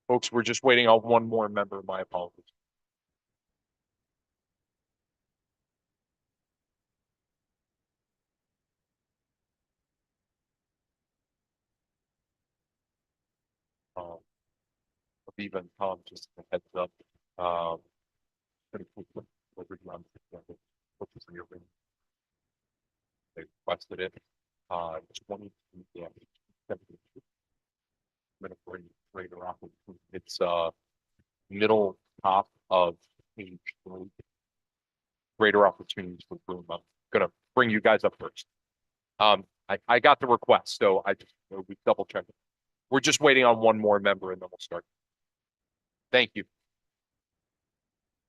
Folks, we're just waiting on one more member. My apologies. Aviva and Tom, just a heads up. They requested it. 20. Yeah. Greater opportunity. It's middle top of page 3. Greater opportunities for Broome. I'm gonna bring you guys up first. I got the request, so we double checked it. We're just waiting on one more member and then we'll start. Thank you.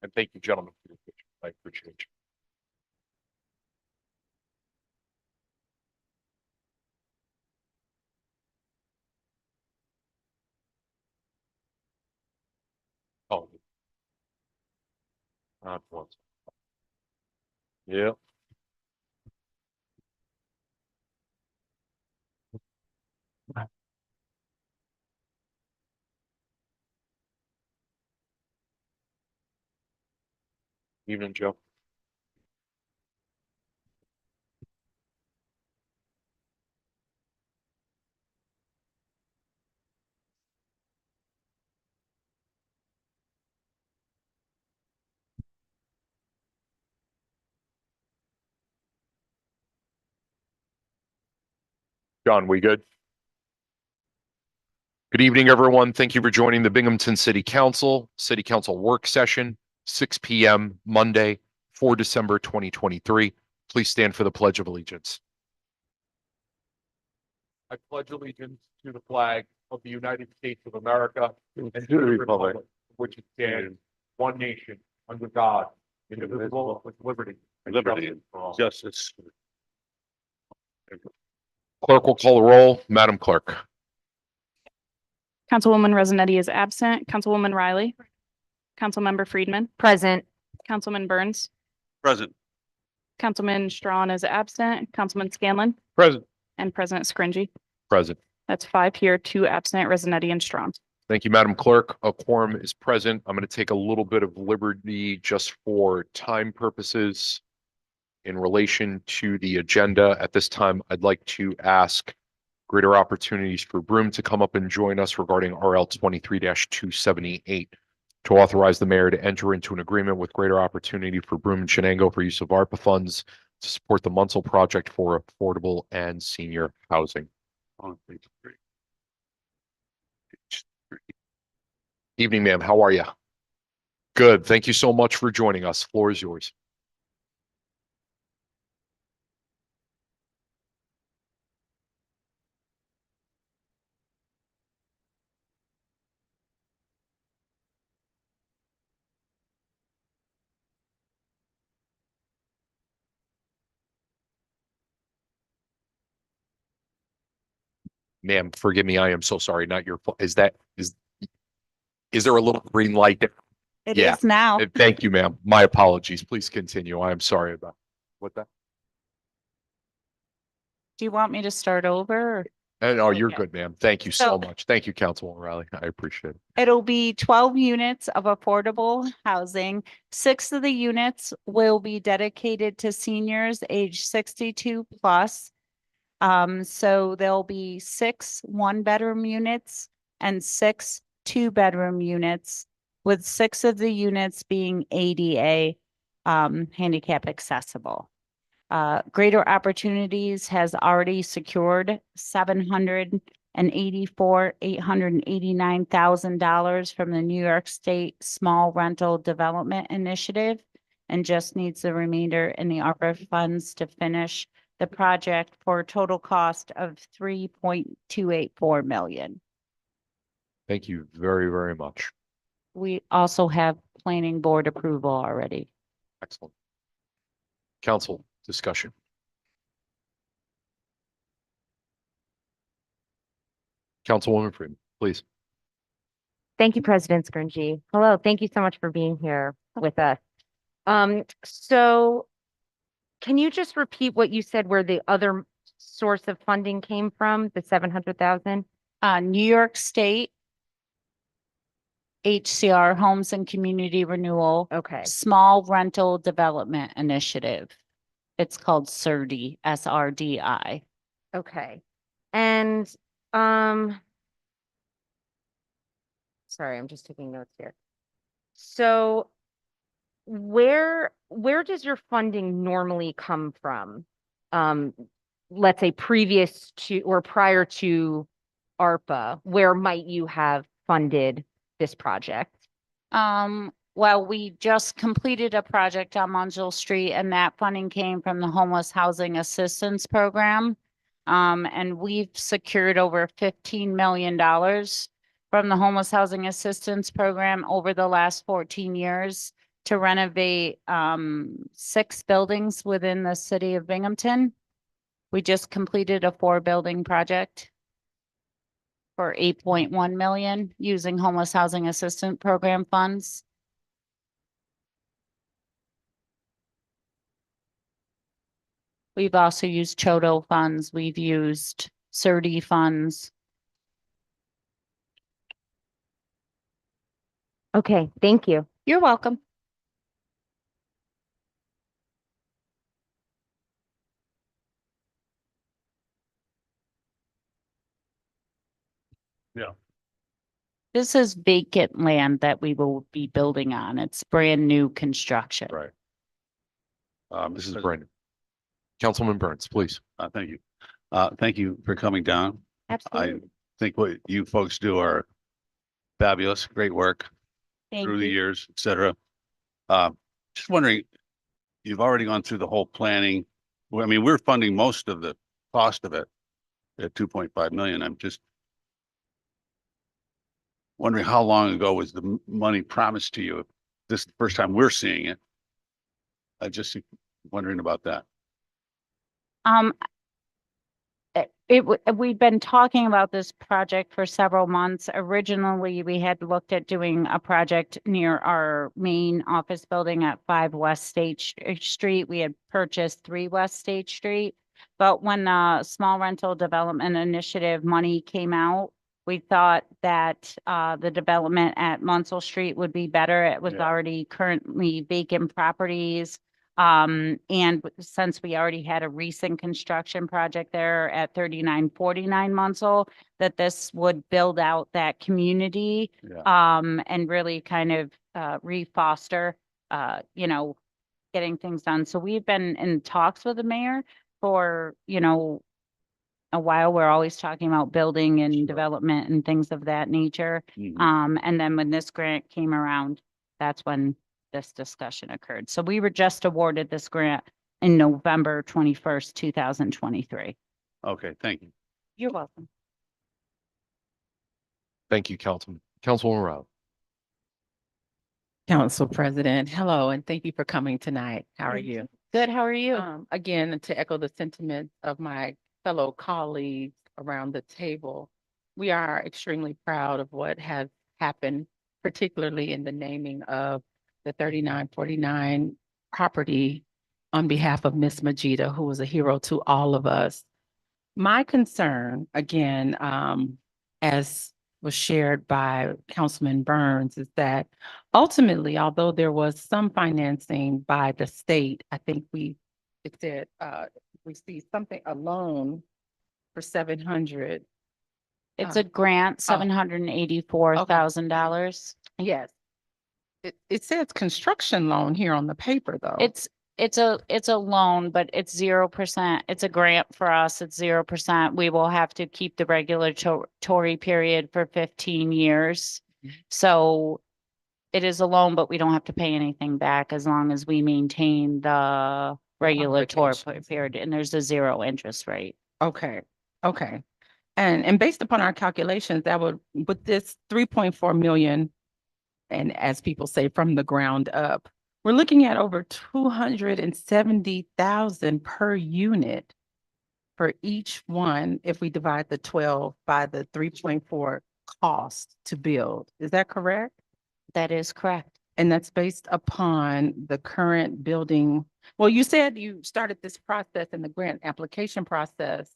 And thank you, gentlemen, for your patience. I appreciate you. Oh. Once. Yeah. Evening, Joe. John, we good? Good evening, everyone. Thank you for joining the Binghamton City Council work session, 6 p.m. Monday, 4 December 2023. Please stand for the Pledge of Allegiance. I pledge allegiance to the flag of the United States of America and to the republic which stands one nation under God, indivisible with liberty and justice. Clerk will call the roll. Madam Clerk. Councilwoman Rossetti is absent. Councilwoman Riley. Councilmember Friedman. Present. Councilman Burns. Present. Councilman Strawn is absent. Councilman Scanlon. Present. And President Scringy. Present. That's 5 here, 2 absent, Rossetti and Strawn. Thank you, Madam Clerk. A quorum is present. I'm going to take a little bit of liberty just for time purposes in relation to the agenda. At this time, I'd like to ask Greater Opportunities for Broome to come up and join us regarding RL 23-278 to authorize the mayor to enter into an agreement with Greater Opportunity for Broome and Shenango for use of ARPA funds to support the Munsell project for affordable and senior housing. Evening, ma'am. How are you? Good. Thank you so much for joining us. Floor is yours. Ma'am, forgive me. I am so sorry. Not your fault. Is there a little green light there? It Yeah. is now. Thank you, ma'am. My apologies. Please continue. I am sorry about what that. Do you want me to start over? No, you're Okay. good, ma'am. Thank you so So- much. Thank you, Councilwoman Riley. I appreciate it. It'll be 12 units of affordable housing. 6 of the units will be dedicated to seniors age 62 plus. So there'll be 6 one-bedroom units and 6 two-bedroom units, with 6 of the units being ADA handicap accessible. Greater Opportunities has already secured $784,889,000 from the New York State Small Rental Development Initiative, and just needs the remainder in the ARPA funds to finish the project for a total cost of $3.284 million. Thank you very, very much. We also have planning board approval already. Excellent. Council discussion. Councilwoman Freeman, please. Thank you, President Scringy. Hello, thank you so much for being here with us. So can you just repeat what you said where the other source of funding came from, the 700,000? New York State HCR Homes and Community Renewal Okay. Small Rental Development Initiative. It's called SRDI, SRDI. Okay. And, um, sorry, I'm just taking notes here. So where does your funding normally come from? Let's say previous to or prior to ARPA, where might you have funded this project? Well, we just completed a project on Mungill Street and that funding came from the Homeless Housing Assistance Program. And we've secured over $15 million from the Homeless Housing Assistance Program over the last 14 years to renovate, 6 buildings within the city of Binghamton. We just completed a 4-building project for 8.1 million using Homeless Housing Assistance Program funds. We've also used Chodo funds. We've used SRDI funds. Okay, thank you. You're welcome. Yeah. This is vacant land that we will be building on. It's brand new construction. Right. This is Brandon. Councilman Burns, please. Thank you. Thank you for coming down. I Absolutely. think what you folks do are fabulous, great work Thank through the you. years, et cetera. Just wondering, you've already gone through the whole planning. Well, I mean, we're funding most of the cost of it at 2.5 million. I'm just wondering how long ago was the money promised to you? This is the first time we're seeing it. I just wondering about that. We've been talking about this project for several months. Originally, we had looked at doing a project near our main office building at 5 West State Street. We had purchased 3 West State Street. But when the Small Rental Development Initiative money came out, we thought that the development at Munsell Street would be better. It was Yeah. already currently vacant properties. And since we already had a recent construction project there at 3949 Munsell, that this would build out that community, Yeah. and really kind of, refoster, getting things done. So we've been in talks with the mayor for, a while. We're always talking about building and Sure. development and things of that nature. Mhm. And then when this grant came around, that's when this discussion occurred. So we were just awarded this grant in November 21st, 2023. Okay, thank you. You're welcome. Thank you, Councilman. Councilwoman Rowell. Council President, hello, and thank you for coming tonight. How are Thank you? Good, how are you? Again, to echo the sentiments of my fellow colleagues around the table, we are extremely proud of what has happened, particularly in the naming of the 3949 property on behalf of Miss Majida, who was a hero to all of us. My concern, again, as was shared by Councilman Burns, is that ultimately, although there was some financing by the state, I think we see something, a loan for 700. It's a grant, $784,000. Yes. It says construction loan here on the paper, though. It's a loan, but it's 0%. It's a grant for us. It's 0%. We will have to keep the regulatory period for 15 years. Mhm. So it is a loan, but we don't have to pay anything back as long as we maintain the regulatory Obligations. period, and there's a 0 interest rate. Okay, okay. And based upon our calculations, that would, with this 3.4 million, and as people say, from the ground up, we're looking at over 270,000 per unit for each one if we divide the 12 by the 3.4 cost to build. Is that correct? That is correct. And that's based upon the current building. Well, you said you started this process and the grant application process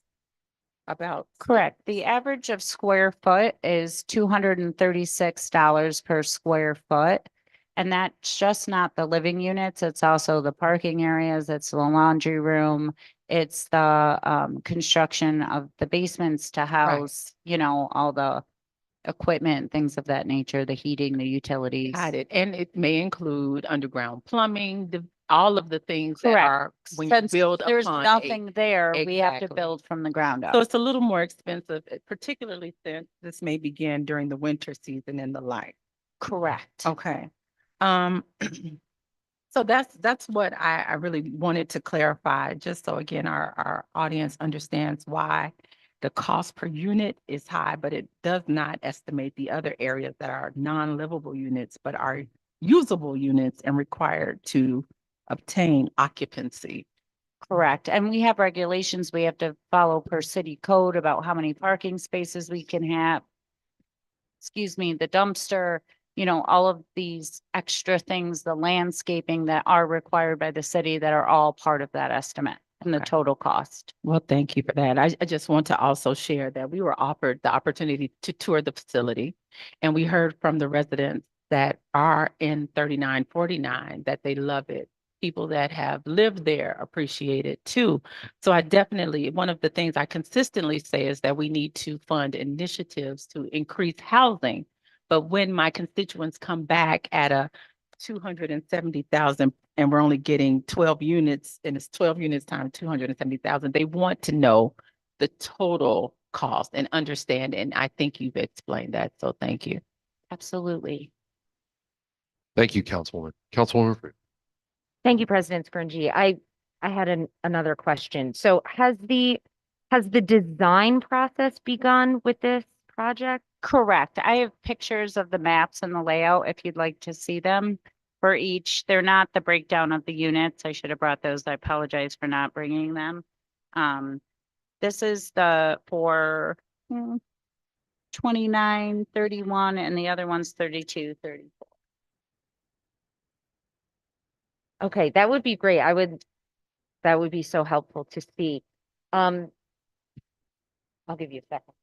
about? Correct. The average of square foot is $236 per square foot. And that's just not the living units. It's also the parking areas. It's the laundry room. It's the construction of the basements to house, you know, all the equipment, things of that nature, the heating, the utilities. Got it. And it may include underground plumbing, all of the things that Correct. are when you Since build there's upon nothing there, we have to Exactly. build from the ground So up. it's a little more expensive, particularly since this may begin during the winter season and the like. Correct. Okay. So that's what I really wanted to clarify, just so again, our audience understands why the cost per unit is high, but it does not estimate the other areas that are non-livable units, but are usable units and required to obtain occupancy. Correct. And we have regulations we have to follow per city code about how many parking spaces we can have. Excuse me, the dumpster, you know, all of these extra things, the landscaping that are required by the city that are all part of that estimate and the Okay. total cost. Well, thank you for that. I just want to also share that we were offered the opportunity to tour the facility. And we heard from the residents that are in 3949 that they love it. People that have lived there appreciate it too. So I definitely, one of the things I consistently say is that we need to fund initiatives to increase housing. But when my constituents come back at a 270,000 and we're only getting 12 units and it's 12 units times 270,000, they want to know the total cost and understand. And I think you've explained that. So thank you. Absolutely. Thank you, Councilwoman. Councilwoman Freeman. Thank you, President Scringy. I had another question. So has the design process begun with this project? Correct. I have pictures of the maps and the layout if you'd like to see them for each. They're not the breakdown of the units. I should have brought those. I apologize for not bringing them. This is the for 2931 and the other one's 3234. Okay, that would be great. That would be so helpful to see. I'll give you a second.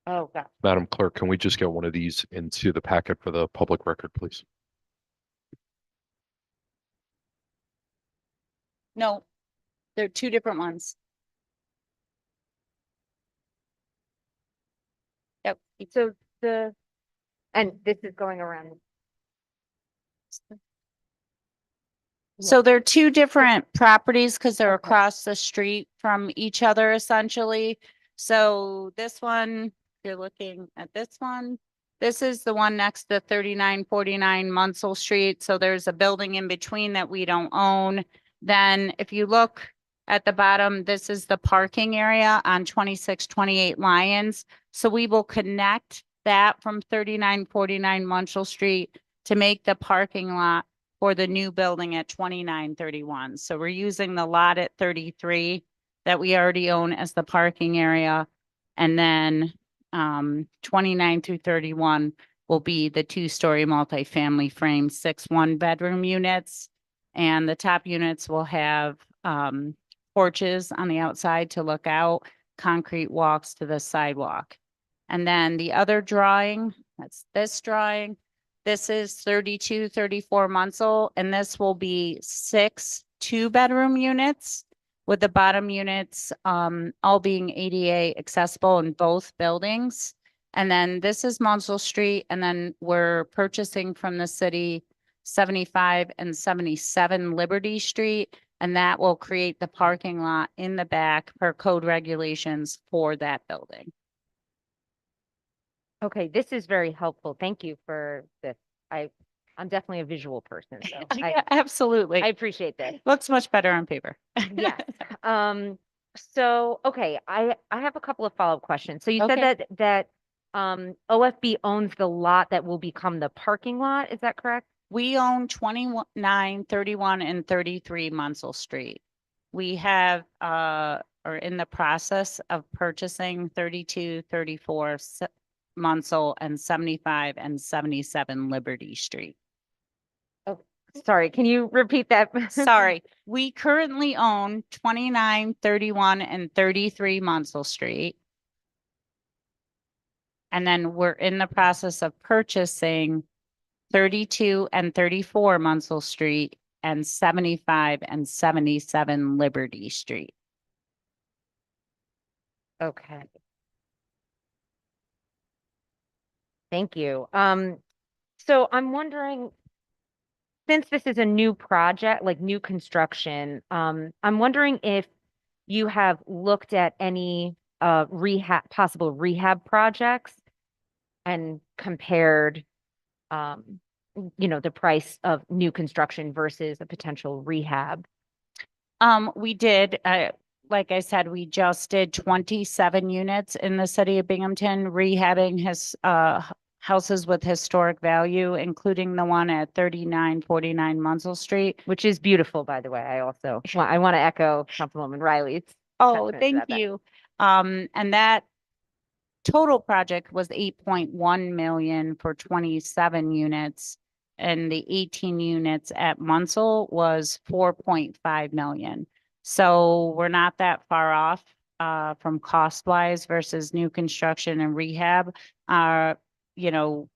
Oh, God. Madam Clerk, can we just get one of these into the packet for the public record, please? No, they're two different ones. Yep. So and this is going around. So they're two different properties because they're Okay. across the street from each other essentially. So this one, if you're looking at this one, this is the one next to 3949 Munsell Street. So there's a building in between that we don't own. Then if you look at the bottom, this is the parking area on 2628 Lyons. So we will connect that from 3949 Munsell Street to make the parking lot for the new building at 2931. So we're using the lot at 33 that we already own as the parking area. And then 29 through 31 will be the two-story multifamily frame, 6 one-bedroom units. And the top units will have porches on the outside to look out, concrete walks to the sidewalk. And then the other drawing, that's this drawing. This is 3234 Munsell, and this will be 6 two-bedroom units with the bottom units all being ADA accessible in both buildings. And then this is Munsell Street, and then we're purchasing from the city 75 and 77 Liberty Street, and that will create the parking lot in the back per code regulations for that building. Okay, this is very helpful. Thank you for this. I'm definitely a visual person, so Yeah, absolutely. I appreciate this. Looks much better on paper. Yes. So, okay, I have a couple of follow-up questions. So you Okay. said that OFB owns the lot that will become the parking lot. Is that correct? We own 29, 31, and 33 Munsell Street. We have, are in the process of purchasing 32, 34 Munsell and 75 and 77 Liberty Street. Sorry, can you repeat that? Sorry, we currently own 29, 31, and 33 Munsell Street. And then we're in the process of purchasing 32 and 34 Munsell Street and 75 and 77 Liberty Street. Okay. Thank you. So I'm wondering, since this is a new project, like new construction, I'm wondering if you have looked at any possible rehab projects and compared the price of new construction versus a potential rehab. We did, like I said, we just did 27 units in the city of Binghamton, rehabbing houses with historic value, including the one at 3949 Munsell Street. Which is beautiful, by the way. I want to echo Councilwoman Riley's. Oh, sentiments thank about that. you. And that total project was 8.1 million for 27 units. And the 18 units at Munsell was 4.5 million. So we're not that far off from cost wise versus new construction and rehab. You know,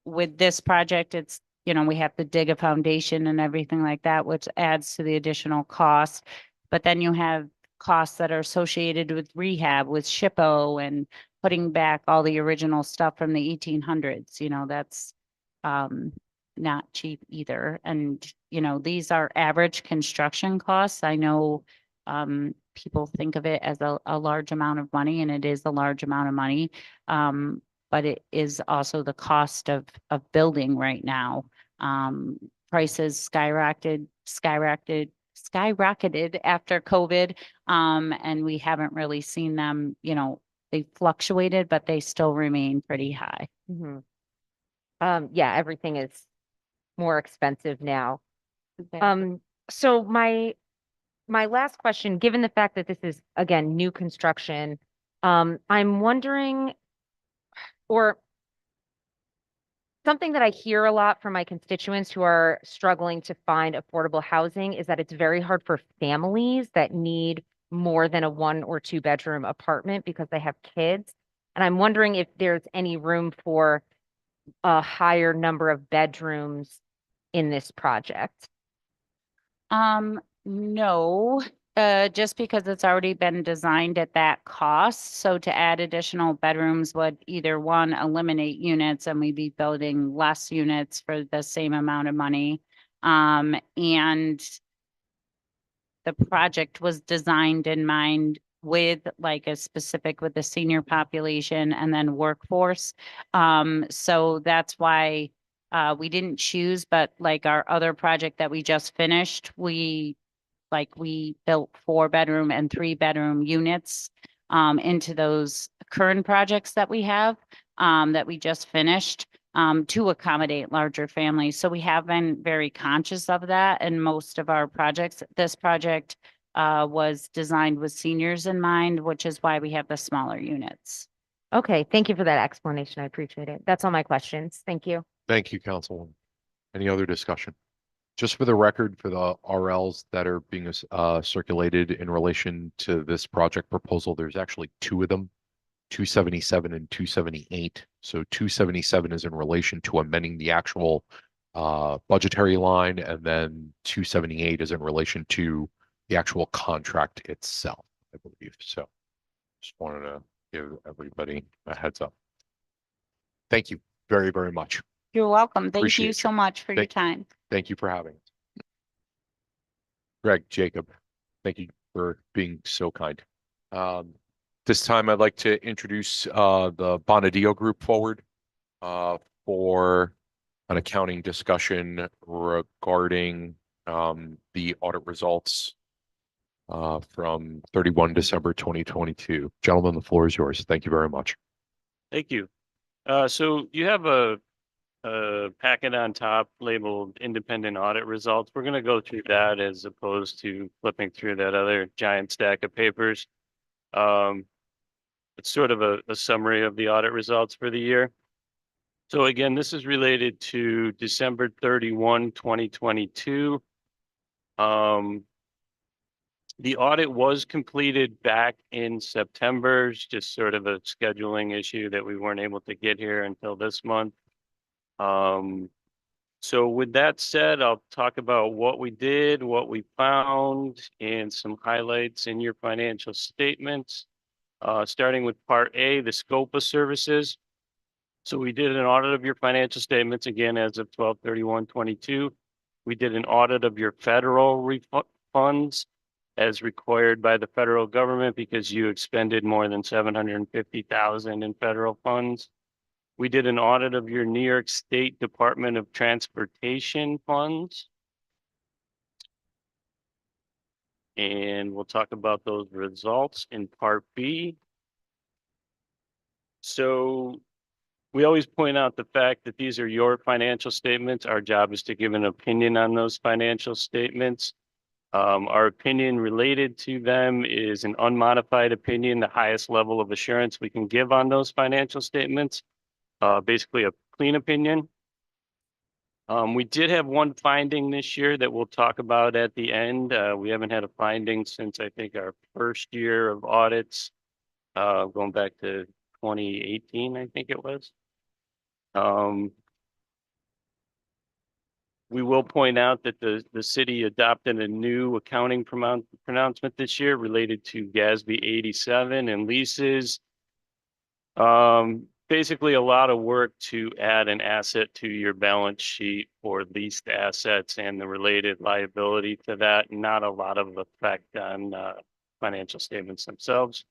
with this project, it's, we have to dig a foundation and everything like that, which adds to the additional cost. But then you have costs that are associated with rehab, with SHPO and putting back all the original stuff from the 1800s, that's not cheap either. And, these are average construction costs. I know people think of it as a large amount of money, and it is a large amount of money. But it is also the cost of building right now. Prices skyrocketed after COVID. And we haven't really seen them, they fluctuated, but they still remain pretty high. Mhm. Yeah, everything is more expensive now. So my last question, given the fact that this is, again, new construction, I'm wondering, or something that I hear a lot from my constituents who are struggling to find affordable housing is that it's very hard for families that need more than a 1 or 2 bedroom apartment because they have kids. And I'm wondering if there's any room for a higher number of bedrooms in this project. No, just because it's already been designed at that cost. So to add additional bedrooms would either one, eliminate units and we'd be building less units for the same amount of money. And the project was designed in mind with like a specific with the senior population and then workforce. So that's why we didn't choose, but like our other project that we just finished, we built 4-bedroom and 3-bedroom units into those current projects that we have that we just finished to accommodate larger families. So we have been very conscious of that in most of our projects. This project was designed with seniors in mind, which is why we have the smaller units. Okay, thank you for that explanation. I appreciate it. That's all my questions. Thank you. Thank you, Councilwoman. Any other discussion? Just for the record, for the RLs that are being circulated in relation to this project proposal, there's actually 2 of them, 277 and 278. So 277 is in relation to amending the actual budgetary line, and then 278 is in relation to the actual contract itself, I believe. So just wanted to give everybody a heads up. Thank you very, very much. You're welcome. Thank Appreciate you you. so much for your time. Thank you for having us. Greg, Jacob, thank you for being so kind. This time I'd like to introduce the Bonadio Group forward for an accounting discussion regarding the audit results from 31 December 2022. Gentlemen, the floor is yours. Thank you very much. Thank you. So you have a packet on top labeled independent audit results. We're going to go through that as opposed to flipping through that other giant stack of papers. It's sort of a summary of the audit results for the year. So again, this is related to December 31, 2022. The audit was completed back in September, it's just sort of a scheduling issue that we weren't able to get here until this month. So with that said, I'll talk about what we did, what we found, and some highlights in your financial statements. Starting with Part A, the scope of services. So we did an audit of your financial statements again as of 12/31/22. We did an audit of your federal refunds as required by the federal government because you expended more than 750,000 in federal funds. We did an audit of your New York State Department of Transportation funds. And we'll talk about those results in Part B. So we always point out the fact that these are your financial statements. Our job is to give an opinion on those financial statements. Our opinion related to them is an unmodified opinion, the highest level of assurance we can give on those financial statements. Basically a clean opinion. We did have one finding this year that we'll talk about at the end. We haven't had a finding since I think our first year of audits, going back to 2018, I think it was. We will point out that the city adopted a new accounting pronouncement this year related to GASB 87 and leases. Basically a lot of work to add an asset to your balance sheet for leased assets and the related liability to that. Not a lot of effect on financial statements themselves.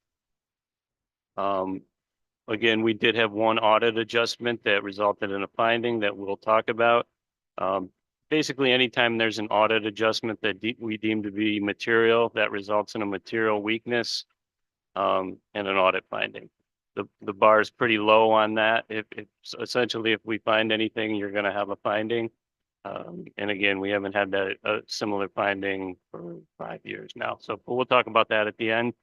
Again, we did have one audit adjustment that resulted in a finding that we'll talk about. Basically, anytime there's an audit adjustment that we deem to be material, that results in a material weakness and an audit finding. The bar is pretty low on that. If essentially, if we find anything, you're going to have a finding. And again, we haven't had that a similar finding for 5 years now. So we'll talk about that at the end.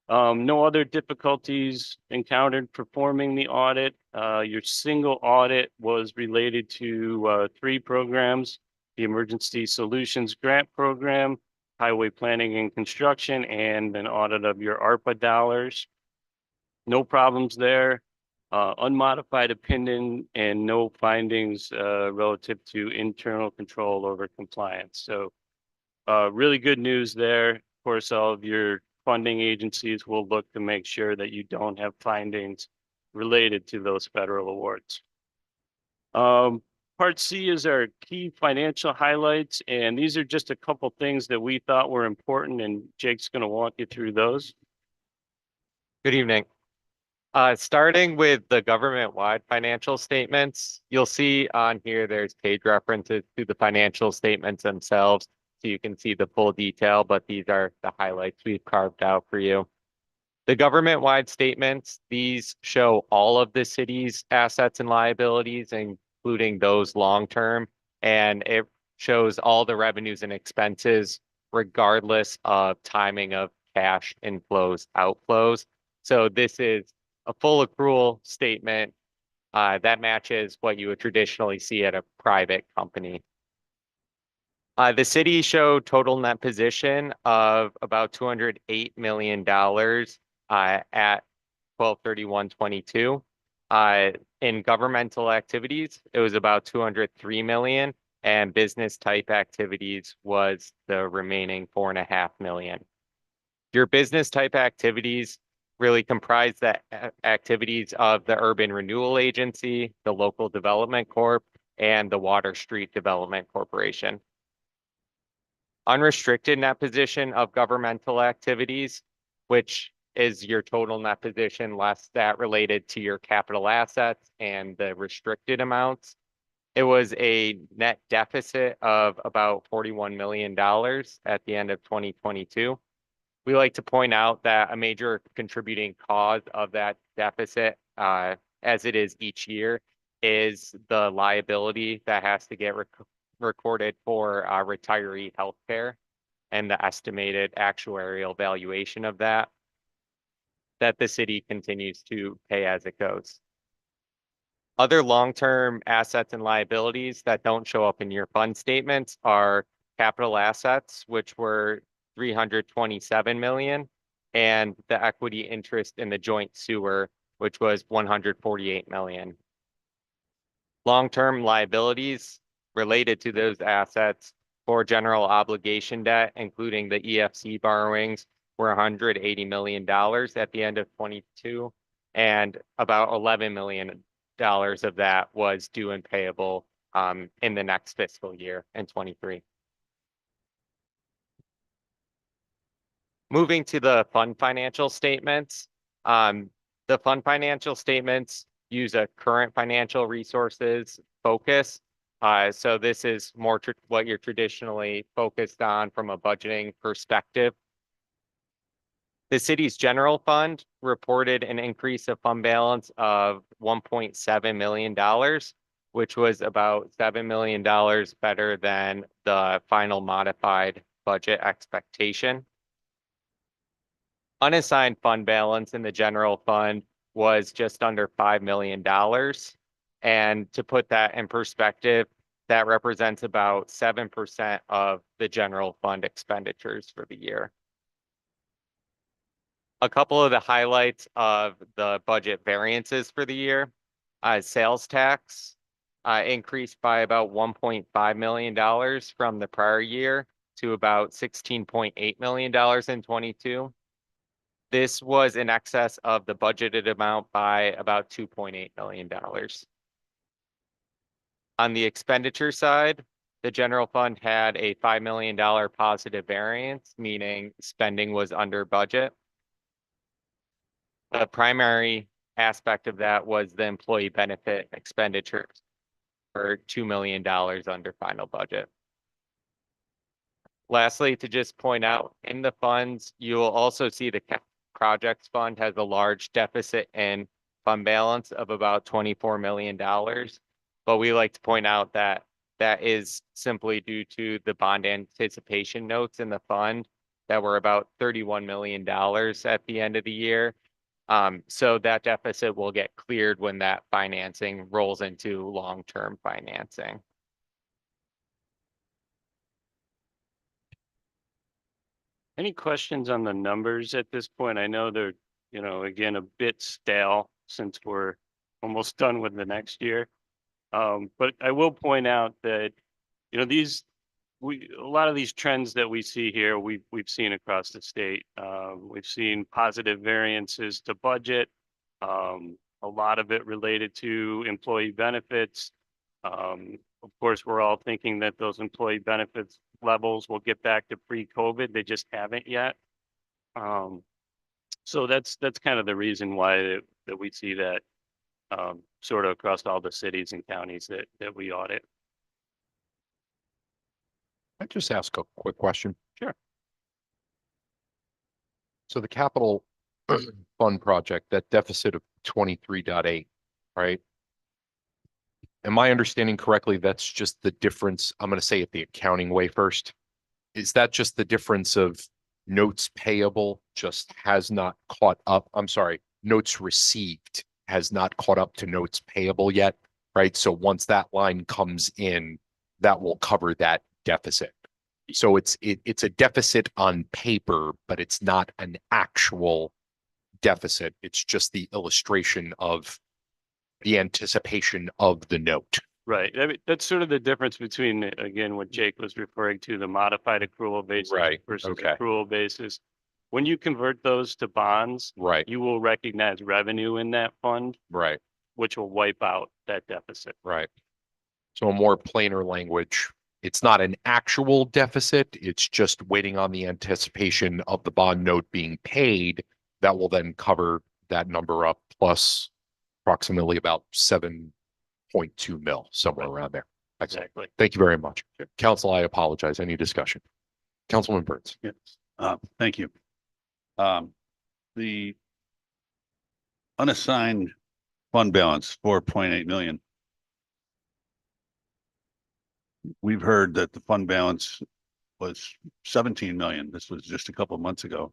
No other difficulties encountered performing the audit. Your single audit was related to 3 programs: the Emergency Solutions Grant Program, Highway Planning and Construction, and an audit of your ARPA dollars. No problems there. Unmodified opinion and no findings relative to internal control over compliance. So really good news there. Of course, all of your funding agencies will look to make sure that you don't have findings related to those federal awards. Part C is our key financial highlights, and these are just a couple things that we thought were important, and Jake's going to walk you through those. Good evening. Starting with the government-wide financial statements, you'll see on here there's page references to the financial statements themselves, so you can see the full detail, but these are the highlights we've carved out for you. The government-wide statements, these show all of the city's assets and liabilities, including those long-term, and it shows all the revenues and expenses regardless of timing of cash inflows, outflows. So this is a full accrual statement that matches what you would traditionally see at a private company. The city showed total net position of about $208 million at 12/31/22. In governmental activities, it was about 203 million, and business type activities was the remaining 4.5 million. Your business type activities really comprise the activities of the Urban Renewal Agency, the Local Development Corp, and the Water Street Development Corporation. Unrestricted net position of governmental activities, which is your total net position less that related to your capital assets and the restricted amounts. It was a net deficit of about $41 million at the end of 2022. We like to point out that a major contributing cause of that deficit, as it is each year, is the liability that has to get recorded for retiree healthcare and the estimated actuarial valuation of that the city continues to pay as it goes. Other long-term assets and liabilities that don't show up in your fund statements are capital assets, which were 327 million, and the equity interest in the joint sewer, which was 148 million. Long-term liabilities related to those assets for general obligation debt, including the EFC borrowings, were $180 million at the end of 22, and about $11 million of that was due and payable in the next fiscal year in 23. Moving to the fund financial statements, the fund financial statements use a current financial resources focus. So this is more what you're traditionally focused on from a budgeting perspective. The city's general fund reported an increase of fund balance of $1.7 million, which was about $7 million better than the final modified budget expectation. Unassigned fund balance in the general fund was just under $5 million. And to put that in perspective, that represents about 7% of the general fund expenditures for the year. A couple of the highlights of the budget variances for the year. Sales tax increased by about $1.5 million from the prior year to about $16.8 million in 22. This was in excess of the budgeted amount by about $2.8 million. On the expenditure side, the general fund had a $5 million positive variance, meaning spending was under budget. The primary aspect of that was the employee benefit expenditures for $2 million under final budget. Lastly, to just point out, in the funds, you will also see the projects fund has a large deficit in fund balance of about $24 million. But we like to point out that that is simply due to the bond anticipation notes in the fund that were about $31 million at the end of the year. So that deficit will get cleared when that financing rolls into long-term financing. Any questions on the numbers at this point? I know they're, again, a bit stale since we're almost done with the next year. But I will point out that, a lot of these trends that we see here, we've seen across the state. We've seen positive variances to budget, a lot of it related to employee benefits. Of course, we're all thinking that those employee benefits levels will get back to pre-COVID. They just haven't yet. So that's kind of the reason why that we see that sort of across all the cities and counties that we audit. I just ask a quick question? Sure. So the capital fund project, that deficit of 23.8, right? Am I understanding correctly? That's just the difference. I'm going to say it the accounting way first. Is that just the difference of notes payable just has not caught up? I'm sorry, notes received has not caught up to notes payable yet, right? So once that line comes in, that will cover that deficit. So it's a deficit on paper, but it's not an actual deficit. It's just the illustration of the anticipation of the note. Right. I mean, that's sort of the difference between, again, what Jake was referring to, the modified accrual basis versus accrual basis. When you convert those to bonds, Right. you will recognize revenue in that fund, Right. which will wipe out that deficit. Right. So a more plainer language, it's not an actual deficit. It's just waiting on the anticipation of the bond note being paid. That will then cover that number up plus approximately about 7.2 mil, somewhere around there. Excellent. Exactly. Thank you very much. Council, I apologize. Any discussion? Councilman Burns. Yes, thank you. The unassigned fund balance, 4.8 million. We've heard that the fund balance was 17 million. This was just a couple of months ago.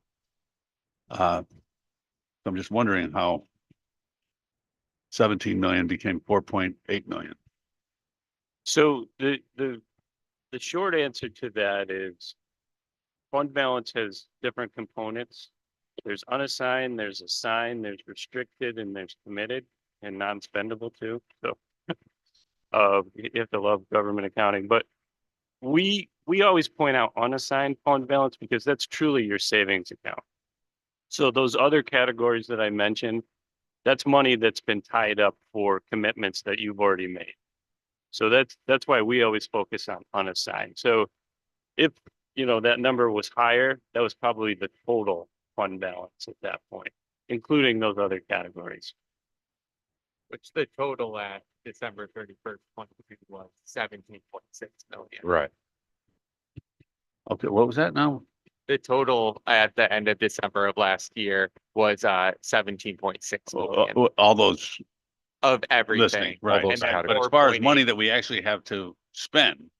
I'm just wondering how 17 million became 4.8 million. So the short answer to that is fund balance has different components. There's unassigned, there's assigned, there's restricted, and there's committed and non-spendable too. So you have to love government accounting, but we always point out unassigned fund balance because that's truly your savings account. So those other categories that I mentioned, that's money that's been tied up for commitments that you've already made. So that's why we always focus on unassigned. So if, you know, that number was higher, that was probably the total fund balance at that point, including those other categories. Which the total at December 31st, 2023 was 17.6 million. Right. Okay, what was that now? The total at the end of December of last year was 17.6 million All those of listening, everything. right? those And then But as far as 4.8 money that we actually have to spend,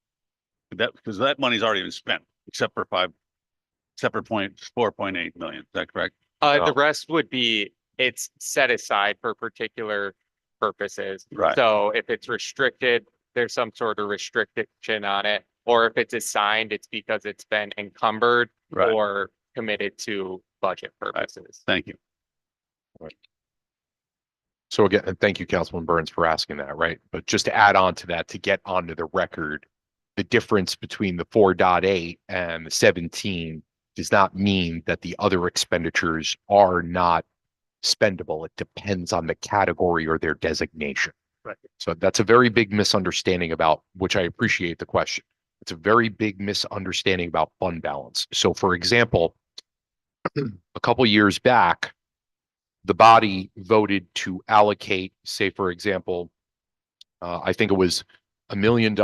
that, because that money's already been spent, except for 4.8 million. Is that correct? The No. rest would be, it's set aside for particular purposes. Right. So if it's restricted, there's some sort of restriction on it. Or if it's assigned, it's because it's been encumbered Right. or committed to budget purposes. Thank you. So again, and thank you, Councilman Burns, for asking that, right? But just to add on to that, to get onto the record, the difference between the 4.8 and the 17 does not mean that the other expenditures are not spendable. It depends on the category or their designation. Right. So that's a very big misunderstanding about, which I appreciate the question. It's a very big misunderstanding about fund balance. So for example, a couple years back, the body voted to allocate, say, for example, I think it was $1 million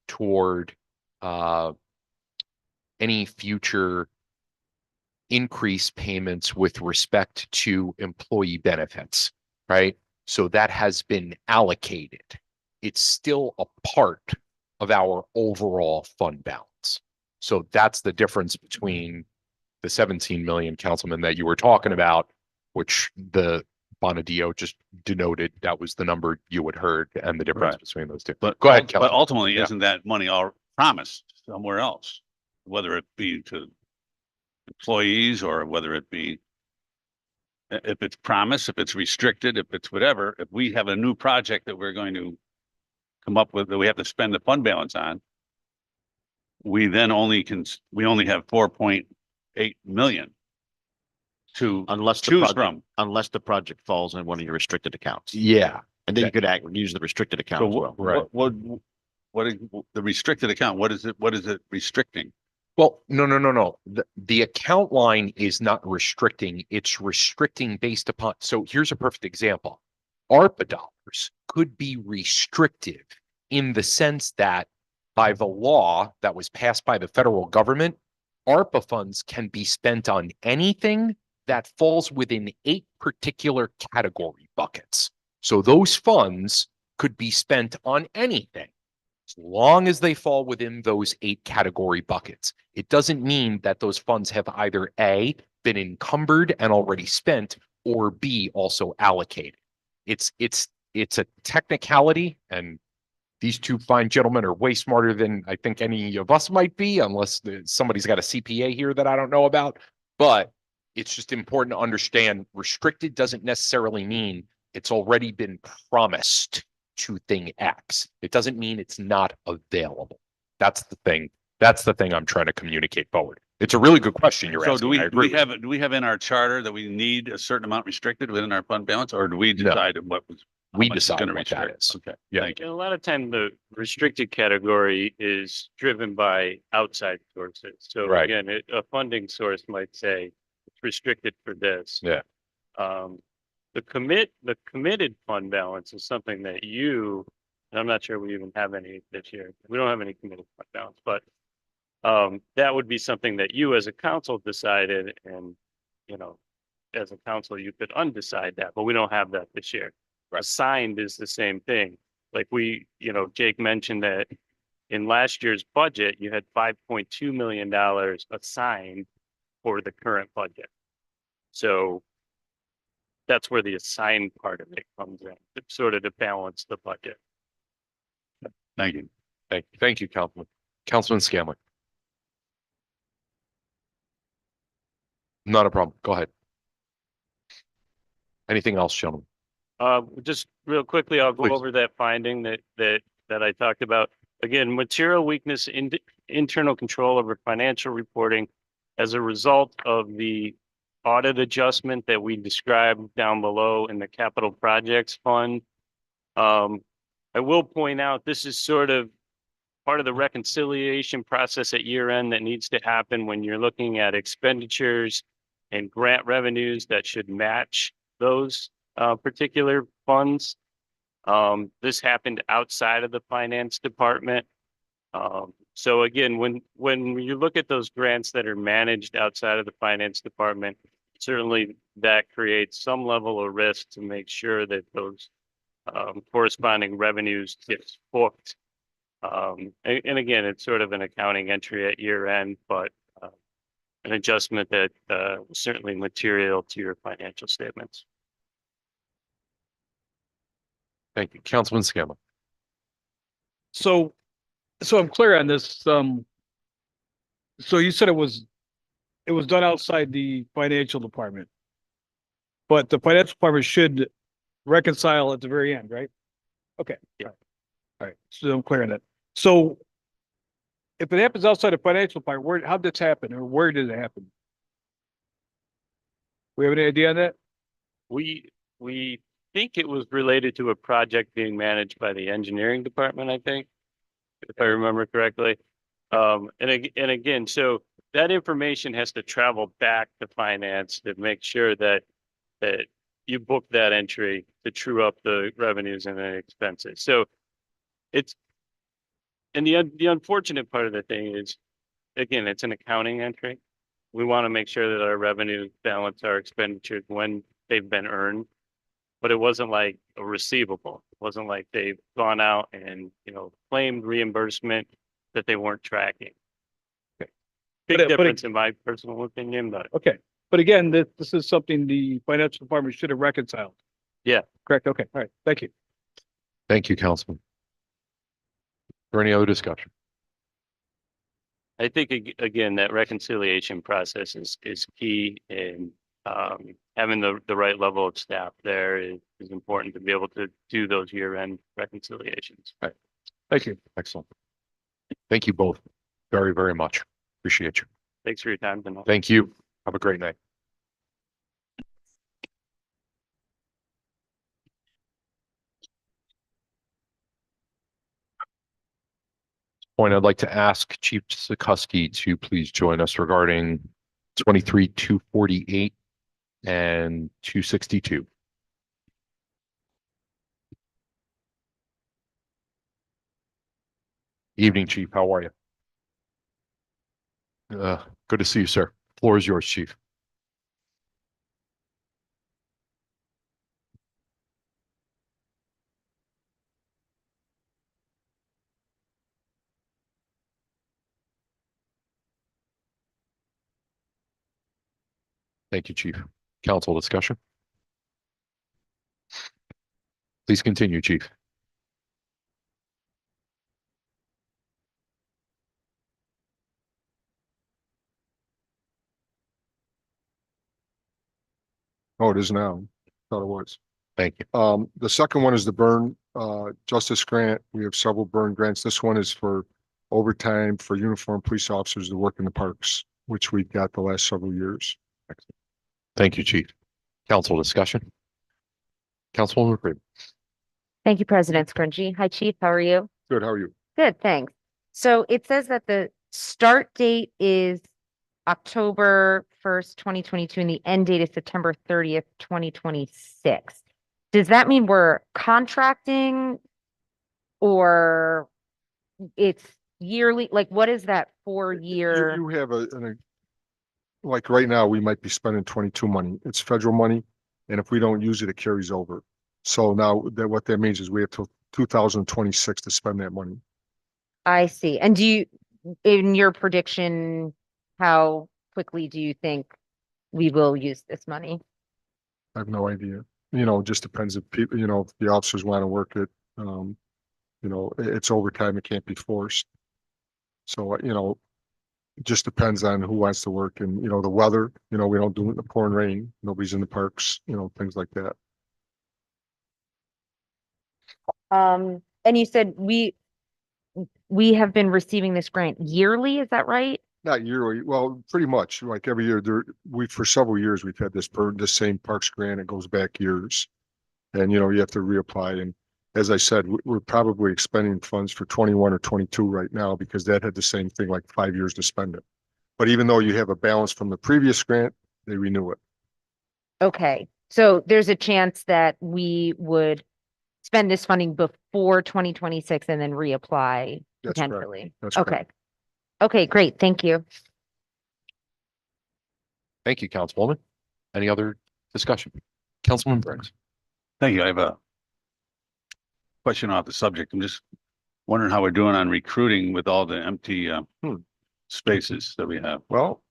toward any future increase payments with respect to employee benefits, right? So that has been allocated. It's still a part of our overall fund balance. So that's the difference between the 17 million, Councilman, that you were talking about, which the Bonadio just denoted that was the number you had heard, and the difference Right. between those two. But Go ahead, But Councilman. ultimately, Yeah. isn't that money all promised somewhere else? Whether it be to employees or whether it be if it's promised, if it's restricted, if it's whatever, if we have a new project that we're going to come up with, that we have to spend the fund balance on, we then only have 4.8 million to Unless the choose project, from. unless the project falls in one of your restricted accounts. Yeah. And then you could use the restricted account So as well. Right. what is the restricted account? What is it restricting? Well, no. The account line is not restricting. It's restricting based upon. So here's a perfect example. ARPA dollars could be restrictive in the sense that by the law that was passed by the federal government, ARPA funds can be spent on anything that falls within 8 particular category buckets. So those funds could be spent on anything, as long as they fall within those 8 category buckets. It doesn't mean that those funds have either A, been encumbered and already spent, or B, also allocated. It's a technicality, and these two fine gentlemen are way smarter than I think any of us might be, unless somebody's got a CPA here that I don't know about. But it's just important to understand restricted doesn't necessarily mean it's already been promised to thing X. It doesn't mean it's not available. That's the thing. That's the thing I'm trying to communicate forward. It's a really good question you're So asking. do I we agree with do we have in our charter that we need a certain amount restricted within our fund balance, or do we No. decide what was? how We much is decide gonna what that restrict? is. Okay, Yeah. thank you. And a lot of time the restricted category is driven by outside sources. So Right. again, a funding source might say it's restricted for this. Yeah. The committed fund balance is something that and I'm not sure we even have any this year. We don't have any committed fund balance, but that would be something that you as a council decided, and, you know, as a council, you could undecide that, but we don't have that this year. Assigned is the same thing. Like Jake mentioned that in last year's budget, you had $5.2 million assigned for the current budget. So that's where the assigned part of it comes in, sort of to balance the budget. Thank you. Thank you, Councilman. Councilman Scanlon. Not a problem. Go ahead. Anything else, gentlemen? Just real quickly, I'll go Please. over that finding that I talked about. Again, material weakness in internal control over financial reporting as a result of the audit adjustment that we described down below in the capital projects fund. I will point out, this is sort of part of the reconciliation process at year end that needs to happen when you're looking at expenditures and grant revenues that should match those particular funds. This happened outside of the finance department. So again, when you look at those grants that are managed outside of the finance department, certainly that creates some level of risk to make sure that those corresponding revenues get booked. And again, it's sort of an accounting entry at year end, but an adjustment that was certainly material to your financial statements. Thank you. Councilman Scanlon. So I'm clear on this. So you said it was done outside the financial department. But the financial department should reconcile at the very end, right? Okay. Yeah. All right. So I'm clear on that. So if it happens outside the financial department, how did this happen, or where did it happen? We have any idea on that? We think it was related to a project being managed by the engineering department, I think, if I remember correctly. And again, so that information has to travel back to finance to make sure that you book that entry to true up the revenues and the expenses. So and the unfortunate part of the thing is, again, it's an accounting entry. We want to make sure that our revenue balance our expenditures when they've been earned. But it wasn't like a receivable. It wasn't like they've gone out and, claimed reimbursement that they weren't tracking. Okay. Big But it- difference in my personal opinion, but Okay. But again, this is something the financial department should have reconciled. Yeah. Correct. Okay. All right. Thank you. Thank you, Councilman. Or any other discussion? I think again, that reconciliation process is key in having the right level of staff there is important to be able to do those year-end reconciliations. Thank you. Excellent. Thank you both very, very much. Appreciate you. Thanks for your time tonight. Thank you. Have a great night. Point, I'd like to ask Chief Sikorsky to please join us regarding 23-248 and 262. Evening, Chief. How are you? Good to see you, sir. Floor is yours, Chief. Thank you, Chief. Council discussion. Please continue, Chief. Oh, it is now. Thought it was. Thank you. The second one is the burn justice grant. We have several burn grants. This one is for overtime for uniformed police officers to work in the parks, which we've got the last several years. Thank you, Chief. Council discussion. Councilwoman McCready. Thank you, President Scrungy. Hi, Chief. How are you? Good, how are you? Good, thanks. So it says that the start date is October 1st, 2022, and the end date is September 30th, 2026. Does that mean we're contracting or it's yearly? Like, what is that 4-year? You have like right now, we might be spending 22 money. It's federal money. And if we don't use it, it carries over. So now what that means is we have till 2026 to spend that money. I see. And in your prediction, how quickly do you think we will use this money? I have no idea. You know, it just depends if people, you know, if the officers want to work it, you know, it's overtime, it can't be forced. So, you know, it just depends on who wants to work and, you know, the weather, you know, we don't do it in the pouring rain, nobody's in the parks, you know, things like that. And you said we have been receiving this grant yearly, is that right? Not yearly, well, pretty much, like every year, for several years, we've had this same Parks grant, it goes back years. And, you know, you have to reapply, and as I said, we're probably expending funds for 21 or 22 right now, because that had the same thing, like 5 years to spend it. But even though you have a balance from the previous grant, they renew it. Okay, so there's a chance that we would spend this funding before 2026 and then reapply That's correct. potentially. That's correct. Okay. Okay, great. Thank you. Thank you, Councilwoman. Any other discussion? Councilman Burns. Thank you. I have a question off the subject. I'm just wondering how we're doing on recruiting with all the empty spaces that we have. Well,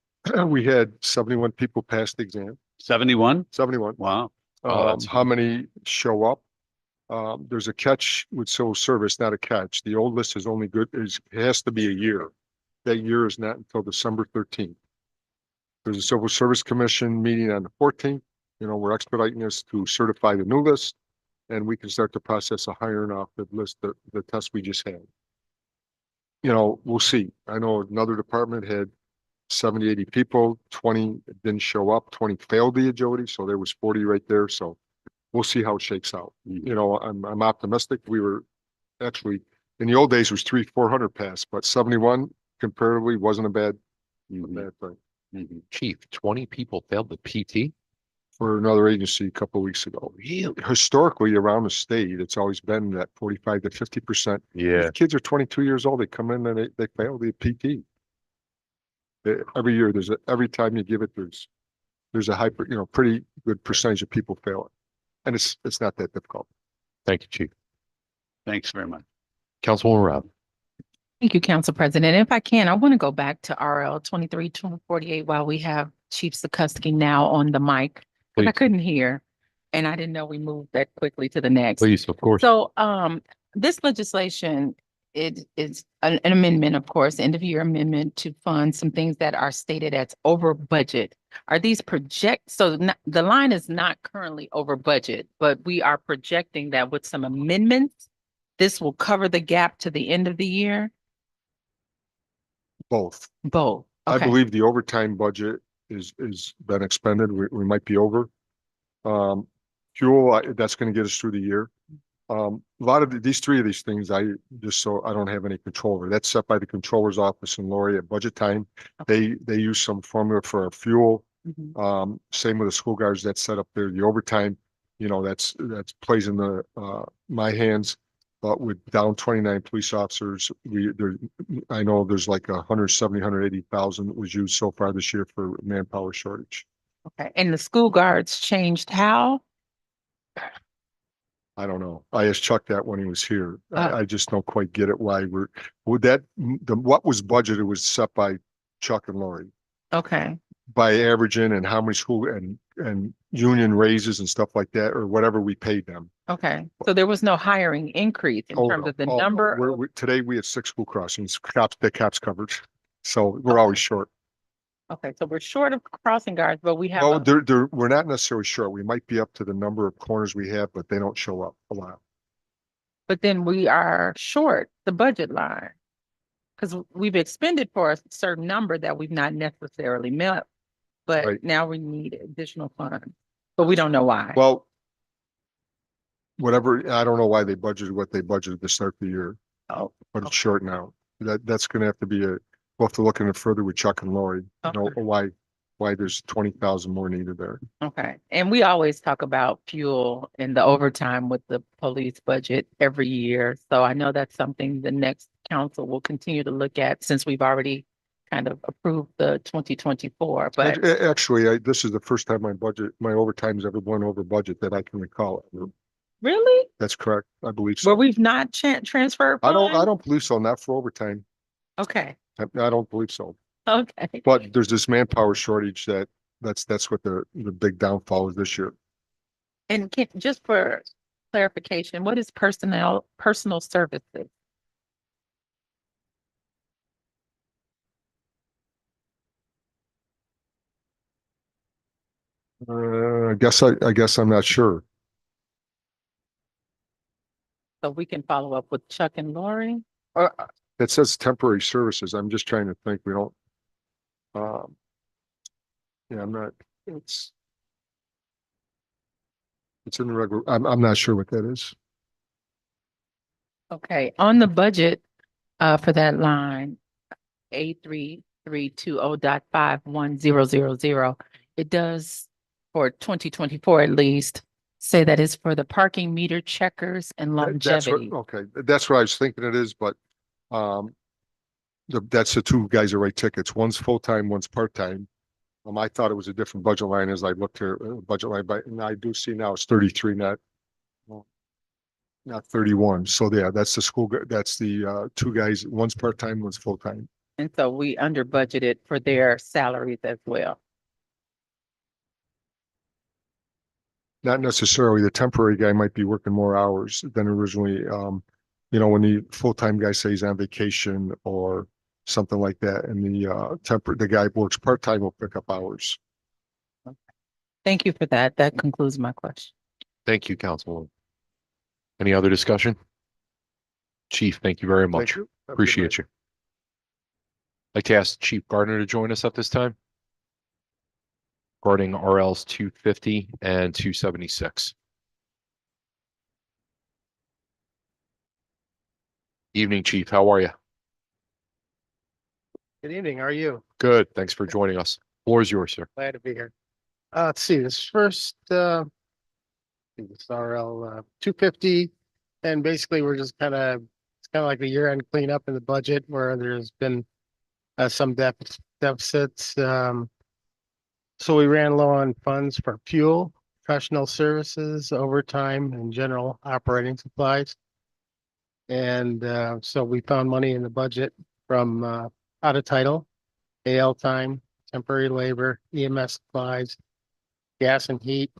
we had 71 people pass the exam, 71? 71. Wow. That's How many show up? There's a catch with civil service, not a catch. The old list is only good, it has to be a year. That year is not until December 13th. There's a Civil Service Commission meeting on the 14th. You know, we're expediting this to certify the new list, and we can start the process of hiring off the list, the test we just had. You know, we'll see. I know another department had 70, 80 people, 20 didn't show up, 20 failed the agility, so there was 40 right there. So we'll see how it shakes out. You know, I'm optimistic. We were actually, in the old days, it was 300-400 pass, but 71 comparatively wasn't a bad thing. Chief, 20 people failed the PT? For another agency a couple of weeks ago. Really? Historically, around the state, it's always been that 45 to 50%. Yeah. If kids are 22 years old, they come in and they fail the PT. Every year, every time you give it, there's a pretty good percentage of people fail it. And it's not that difficult. Thank you, Chief. Thanks very much. Councilwoman Rob. Thank you, Council President. If I can, I want to go back to RL 23-248 while we have Chief Sikorsky now on the mic. Because I Please. couldn't hear, and I didn't know we moved that quickly to the next. Please, of course. So, this legislation, it is an amendment, of course, end of year amendment to fund some things that are stated as over budget. Are these the line is not currently over budget, but we are projecting that with some amendments, this will cover the gap to the end of the year? Both. Both. I Okay. believe the overtime budget is been expended. We might be over. Fuel, that's going to get us through the year. A lot of these things, so I don't have any control over. That's set by the controller's office and Lori at budget time. They use some formula for our fuel. Mhm. Same with the school guards, that's set up there. The overtime, you know, that's plays in my hands. But with down 29 police officers, I know there's like 170, 180,000 was used so far this year for manpower shortage. Okay. And the school guards changed how? I don't know. I asked Chuck that when he was here. Oh. I just don't quite get it why what was budgeted was set by Chuck and Lori Okay. by averaging and how many school and union raises and stuff like that, or whatever we paid them. Okay. So there was no hiring increase in terms of the number? Today we had 6 school crossings, the cops covered. So we're always short. Okay, so we're short of crossing guards, but we have, Well, we're not necessarily short. We might be up to the number of corners we have, but they don't show up a lot. but then we are short the budget line. Because we've expended for a certain number that we've not necessarily met, but Right. now we need additional funds, but we don't know why. Well, whatever, I don't know why they budgeted what they budgeted to start the year, Oh, but it's short now. That's gonna have to be we'll have to look into it further with Chuck and Lori, you know, Okay. why there's 20,000 more needed there. okay. And we always talk about fuel and the overtime with the police budget every year. So I know that's something the next council will continue to look at since we've already kind of approved the 2024, but Actually, this is the first time my overtime's ever went over budget that I can recall. really? That's correct. I believe so. Where we've not transferred? I funds? don't believe so, not for overtime. Okay, I don't believe so. okay. But there's this manpower shortage that's what the big downfall is this year. And just for clarification, what is personal services? I guess I'm not sure. So we can follow up with Chuck and Lori? It says temporary services. I'm just trying to think. We don't. Um, yeah, I'm not, it's. It's in the regular, I'm not sure what that is. Okay, on the budget, for that line, A3320.5100, it does, for 2024 at least, say that is for the parking meter checkers and That's what, longevity. okay, that's what I was thinking it is, but, that's the two guys that write tickets. One's full-time, one's part-time. I thought it was a different budget line as I looked here, budget line, but and I do see now it's 33, not 31. So yeah, that's the that's the two guys, one's part-time, one's full-time. And so we under budgeted for their salaries as well. Not necessarily. The temporary guy might be working more hours than originally, when the full-time guy says he's on vacation or something like that, and the guy works part-time will pick up hours. Thank you for that. That concludes my question. Thank you, Councilwoman. Any other discussion? Chief, thank you very much. Thank you. Have a good Appreciate night. you. I'd like to ask Chief Gardner to join us at this time regarding RLs 250 and 276. Evening, Chief. How are you? Good evening. How are you? Good. Thanks for joining us. Floor is yours, sir. Glad to be here. Let's see, this first, this RL 250, and basically we're just it's kind of like a year-end cleanup in the budget where there's been some deficits. So we ran low on funds for fuel, professional services, overtime, and general operating supplies. And so we found money in the budget from out of title, AL time, temporary labor, EMS supplies, gas and heat,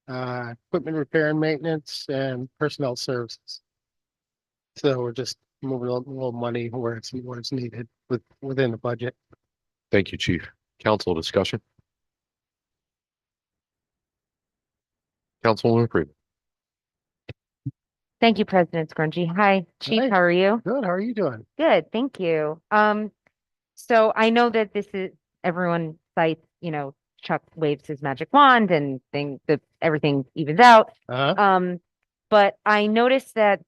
equipment repair and maintenance, and personnel services. So we're just moving a little money where it's needed within the budget. Thank you, Chief. Council discussion. Councilwoman Freeman. Thank you, President Scrungy. Hi, Chief, Hi. how are you? Good. How are you doing? Good, thank you. So I know that everyone cites, Chuck waves his magic wand and that everything evens out. But I noticed that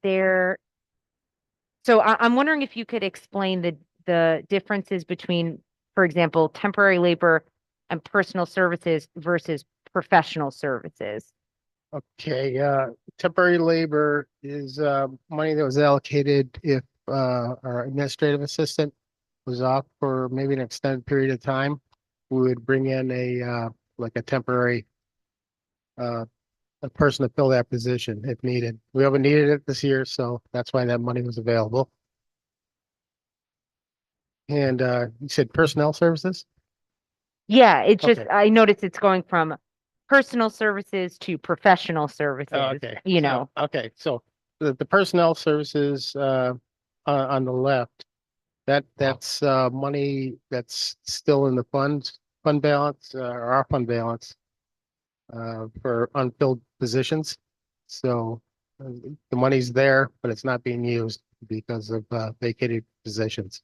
I'm wondering if you could explain the differences between, for example, temporary labor and personal services versus professional services. Okay, temporary labor is money that was allocated if our administrative assistant was off for maybe an extended period of time. We would bring in a temporary a person to fill that position if needed. We haven't needed it this year, so that's why that money was available. And you said personnel services? Yeah, it's just, Okay. I noticed it's going from personal services to professional services, Okay. Okay, so the personnel services on the left, that's money that's still in the fund balance or our fund balance for unfilled positions. So the money's there, but it's not being used because of vacated positions.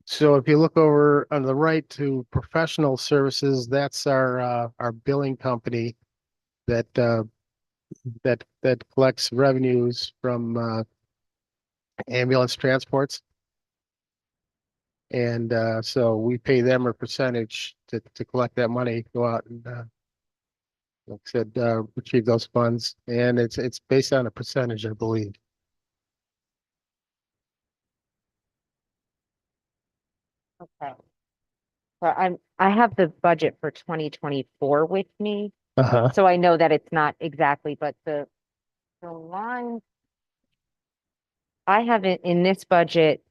So if you look over on the right to professional services, that's our billing company that collects revenues from ambulance transports. And so we pay them a percentage to collect that money, go out and like I said, retrieve those funds, and it's based on a percentage, I believe. Okay. But I have the budget for 2024 with me, so I know that it's not exactly, but the line I have it in this budget,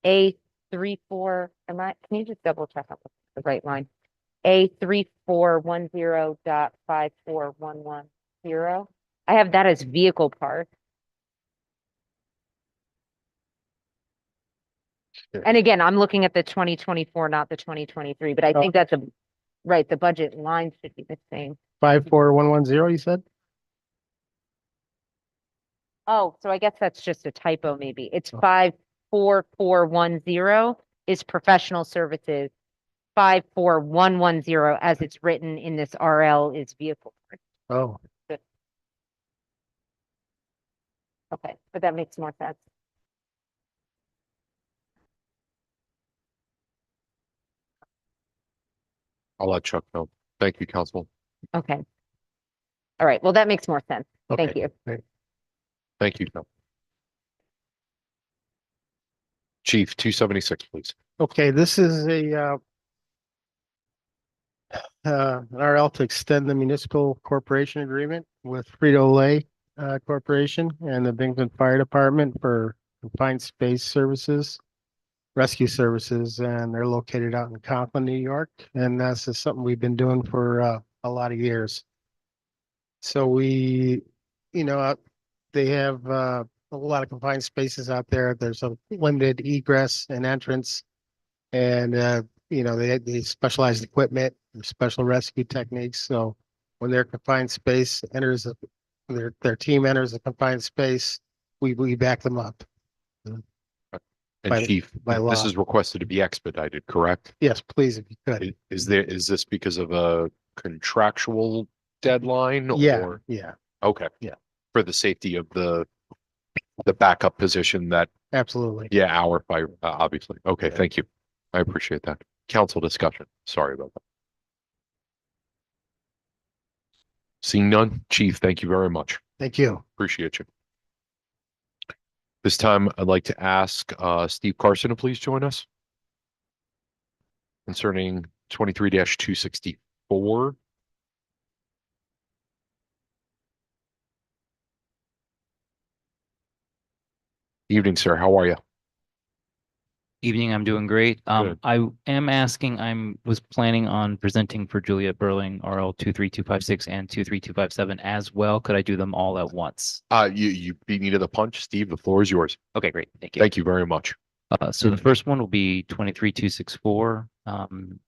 A34, can you just double check up the right line? A3410.54110. I have that as vehicle park. And again, I'm looking at the 2024, not the 2023, but I think that's right, the budget line should be the same. 54110, you said? Oh, so I guess that's just a typo maybe. It's 54410 is professional services. 54110 as it's written in this RL is vehicle park. Oh, Okay, but that makes more sense. I'll let Chuck know. Thank you, Council. Okay. All right, well, that makes more sense. Thank okay. you. Great. Thank you. Chief, 276, please. Okay, this is an RL to extend the municipal corporation agreement with Frito-Lay Corporation and the Binghamton Fire Department for confined space services, rescue services, and they're located out in Conklin, New York. And that's just something we've been doing for a lot of years. So we, they have a lot of confined spaces out there. There's a limited egress and entrance. And they specialized equipment, special rescue techniques. So when their confined space enters, their team enters a confined space, we back them up. And By- Chief, by this law. is requested to be expedited, correct? Yes, please, if you could. Is this because of a contractual deadline? Yeah, Or yeah, okay. Yeah. For the safety of the backup position that, absolutely. yeah, our fire, obviously. Okay, thank you. I appreciate that. Council discussion. Sorry about that. Seeing none, Chief, thank you very much. Thank you. Appreciate you. This time, I'd like to ask Steve Carson to please join us concerning 23-264. Evening, sir. How are you? Evening, I'm doing great. Good. I am asking, was planning on presenting for Juliet Burling, RL 23256 and 23257 as well. Could I do them all at once? You beat me to the punch, Steve. The floor is yours. Okay, great. Thank you. Thank you very much. So the first one will be 23264.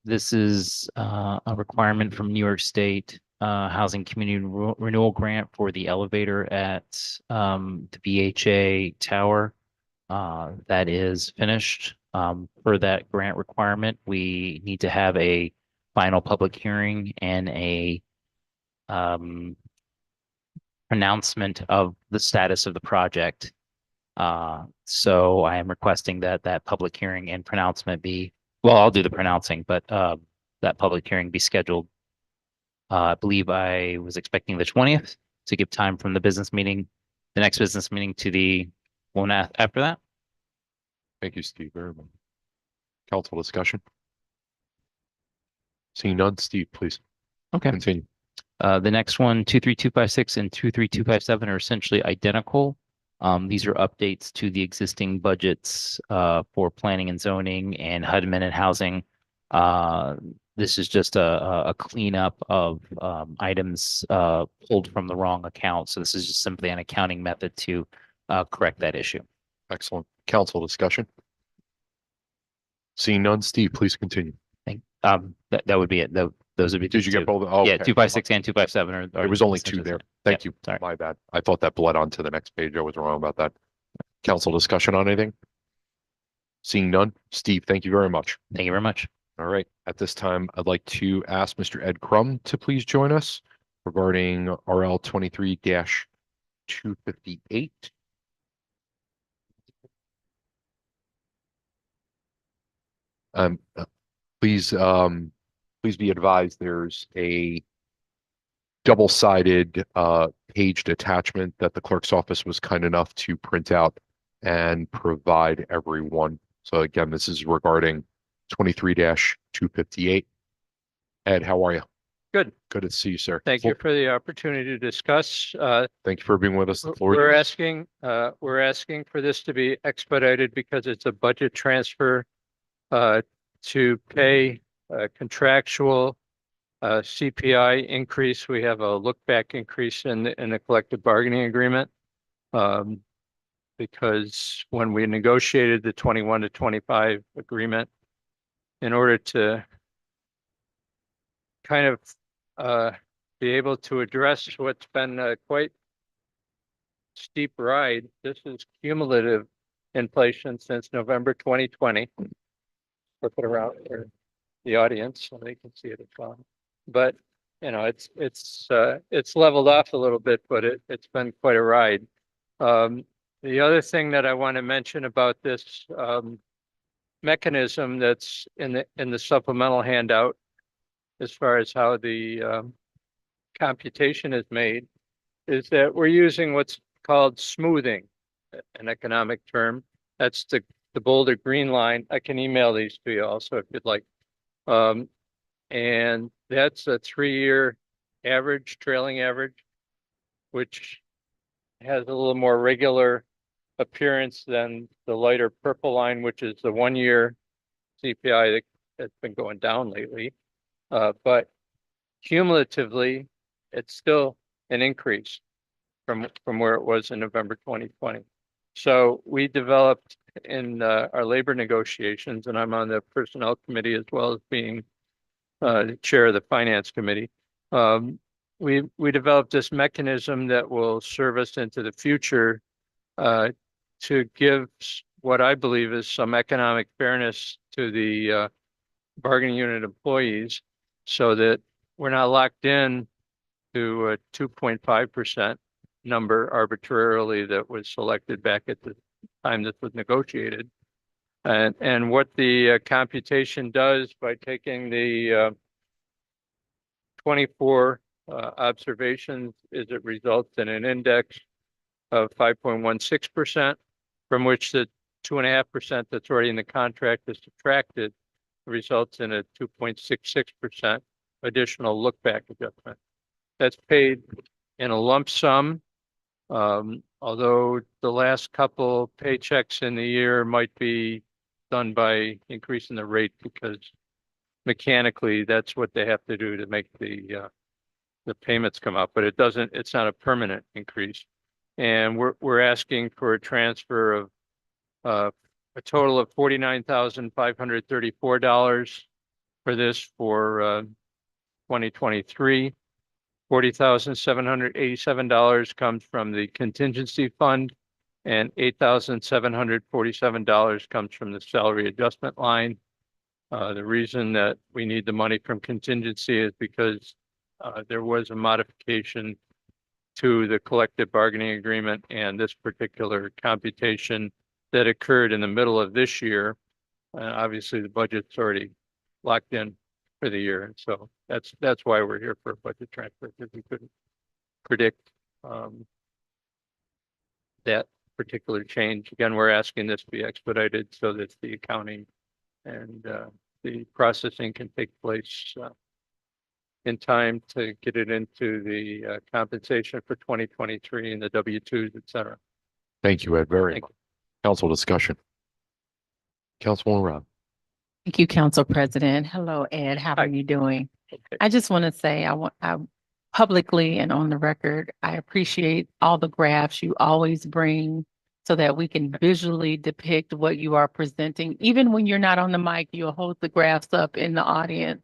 This is a requirement from New York State Housing Community Renewal Grant for the elevator at the BHA Tower. That is finished. For that grant requirement, we need to have a final public hearing and a pronouncement of the status of the project. So I am requesting that public hearing and pronouncement well, I'll do the pronouncing, but that public hearing be scheduled. I believe I was expecting the 20th to give time from the next business meeting to the one after that. Thank you, Steve, very much. Council discussion. Seeing none, Steve, please Okay. continue. The next one, 23256 and 23257 are essentially identical. These are updates to the existing budgets for planning and zoning and HUD amendment housing. This is just a cleanup of items pulled from the wrong account. So this is just simply an accounting method to correct that issue. Excellent. Council discussion. Seeing none, Steve, please continue. That would be it. Those would be. Did you two. get both? Oh, Yeah, okay. 256 and 257 are. There was only two there. Thank you. Sorry. My bad. I thought that bled onto the next page. I was wrong about that. Council discussion on anything? Seeing none, Steve, thank you very much. Thank you very much. All right. At this time, I'd like to ask Mr. Ed Crum to please join us regarding RL 23-258. Please be advised there's a double-sided paged attachment that the clerk's office was kind enough to print out and provide everyone. So again, this is regarding 23-258. Ed, how are you? Good. Good to see you, sir. Thank you for the opportunity to discuss. Thank you for being with us. The floor is We're yours. asking for this to be expedited because it's a budget transfer to pay contractual CPI increase. We have a look back increase in the collective bargaining agreement. Because when we negotiated the 21 to 25 agreement, in order to kind of be able to address what's been a quite steep ride, this is cumulative inflation since November 2020. Flip it around for the audience so they can see it as well. But you know, it's leveled off a little bit, but it's been quite a ride. The other thing that I want to mention about this mechanism that's in the supplemental handout, as far as how the computation is made, is that we're using what's called smoothing, an economic term. That's the bolder green line. I can email these to you also if you'd like. And that's a 3-year average, trailing average, which has a little more regular appearance than the lighter purple line, which is the 1-year CPI that's been going down lately. But cumulatively, it's still an increase from where it was in November 2020. So we developed in our labor negotiations, and I'm on the personnel committee as well as being the chair of the finance committee. We developed this mechanism that will serve us into the future to give what I believe is some economic fairness to the bargaining unit employees, so that we're not locked in to a 2.5% number arbitrarily that was selected back at the time this was negotiated. And what the computation does by taking the 24 observations is it results in an index of 5.16%, from which the 2.5% that's already in the contract is subtracted, results in a 2.66% additional look back adjustment. That's paid in a lump sum. Although the last couple paychecks in the year might be done by increasing the rate, because mechanically that's what they have to do to make the payments come up, but it's not a permanent increase. And we're asking for a transfer of a total of $49,534 for this for 2023. $40,787 comes from the contingency fund, and $8,747 comes from the salary adjustment line. The reason that we need the money from contingency is because there was a modification to the collective bargaining agreement and this particular computation that occurred in the middle of this year. Obviously, the budget's already locked in for the year, and so that's why we're here for a budget transfer, because we couldn't predict that particular change. Again, we're asking this to be expedited so that the accounting and the processing can take place in time to get it into the compensation for 2023 and the W-2s, et cetera. Thank you, Ed, very Thank much. Council discussion. Councilwoman Rob. Thank you, Council President. Hello, Ed. How are you doing? Okay. I just want to say I publicly and on the record, I appreciate all the graphs you always bring so that we can visually depict what you are presenting. Even when you're not on the mic, you'll hold the graphs up in the audience.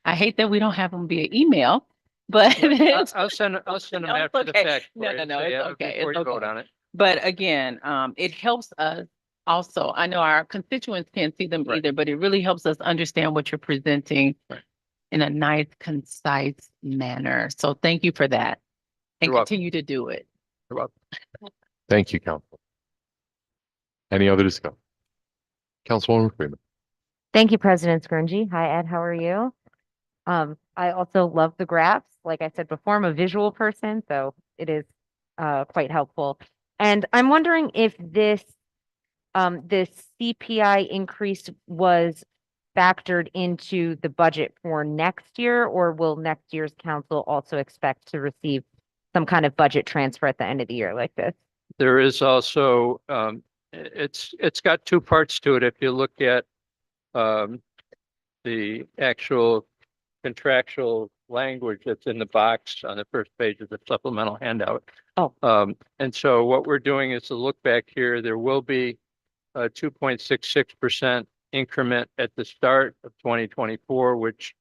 I hate that we don't have them via email, but I'll send them after the okay. fact. No, for you, no, so it's you have it okay, Before it's you vote okay. on it. But again, it helps us also. I know our constituents can't see them Right. either, but it really helps us understand what you're presenting Right. in a nice, concise manner. So thank you for that, and You're welcome. continue to do it. You're welcome. Thank you, Council. Any other discussion? Councilwoman Freeman. Thank you, President Scrungy. Hi, Ed. How are you? I also love the graphs. Like I said before, I'm a visual person, so it is quite helpful. And I'm wondering if this CPI increase was factored into the budget for next year, or will next year's council also expect to receive some kind of budget transfer at the end of the year like this? There is also, it's got two parts to it. If you look at the actual contractual language that's in the box on the first page of the supplemental handout. Oh. And so what we're doing is to look back here, there will be a 2.66% increment at the start of 2024, which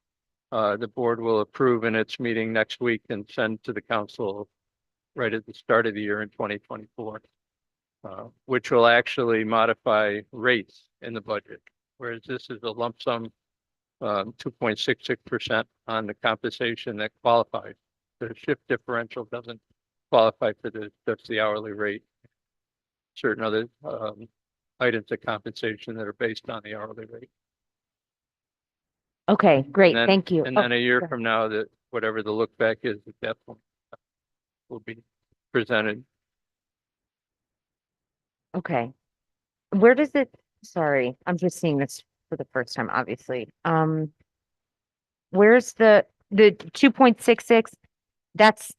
the board will approve in its meeting next week and send to the council right at the start of the year in 2024, which will actually modify rates in the budget, whereas this is a lump sum 2.66% on the compensation that qualifies. The shift differential doesn't qualify for just the hourly rate. Certain other items of compensation that are based on the hourly rate. Okay, great. And then- Thank you. And Oh, then a year go ahead. from now, that whatever the look back is at that point will be presented. Okay. Where does it, sorry, I'm just seeing this for the first time, obviously. Where's the 2.66? That's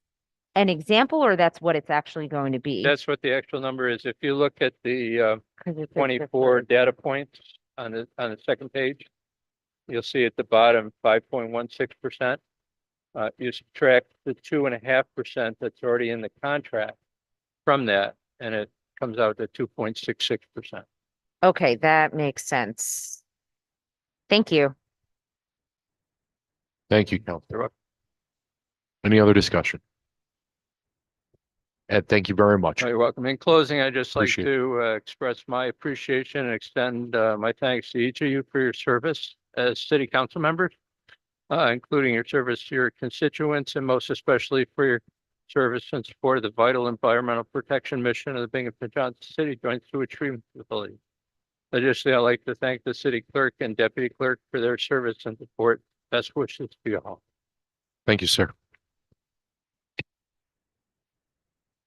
an example or that's what it's actually going to be? That's what the actual number is. If you look at the 'Cause it says 24 different. data points on the second page, you'll see at the bottom 5.16%. You subtract the 2.5% that's already in the contract from that, and it comes out to 2.66%. Okay, that makes sense. Thank you. Thank you, Counselor. Any other discussion? Ed, thank you very much. You're welcome. In closing, I'd just like Appreciate to express my appreciation and extend my thanks to each of you for your service as city council members, including your service to your constituents and most especially for your service and support of the vital environmental protection mission of the Binghamton Johnson City Joint Sewage Treatment Facility. Additionally, I'd like to thank the city clerk and deputy clerk for their service and support. Best wishes to you all. Thank you, sir.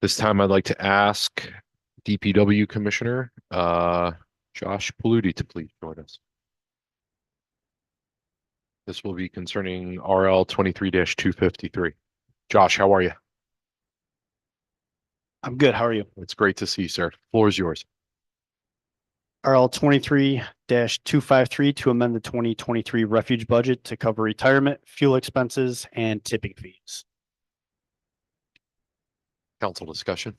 This time I'd like to ask DPW Commissioner, Josh Paludi to please join us. This will be concerning RL 23-253. Josh, how are you? I'm good. How are you? It's great to see you, sir. Floor is yours. RL 23-253 to amend the 2023 refuge budget to cover retirement, fuel expenses, and tipping fees. Council discussion.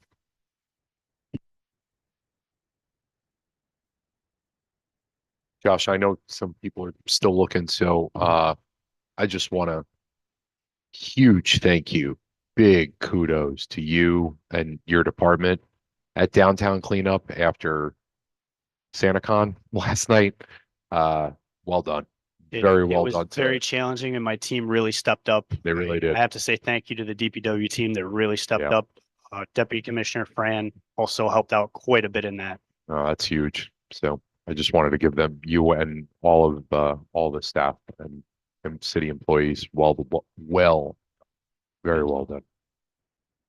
Josh, I know some people are still looking, so I just want to huge thank you, big kudos to you and your department at Downtown Cleanup after SantaCon last night. Well done. Very well It done. was very today. challenging and my team really stepped up. They really did. I have to say thank you to the DPW team that really stepped Yeah. up. Deputy Commissioner Fran also helped out quite a bit in that. That's huge. So I just wanted to give them, you and all the staff and city employees, very well done.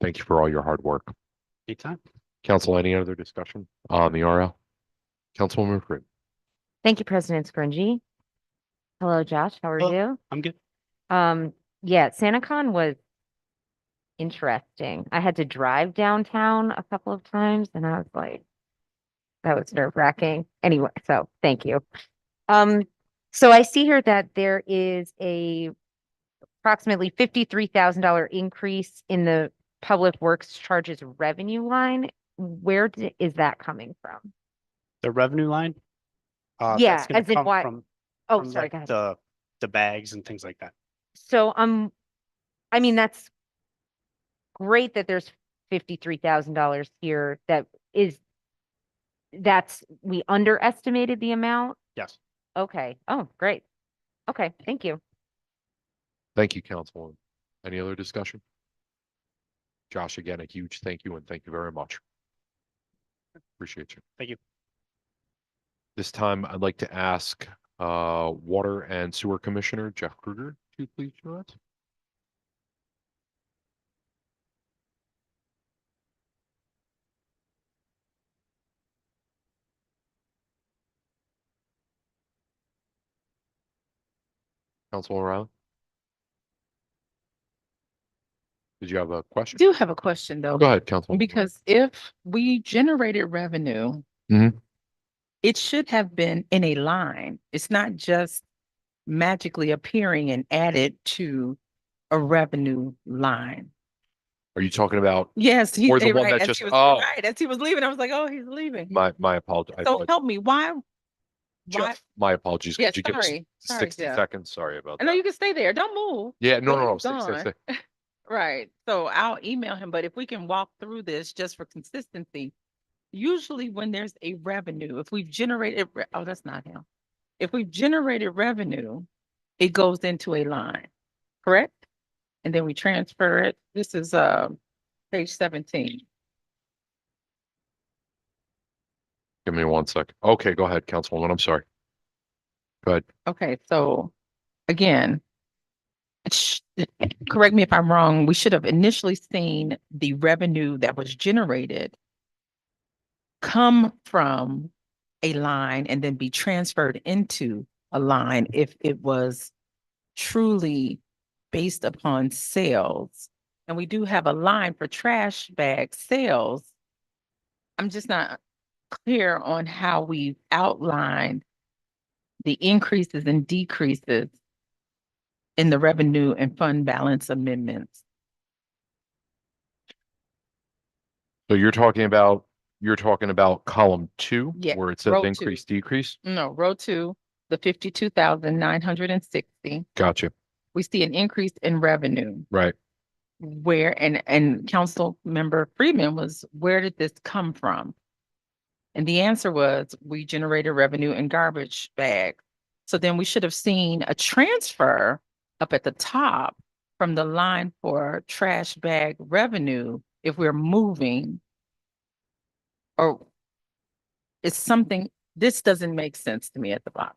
Thank you for all your hard work. Anytime. Council, any other discussion on the RL? Councilwoman Freeman. Thank you, President Scringy. Hello, Josh. How are Hello. you? I'm good. Yeah, SantaCon was interesting. I had to drive downtown a couple of times and I was like, that was nerve-wracking. Anyway, so thank you. So I see here that there is a approximately $53,000 increase in the Public Works charges revenue line. Where is that coming from? The revenue line. Yeah, that's gonna as in come what- from- Oh, from, sorry, like, go ahead. The bags and things like that. So, I mean, that's great that there's $53,000 here. We underestimated the amount? Yes. Okay. Oh, great. Okay, thank you. Thank you, Councilwoman. Any other discussion? Josh, again, a huge thank you and thank you very much. Appreciate you. Thank you. This time I'd like to ask Water and Sewer Commissioner Jeff Kruger to please join us. Councilwoman Riley? Did you have a question? Do have a question though. Go ahead, Councilwoman. Because if we generated revenue, Mhm. it should have been in a line. It's not just magically appearing and added to a revenue line. Are you talking about Yes, he Or the said one right that as just- he was, oh. right, as he was leaving, I was like, oh, he's leaving. my apologies? So help me, why? Jeff, my apologies. Yeah, Could you give us sorry. Sorry, 60 Jeff. seconds? Sorry about I know that. you can stay there. Don't move. Yeah, no, But no, no. he's Stay, stay, gone. stay. Right. So I'll email him, but if we can walk through this just for consistency, usually when there's a revenue, if we've generated, oh, that's not him. If we've generated revenue, it goes into a line, correct? And then we transfer it. This is page 17. Give me 1 sec. Okay, go ahead, Councilwoman. I'm sorry. Go ahead. Okay, so again, correct me if I'm wrong, we should have initially seen the revenue that was generated come from a line and then be transferred into a line if it was truly based upon sales. And we do have a line for trash bag sales. I'm just not clear on how we've outlined the increases and decreases in the revenue and fund balance amendments. So you're talking about column 2, Yeah, where it says row 2. increase, decrease? No, row 2, the 52,960. Gotcha. We see an increase in revenue Right. where, and Council Member Freeman was, where did this come from? And the answer was, we generated revenue in garbage bags. So then we should have seen a transfer up at the top from the line for trash bag revenue if we're moving. Or it's something, this doesn't make sense to me at the bottom.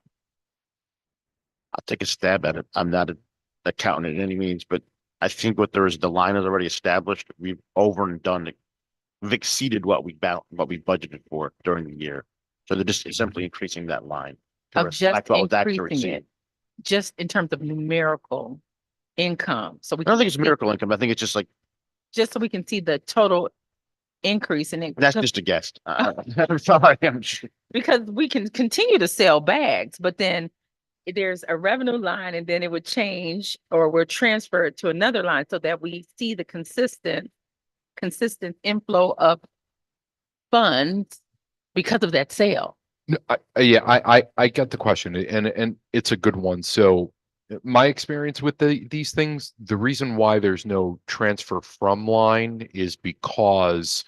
I'll take a stab at it. I'm not an accountant in any means, but I think what there is, the line is already established. We've over and done it. We've exceeded what we budgeted for during the year. So they're just simply increasing that line. to Of just reflect what was actually increasing received. it, just in terms of numerical income. So we I don't think can it's see- miracle income. I think it's just like, just so we can see the total increase in it. that's just a guess. I'm sorry. Because we can continue to sell bags, but then there's a revenue line and then it would change or we're transferred to another line so that we see the consistent inflow of funds because of that sale. No, I get the question and it's a good one. So my experience with these things, the reason why there's no transfer from line is because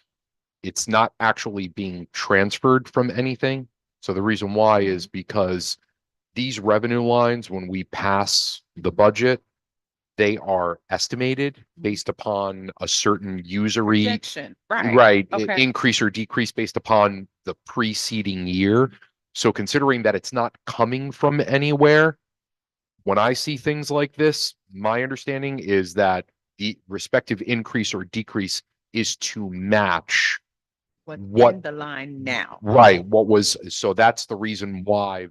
it's not actually being transferred from anything. So the reason why is because these revenue lines, when we pass the budget, they are estimated based upon a certain usury. Projection, right? Right, Okay. increase or decrease based upon the preceding year. So considering that it's not coming from anywhere, when I see things like this, my understanding is that the respective increase or decrease is to match What's what- in the line now? right, what was, so that's the reason why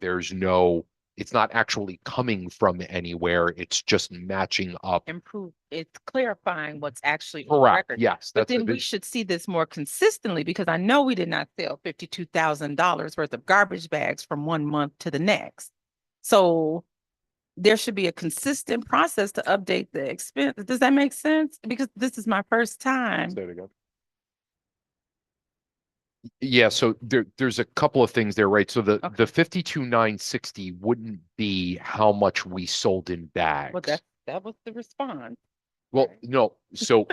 it's not actually coming from anywhere, it's just matching up. Improve, it's clarifying what's actually on Correct, record. yes, But that's then we should see this more consistently because I know we did not sell $52,000 worth of garbage bags from one month to the next. So there should be a consistent process to update the expense. Does that make sense? Because this is my first time. Say it again. Yeah, so there's a couple of things there, right? So the 52,960 wouldn't be how much we sold in bags. Well, that was the response. Well, no, so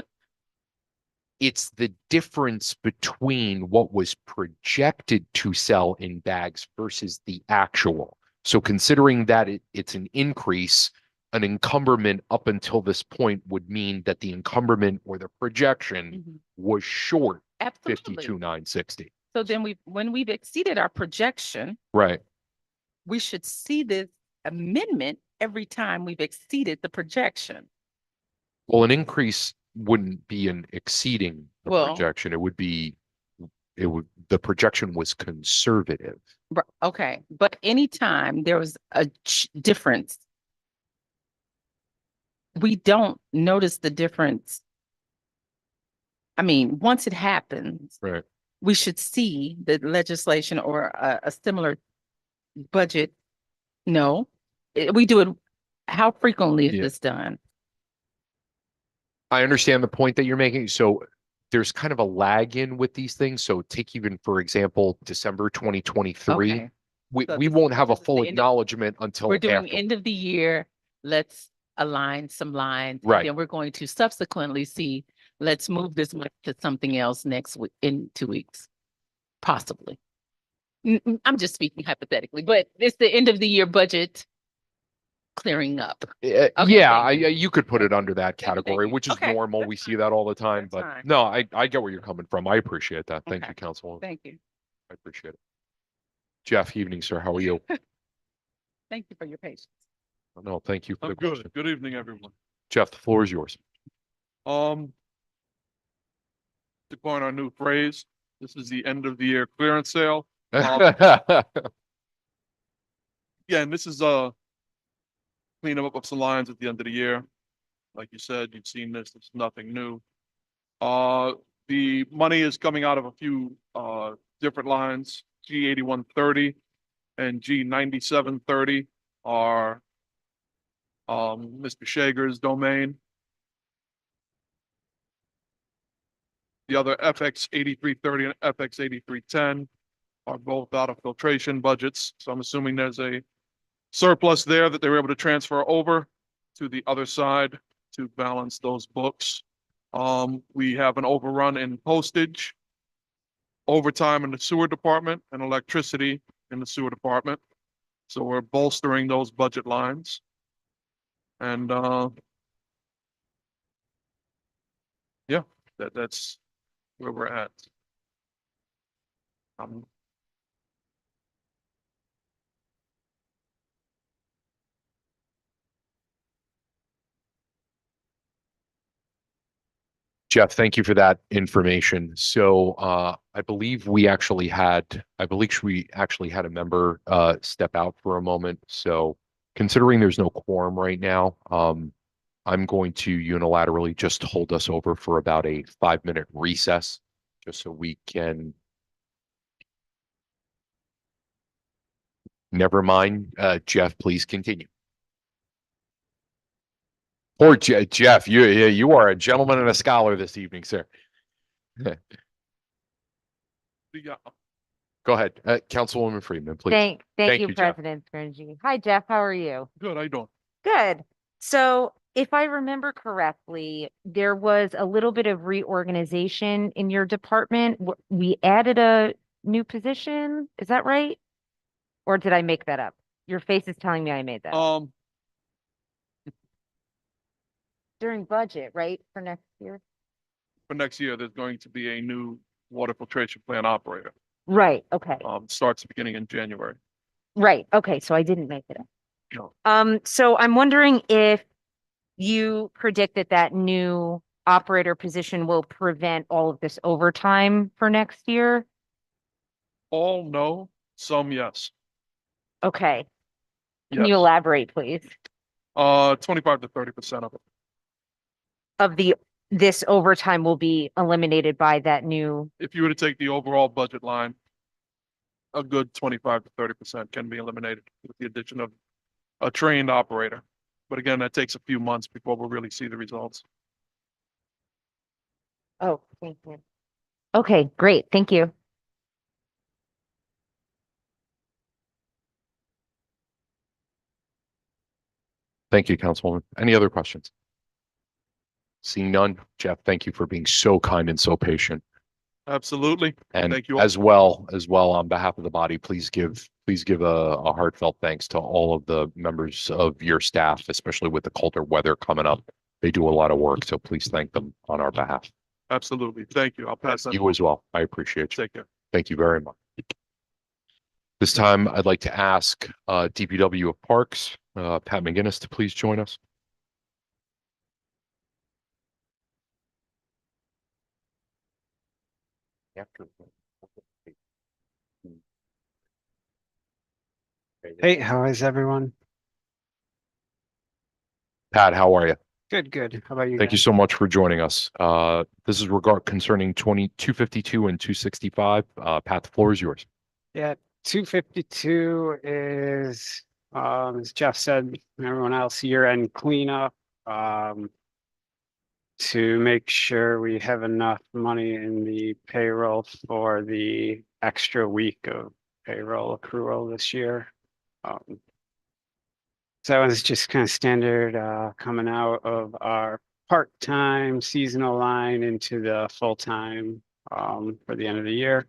it's the difference between what was projected to sell in bags versus the actual. So considering that it's an increase, an encumberment up until this point would mean that the encumberment or the projection was short Absolutely. 52,960. So then when we've exceeded our projection, Right. we should see this amendment every time we've exceeded the projection. Well, an increase wouldn't be an exceeding the Well- projection. The projection was conservative. Okay, but anytime there was a difference, we don't notice the difference. I mean, once it happens, Right. we should see the legislation or a similar budget. No, we do it. How frequently is Yeah. this done? I understand the point that you're making. So there's kind of a lag in with these things. So take even, for example, December 2023. Okay. We, So we this- won't have a this is the full end of- acknowledgement until We're doing after. end of the year. Let's align some lines. and Right. Then we're going to subsequently see, let's move this money to something else next week, in 2 weeks, possibly. I'm just speaking hypothetically, but it's the end of the year budget clearing up. Yeah, thank you. you could put it under that Thank you, category, you. which is Okay, normal. that's We see that all the time, That's but fine. no, I get where you're coming from. I appreciate that. Thank Okay. you, Councilwoman. Thank you. I appreciate it. Jeff, evening, sir. How are you? Thank you for your patience. No, thank you for the question. Good evening, everyone. Jeff, the floor is yours. To coin our new phrase, this is the end of the year clearance sale. Yeah, and this is cleanup of some lines at the end of the year. Like you said, you've seen this, it's nothing new. The money is coming out of a few different lines. G 8130 and G 9730 are Mr. Shager's domain. The other FX 8330 and FX 8310 are both out of filtration budgets. So I'm assuming there's a surplus there that they were able to transfer over to the other side to balance those books. We have an overrun in postage, overtime in the sewer department, and electricity in the sewer department. So we're bolstering those budget lines. And yeah, that's where we're at. Jeff, thank you for that information. So I believe we actually had a member step out for a moment. So considering there's no quorum right now, I'm going to unilaterally just hold us over for about a 5-minute recess, just so we can. Never mind, Jeff, please continue. Poor Jeff, you are a gentleman and a scholar this evening, sir. Yeah. Go ahead, Councilwoman Friedman, please. Thank you, Jeff. President Scringy. Hi, Jeff. How are you? Good, how you doing? Good. So if I remember correctly, there was a little bit of reorganization in your department. We added a new position. Is that right? Or did I make that up? Your face is telling me I made that up. During budget, right? For next year? For next year, there's going to be a new water filtration plant operator. Right. Okay. Starts beginning in January. Right. Okay. So I didn't make it up. No. So I'm wondering if you predict that that new operator position will prevent all of this overtime for next year? All no, some yes. Okay. Can Yes. you elaborate, please? 25 to 30% of it. Of this overtime will be eliminated by that new, If you were to take the overall budget line, a good 25 to 30% can be eliminated with the addition of a trained operator. But again, that takes a few months before we'll really see the results. oh, thank you. Okay, great. Thank you. Thank you, Councilwoman. Any other questions? Seeing none, Jeff, thank you for being so kind and so patient. Absolutely. And Thank you all. as well, on behalf of the body, please give a heartfelt thanks to all of the members of your staff, especially with the colder weather coming up. They do a lot of work, so please thank them on our behalf. Absolutely. Thank you. I'll pass that. You as well. I appreciate you. Take care. Thank you very much. This time, I'd like to ask DPW of Parks, Pat McGinnis, to please join us. Hey, how is everyone? Pat, how are you? Good, good. How about you Thank you guys? so much for joining us. This is concerning 252 and 265. Pat, the floor is yours. Yeah, 252 is, as Jeff said, everyone else, year-end cleanup. to make sure we have enough money in the payroll for the extra week of payroll accrual this year. So that was just kind of standard, coming out of our part-time seasonal line into the full-time, for the end of the year.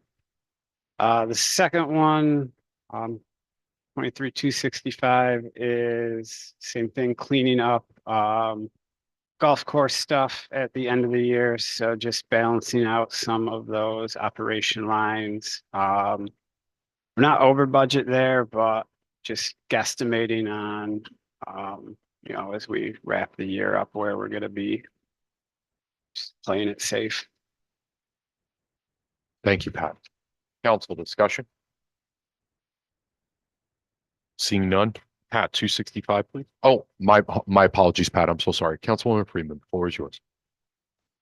The second one, 23,265 is same thing, cleaning up, golf course stuff at the end of the year. So just balancing out some of those operation lines. We're not over budget there, but just guesstimating on, as we wrap the year up where we're gonna be. Just playing it safe. Thank you, Pat. Council discussion? Seeing none. Pat, 265, please. Oh, my apologies, Pat. I'm so sorry. Councilwoman Freeman, the floor is yours.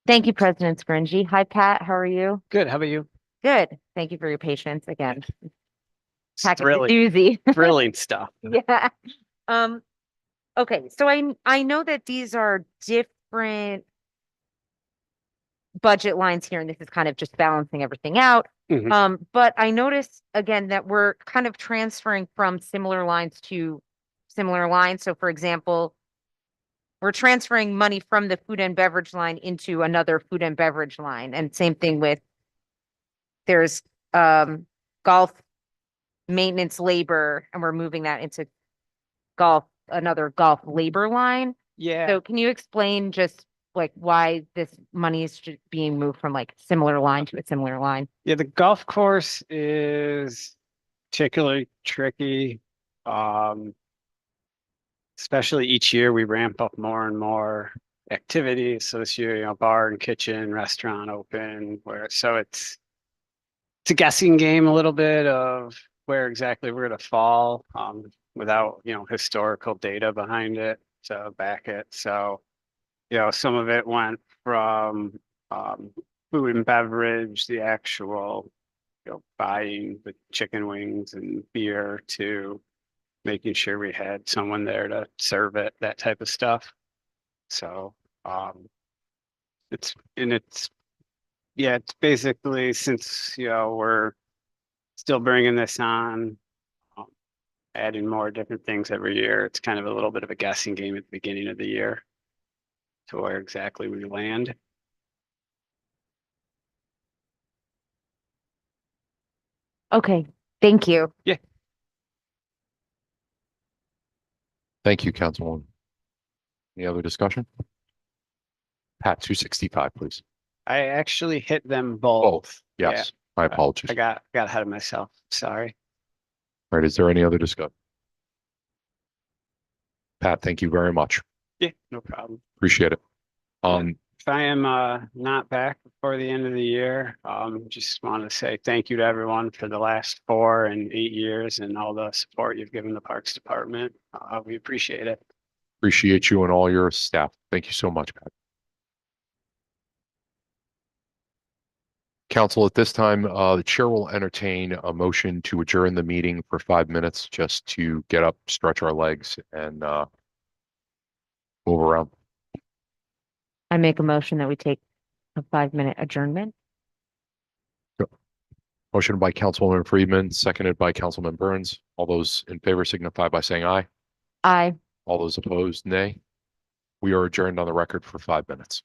Thank you, President Scringy. Hi, Pat. How are you? Good, how about you? Good. Thank you for your patience again. Packet a Thrilling, doozy. thrilling stuff. Yeah. Okay, so I know that these are different budget lines here, and this is kind of just balancing everything out. Mhm. But I noticed again that we're kind of transferring from similar lines to similar lines. So for example, we're transferring money from the food and beverage line into another food and beverage line. And same thing with there's golf maintenance labor, and we're moving that into another golf labor line. Yeah. So can you explain just like why this money is being moved from like similar line to a similar line? Yeah, the golf course is particularly tricky. Especially each year we ramp up more and more activities. So this year, bar and kitchen, restaurant open, so it's a guessing game a little bit of where exactly we're gonna fall, without, historical data behind it to back it. So, some of it went from, food and beverage, the actual, buying the chicken wings and beer, to making sure we had someone there to serve it, that type of stuff. So, it's basically, since, we're still bringing this on, adding more different things every year, it's kind of a little bit of a guessing game at the beginning of the year to where exactly we land. Okay, thank you. Yeah. Thank you, Councilwoman. Any other discussion? Pat, 265, please. I actually hit them both. Both. Yes, my apologies. I got ahead of myself. Sorry. All right, is there any other discussion? Pat, thank you very much. Yeah, no problem. Appreciate it. If I am not back before the end of the year, just want to say thank you to everyone for the last 4 and 8 years and all the support you've given the Parks Department. We appreciate it. Appreciate you and all your staff. Thank you so much, Pat. Council, at this time, the chair will entertain a motion to adjourn the meeting for 5 minutes just to get up, stretch our legs, and move around. I make a motion that we take a 5-minute adjournment. Motion by Councilwoman Friedman, seconded by Councilman Burns. All those in favor signify by saying aye. Aye. All those opposed, nay. We are adjourned on the record for 5 minutes.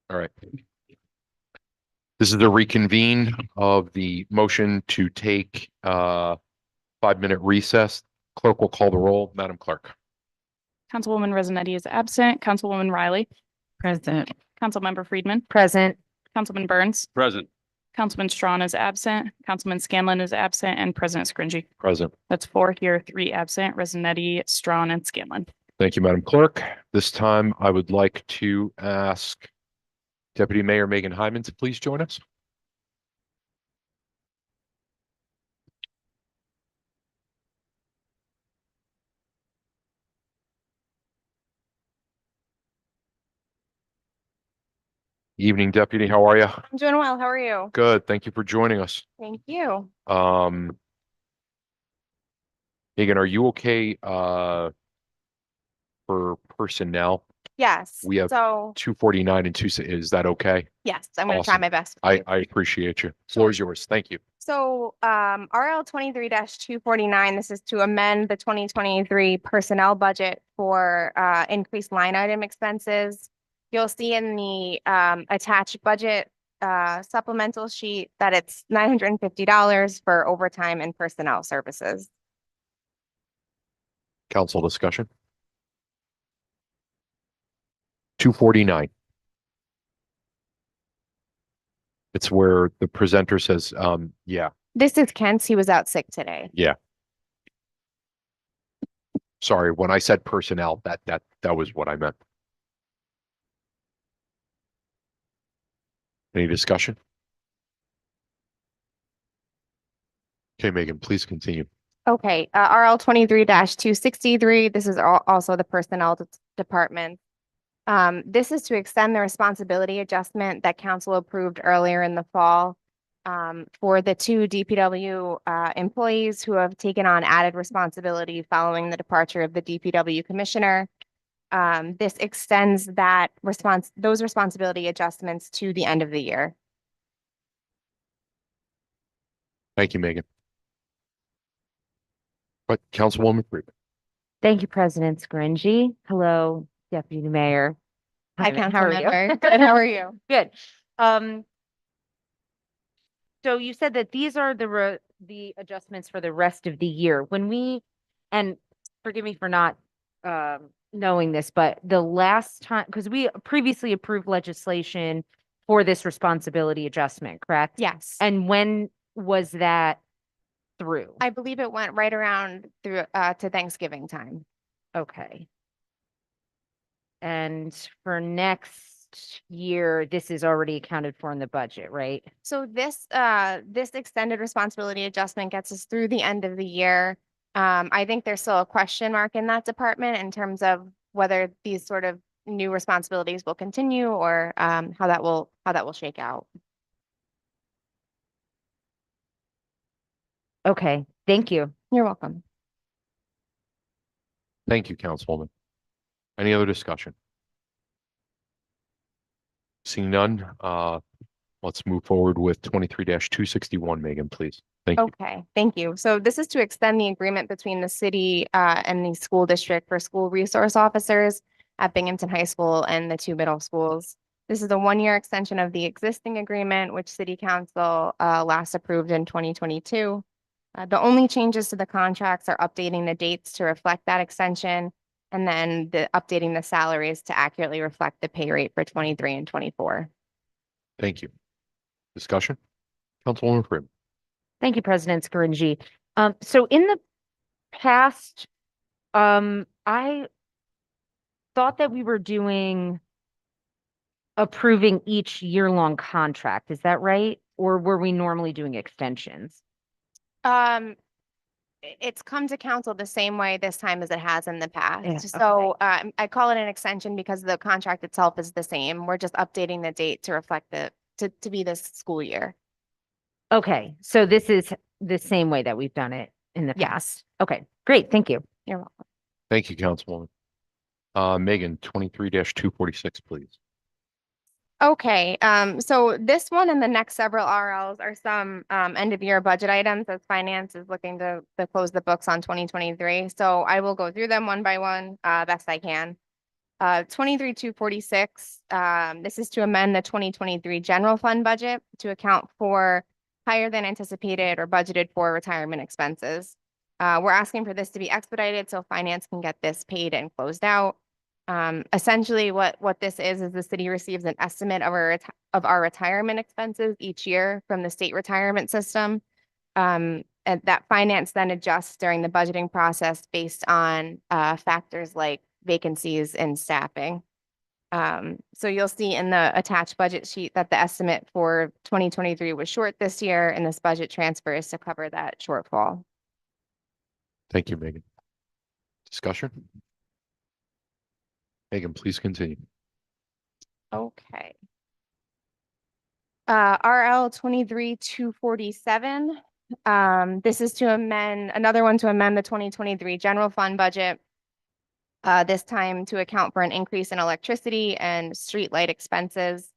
All right. This is the reconvene of the motion to take 5-minute recess. Clerk will call the roll. Madam Clerk. Councilwoman Resonetti is absent. Councilwoman Riley, Present. Councilmember Friedman, Present. Councilman Burns, Present. Councilman Strawn is absent, Councilman Scanlon is absent, and President Scringy. Present. That's 4 here, 3 absent, Resonetti, Strawn, and Scanlon. Thank you, Madam Clerk. This time I would like to ask Deputy Mayor Megan Hyman to please join us. Evening, Deputy. How are you? I'm doing well. How are you? Good. Thank you for joining us. Thank you. Megan, are you okay for personnel? Yes. We have So 249 and 2, is that okay? yes, I'm going to try Awesome. my best. I appreciate you. Floor is yours. Thank you. So RL 23-249, this is to amend the 2023 personnel budget for increased line item expenses. You'll see in the attached budget supplemental sheet that it's $950 for overtime and personnel services. Council discussion. 249. It's where the presenter says, yeah, This is Kent's. He was out sick today. yeah. Sorry, when I said personnel, that was what I meant. Any discussion? Okay, Megan, please continue. Okay, RL 23-263, this is also the personnel department. This is to extend the responsibility adjustment that council approved earlier in the fall for the 2 DPW employees who have taken on added responsibility following the departure of the DPW commissioner. This extends those responsibility adjustments to the end of the year. Thank you, Megan. But Councilwoman Friedman. Thank you, President Scringy. Hello, Deputy Mayor. Hi, Hyman. How are you? Councilmember. Good, how are you? Good. So you said that these are the adjustments for the rest of the year. And forgive me for not knowing this, but the last time, because we previously approved legislation for this responsibility adjustment, correct? Yes. And when was that through? I believe it went right around through to Thanksgiving time. Okay. And for next year, this is already accounted for in the budget, right? So this extended responsibility adjustment gets us through the end of the year. I think there's still a question mark in that department in terms of whether these sort of new responsibilities will continue or how that will shake out. Okay, thank you. You're welcome. Thank you, Councilwoman. Any other discussion? Seeing none, let's move forward with 23-261, Megan, please. Thank you. Okay, thank you. So this is to extend the agreement between the city and the school district for school resource officers at Binghamton High School and the 2 middle schools. This is a 1-year extension of the existing agreement, which City Council last approved in 2022. The only changes to the contracts are updating the dates to reflect that extension and then updating the salaries to accurately reflect the pay rate for 23 and 24. Thank you. Discussion? Councilwoman Friedman. Thank you, President Scringy. So in the past, I thought that we were approving each year-long contract. Is that right? Or were we normally doing extensions? It's come to council the same way this time as it has in the past. Yeah, So I call it an extension because the contract itself is the same. We're just updating the date to reflect to be this school year. Okay, so this is the same way that we've done it in the past. Okay, great. Thank you. You're welcome. Thank you, Councilwoman. Megan, 23-246, please. Okay, so this one and the next several RLs are some end of year budget items as finance is looking to close the books on 2023. So I will go through them one by one, best I can. 23 to 46, this is to amend the 2023 general fund budget to account for higher than anticipated or budgeted for retirement expenses. We're asking for this to be expedited so finance can get this paid and closed out. Essentially what this is the city receives an estimate of our retirement expenses each year from the state retirement system. And that finance then adjusts during the budgeting process based on factors like vacancies and staffing. So you'll see in the attached budget sheet that the estimate for 2023 was short this year, and this budget transfer is to cover that shortfall. Thank you, Megan. Discussion? Megan, please continue. Okay. RL 23-247. This is to amend, another one to amend the 2023 general fund budget. This time to account for an increase in electricity and street light expenses.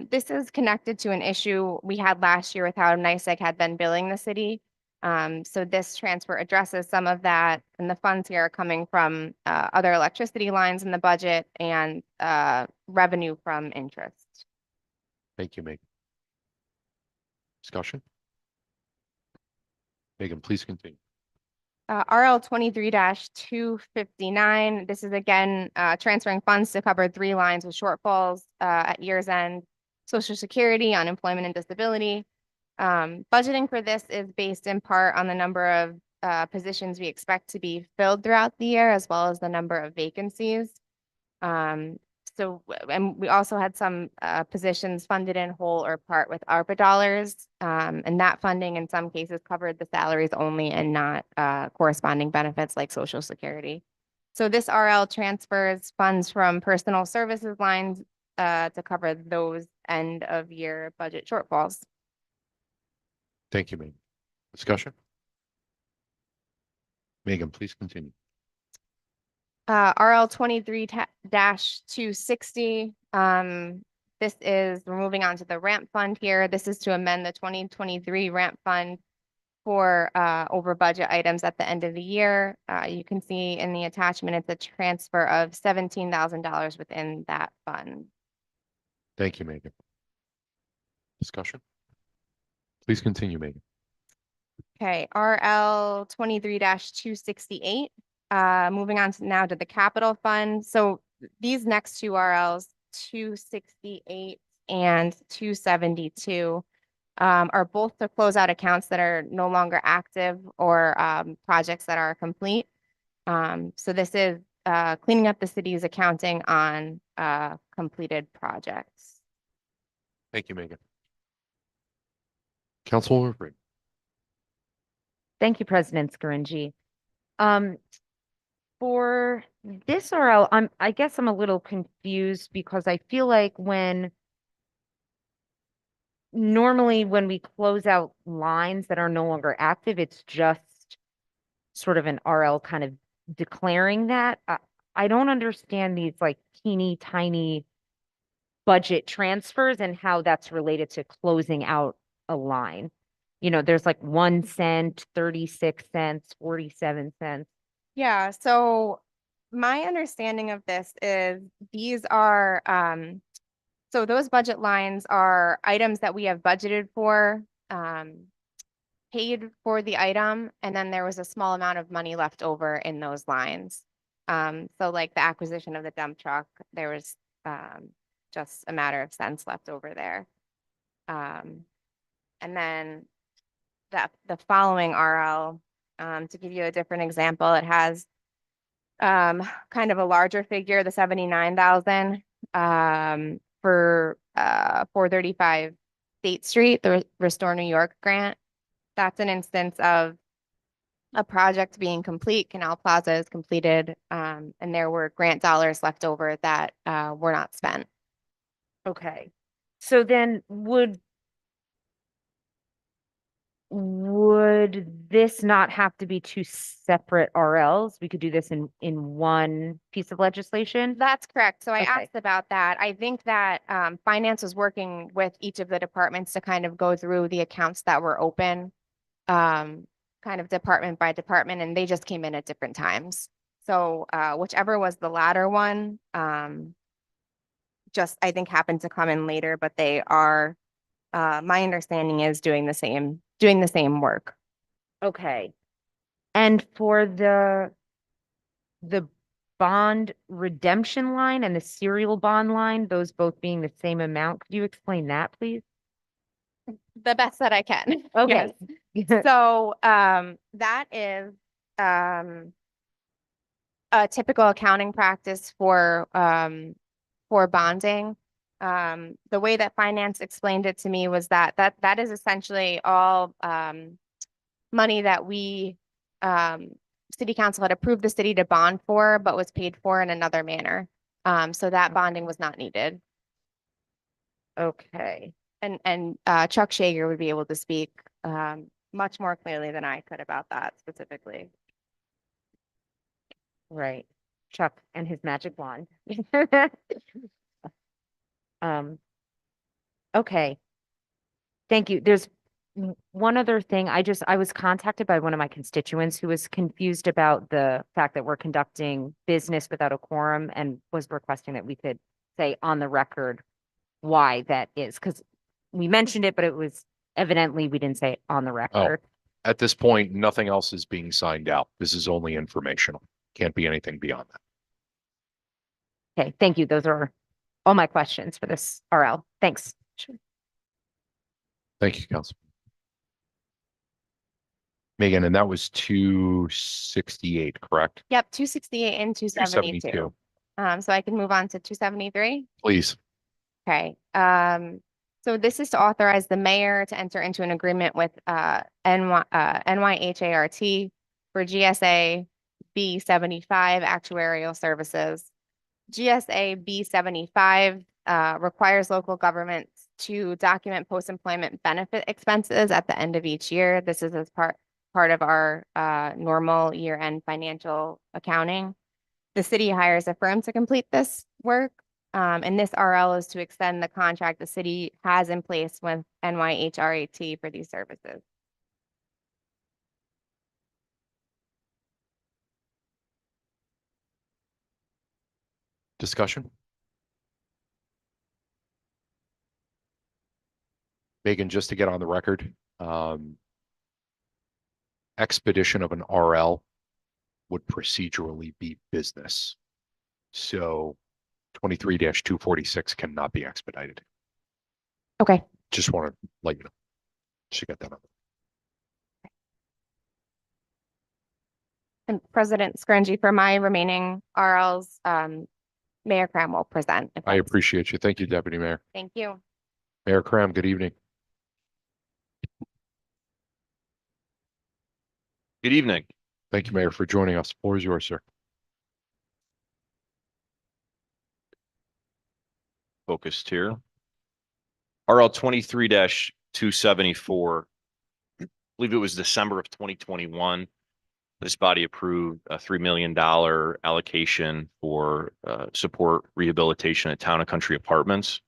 This is connected to an issue we had last year with how NYSEG had been billing the city. So this transfer addresses some of that, and the funds here are coming from other electricity lines in the budget and revenue from interest. Thank you, Megan. Discussion? Megan, please continue. RL 23-259. This is again transferring funds to cover 3 lines with shortfalls at year's end: Social Security, unemployment, and disability. Budgeting for this is based in part on the number of positions we expect to be filled throughout the year, as well as the number of vacancies. And we also had some positions funded in whole or part with ARPA dollars. And that funding in some cases covered the salaries only and not corresponding benefits like Social Security. So this RL transfers funds from personal services lines to cover those end of year budget shortfalls. Thank you, Megan. Discussion? Megan, please continue. RL 23-260. This is, we're moving on to the ramp fund here. This is to amend the 2023 ramp fund for over budget items at the end of the year. You can see in the attachment, it's a transfer of $17,000 within that fund. Thank you, Megan. Discussion? Please continue, Megan. Okay, RL 23-268. Moving on to now to the capital fund. So these next two RLs, 268 and 272, are both to close out accounts that are no longer active or projects that are complete. So this is cleaning up the city's accounting on completed projects. Thank you, Megan. Councilwoman Freeman. Thank you, President Scaringi. For this RL, I guess I'm a little confused because I feel like normally when we close out lines that are no longer active, it's just sort of an RL kind of declaring that. I don't understand these like teeny tiny budget transfers and how that's related to closing out a line. You know, there's like 1 cent, 36 cents, 47 cents. Yeah, so my understanding of this is these are, so those budget lines are items that we have budgeted for, paid for the item, and then there was a small amount of money left over in those lines. So like the acquisition of the dump truck, there was just a matter of cents left over there. And then the following RL, to give you a different example, it has kind of a larger figure, the 79,000 for 435 State Street, the Restore New York grant. That's an instance of a project being complete. Canal Plaza is completed, and there were grant dollars left over that were not spent. Okay. So then would this not have to be 2 separate RLs? We could do this in one piece of legislation? That's correct. So I Okay. asked about that. I think that finance was working with each of the departments to kind of go through the accounts that were open, kind of department by department, and they just came in at different times. So whichever was the latter one, just I think happened to come in later, but they are, my understanding is doing the same work. Okay. And for the bond redemption line and the serial bond line, those both being the same amount, could you explain that, please? The best that I can. Okay. Yes. So that is a typical accounting practice for bonding. The way that finance explained it to me was that is essentially all money that we city council had approved the city to bond for, but was paid for in another manner. So that bonding was not needed. Okay. And Chuck Shager would be able to speak much more clearly than I could about that specifically. Right. Chuck and his magic wand. Okay. Thank you. There's one other thing. I was contacted by one of my constituents who was confused about the fact that we're conducting business without a quorum and was requesting that we could say on the record why that is, because we mentioned it, but it was evidently we didn't say it on the record. At this point, nothing else is being signed out. This is only informational. Can't be anything beyond that. Okay, thank you. Those are all my questions for this RL. Thanks. Thank you, Council. Megan, and that was 268, correct? Yep, 268 and 272. 272. So I can move on to 273. Please. Okay. So this is to authorize the mayor to enter into an agreement with NYHART for GSA B75 actuarial services. GSA B75 requires local governments to document post-employment benefit expenses at the end of each year. This is as part of our normal year-end financial accounting. The city hires a firm to complete this work. And this RL is to extend the contract the city has in place with NYHRAT for these services. Discussion? Megan, just to get on the record, expedition of an RL would procedurally be business. So 23-246 cannot be expedited. Okay. Just want to let you know. Should get that on. And President Scringy, for my remaining RLs, Mayor Cram will present. I appreciate you. Thank you, Deputy Mayor. Thank you. Mayor Cram, good evening. Good evening. Thank you, Mayor, for joining us. Floor is yours, sir. Focused here. RL 23-274. I believe it was December of 2021. This body approved a $3 million allocation for support rehabilitation at Town and Country Apartments.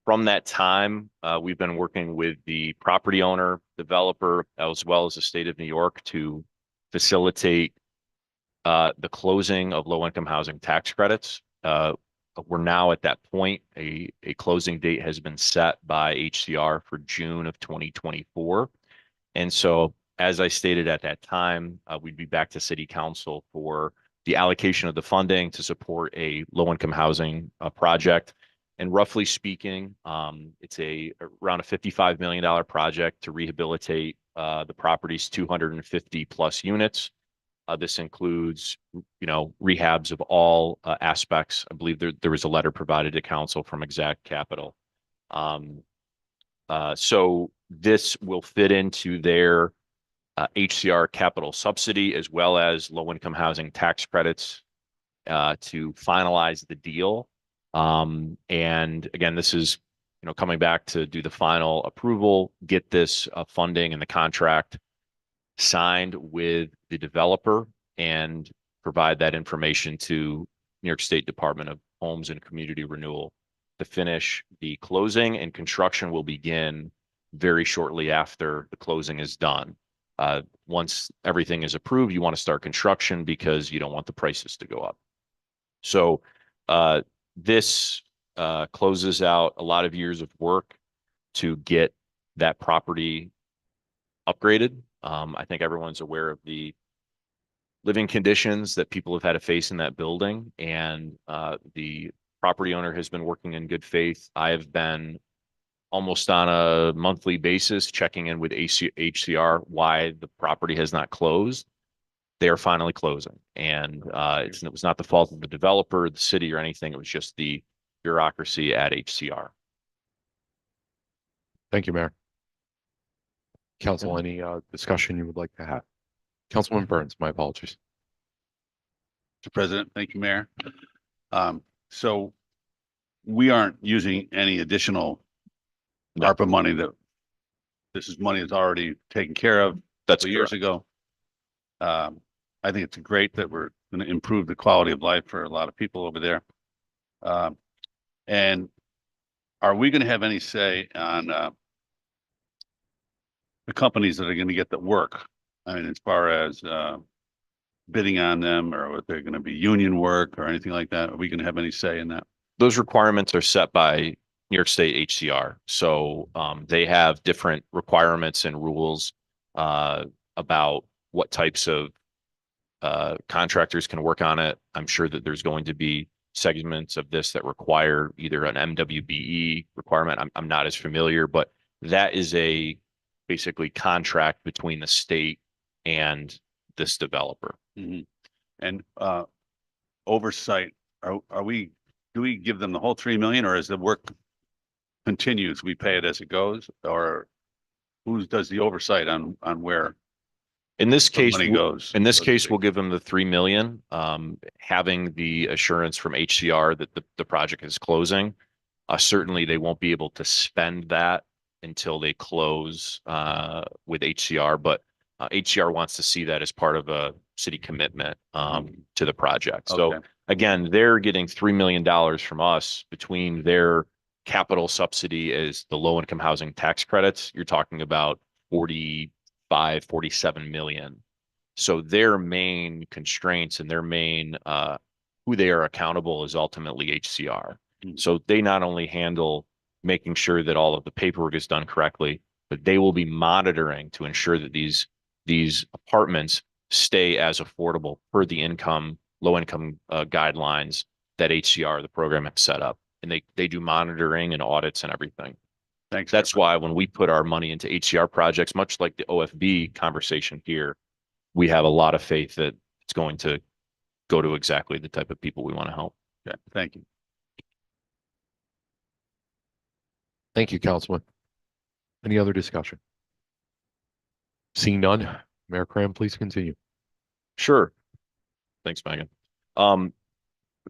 From that time, we've been working with the property owner, developer, as well as the state of New York to facilitate the closing of low-income housing tax credits. We're now at that point. A closing date has been set by HCR for June of 2024. And so, as I stated at that time, we'd be back to City Council for the allocation of the funding to support a low-income housing project. And roughly speaking, it's around a $55 million project to rehabilitate the property's 250 plus units. This includes, rehabs of all aspects. I believe there was a letter provided to council from Exact Capital. So this will fit into their HCR capital subsidy as well as low-income housing tax credits to finalize the deal. And again, this is, coming back to do the final approval, get this funding and the contract signed with the developer and provide that information to New York State Department of Homes and Community Renewal to finish the closing, and construction will begin very shortly after the closing is done. Once everything is approved, you want to start construction because you don't want the prices to go up. So this closes out a lot of years of work to get that property upgraded. I think everyone's aware of the living conditions that people have had to face in that building, and the property owner has been working in good faith. I have been almost on a monthly basis checking in with HCR why the property has not closed. They are finally closing, and it was not the fault of the developer, the city, or anything. It was just the bureaucracy at HCR. Thank you, Mayor. Council, any discussion you would like to have? Councilman Burns, my apologies. Mr. President, thank you, Mayor. So we aren't using any additional ARPA money. This is money that's already taken care of. That's years ago. I think it's great that we're going to improve the quality of life for a lot of people over there. And are we going to have any say on the companies that are going to get the work? I mean, as far as bidding on them, or if they're going to be union work or anything like that, are we going to have any say in that? Those requirements are set by New York State HCR. So they have different requirements and rules about what types of contractors can work on it. I'm sure that there's going to be segments of this that require either an MWBE requirement. I'm not as familiar, but that is a basically contract between the state and this developer. Mm-hmm. And oversight, do we give them the whole 3 million, or as the work continues, we pay it as it goes, or who does the oversight on where? In this case, money goes, we'll give them the 3 million, having the assurance from HCR that the project is closing. Certainly they won't be able to spend that until they close with HCR, but HCR wants to see that as part of a city commitment to the project. So again, they're getting $3 million from us between their capital subsidy as the low income housing tax credits. You're talking about 47 million. So their main constraints and their main who they are accountable is ultimately HCR. So they not only handle making sure that all of the paperwork is done correctly, but they will be monitoring to ensure that these apartments stay as affordable per the low income guidelines that HCR, the program, have set up. And they do monitoring and audits and everything. Thanks. That's why when we put our money into HCR projects, much like the OFB conversation here, we have a lot of faith that it's going to go to exactly the type of people we want to help. Okay, thank you. Thank you, Councilman. Any other discussion? Seeing none, Mayor Cram, please continue. Sure. Thanks, Megan.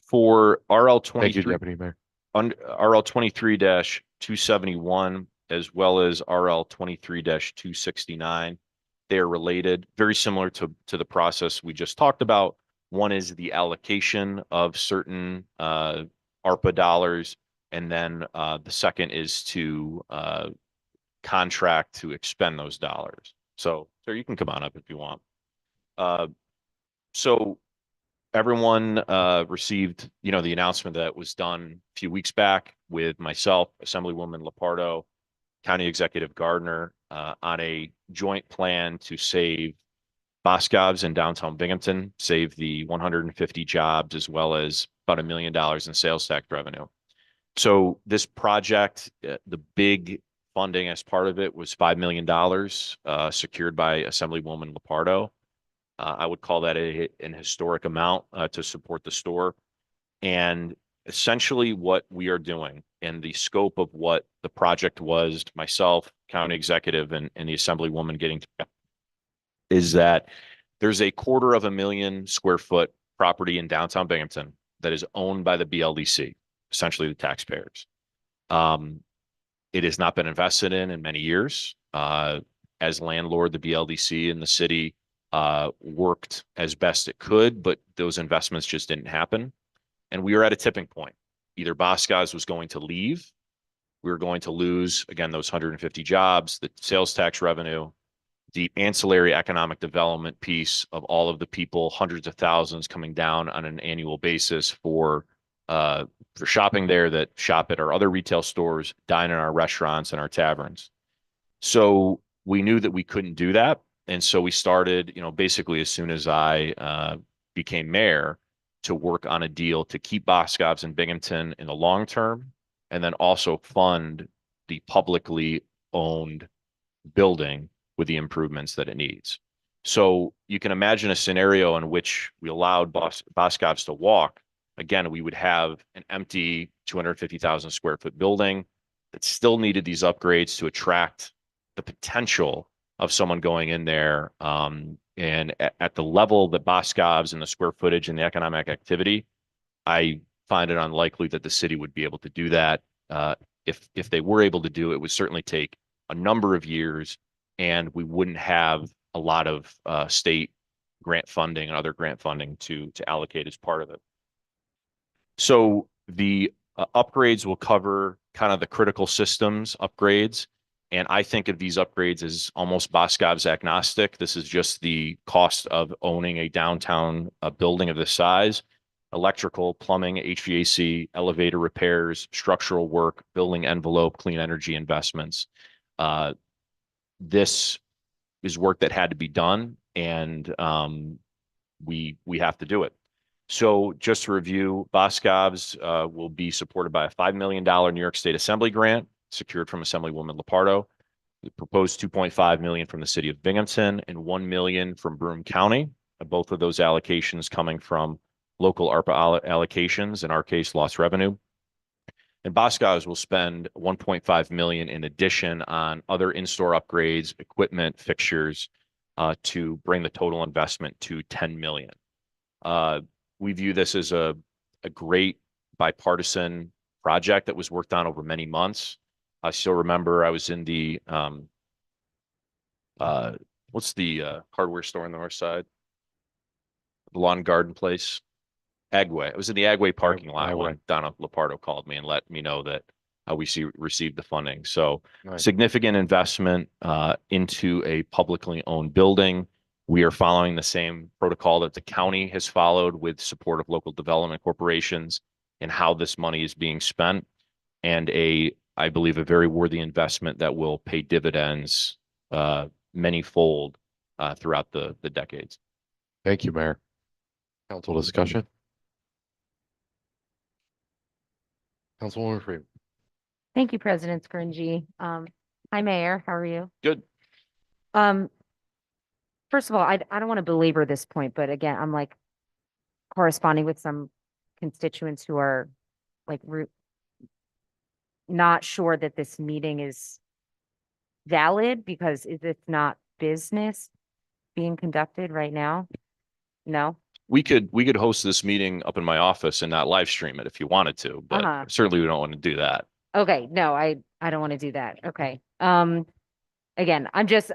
For RL 23. Thank you, Deputy Mayor. RL 23-271, as well as RL 23-269. They are related, very similar to the process we just talked about. One is the allocation of certain ARPA dollars, and then the second is to contract to expend those dollars. So you can come on up if you want. So everyone received, the announcement that was done a few weeks back with myself, Assemblywoman Lepardo, County Executive Gardner, on a joint plan to save Boscov's in downtown Binghamton, save the 150 jobs, as well as about $1 million in sales tax revenue. So this project, the big funding as part of it was $5 million secured by Assemblywoman Lepardo. I would call that an historic amount to support the store. And essentially what we are doing and the scope of what the project was, myself, county executive, and the Assemblywoman getting together, is that there's a 250,000 square foot property in downtown Binghamton that is owned by the BLDC, essentially the taxpayers. It has not been invested in many years. As landlord, the BLDC and the city worked as best it could, but those investments just didn't happen. And we were at a tipping point. Either Boscov's was going to leave, we were going to lose, again, those 150 jobs, the sales tax revenue, the ancillary economic development piece of all of the people, hundreds of thousands coming down on an annual basis for shopping there, that shop at our other retail stores, dine in our restaurants and our taverns. So we knew that we couldn't do that. And so we started, basically as soon as I became mayor, to work on a deal to keep Boscov's in Binghamton in the long term, and then also fund the publicly owned building with the improvements that it needs. So you can imagine a scenario in which we allowed Boscov's to walk. Again, we would have an empty 250,000 square foot building that still needed these upgrades to attract the potential of someone going in there. And at the level that Boscov's and the square footage and the economic activity, I find it unlikely that the city would be able to do that. If they were able to do it, would certainly take a number of years, and we wouldn't have a lot of state grant funding and other grant funding to allocate as part of it. So the upgrades will cover kind of the critical systems upgrades. And I think of these upgrades as almost Boscov's agnostic. This is just the cost of owning a downtown building of this size. Electrical, plumbing, HVAC, elevator repairs, structural work, building envelope, clean energy investments. This is work that had to be done, and we have to do it. So just to review, Boscov's will be supported by a $5 million New York State Assembly grant secured from Assemblywoman Lepardo. The proposed $2.5 million from the city of Binghamton and $1 million from Broome County. Both of those allocations coming from local ARPA allocations, in our case, lost revenue. And Boscov's will spend $1.5 million in addition on other in-store upgrades, equipment, fixtures, to bring the total investment to $10 million. We view this as a great bipartisan project that was worked on over many months. I still remember I was in the, what's the hardware store on the north side? The lawn garden place? Agway. I was in the Agway parking lot when Donna Lepardo called me and let me know that we received the funding. So significant investment into a publicly owned building. We are following the same protocol that the county has followed with support of local development corporations and how this money is being spent, and I believe, a very worthy investment that will pay dividends many-fold throughout the decades. Thank you, Mayor. Council discussion? Councilwoman Freeman. Thank you, President Scringy. Hi, Mayor. How are you? Good. First of all, I don't want to belabor this point, but again, I'm like corresponding with some constituents who are like not sure that this meeting is valid because it's not business being conducted right now. No? We could host this meeting up in my office and not live stream it if you wanted to, but certainly we don't want to do that. Okay, no, I don't want to do that. Okay. Again, I'm just,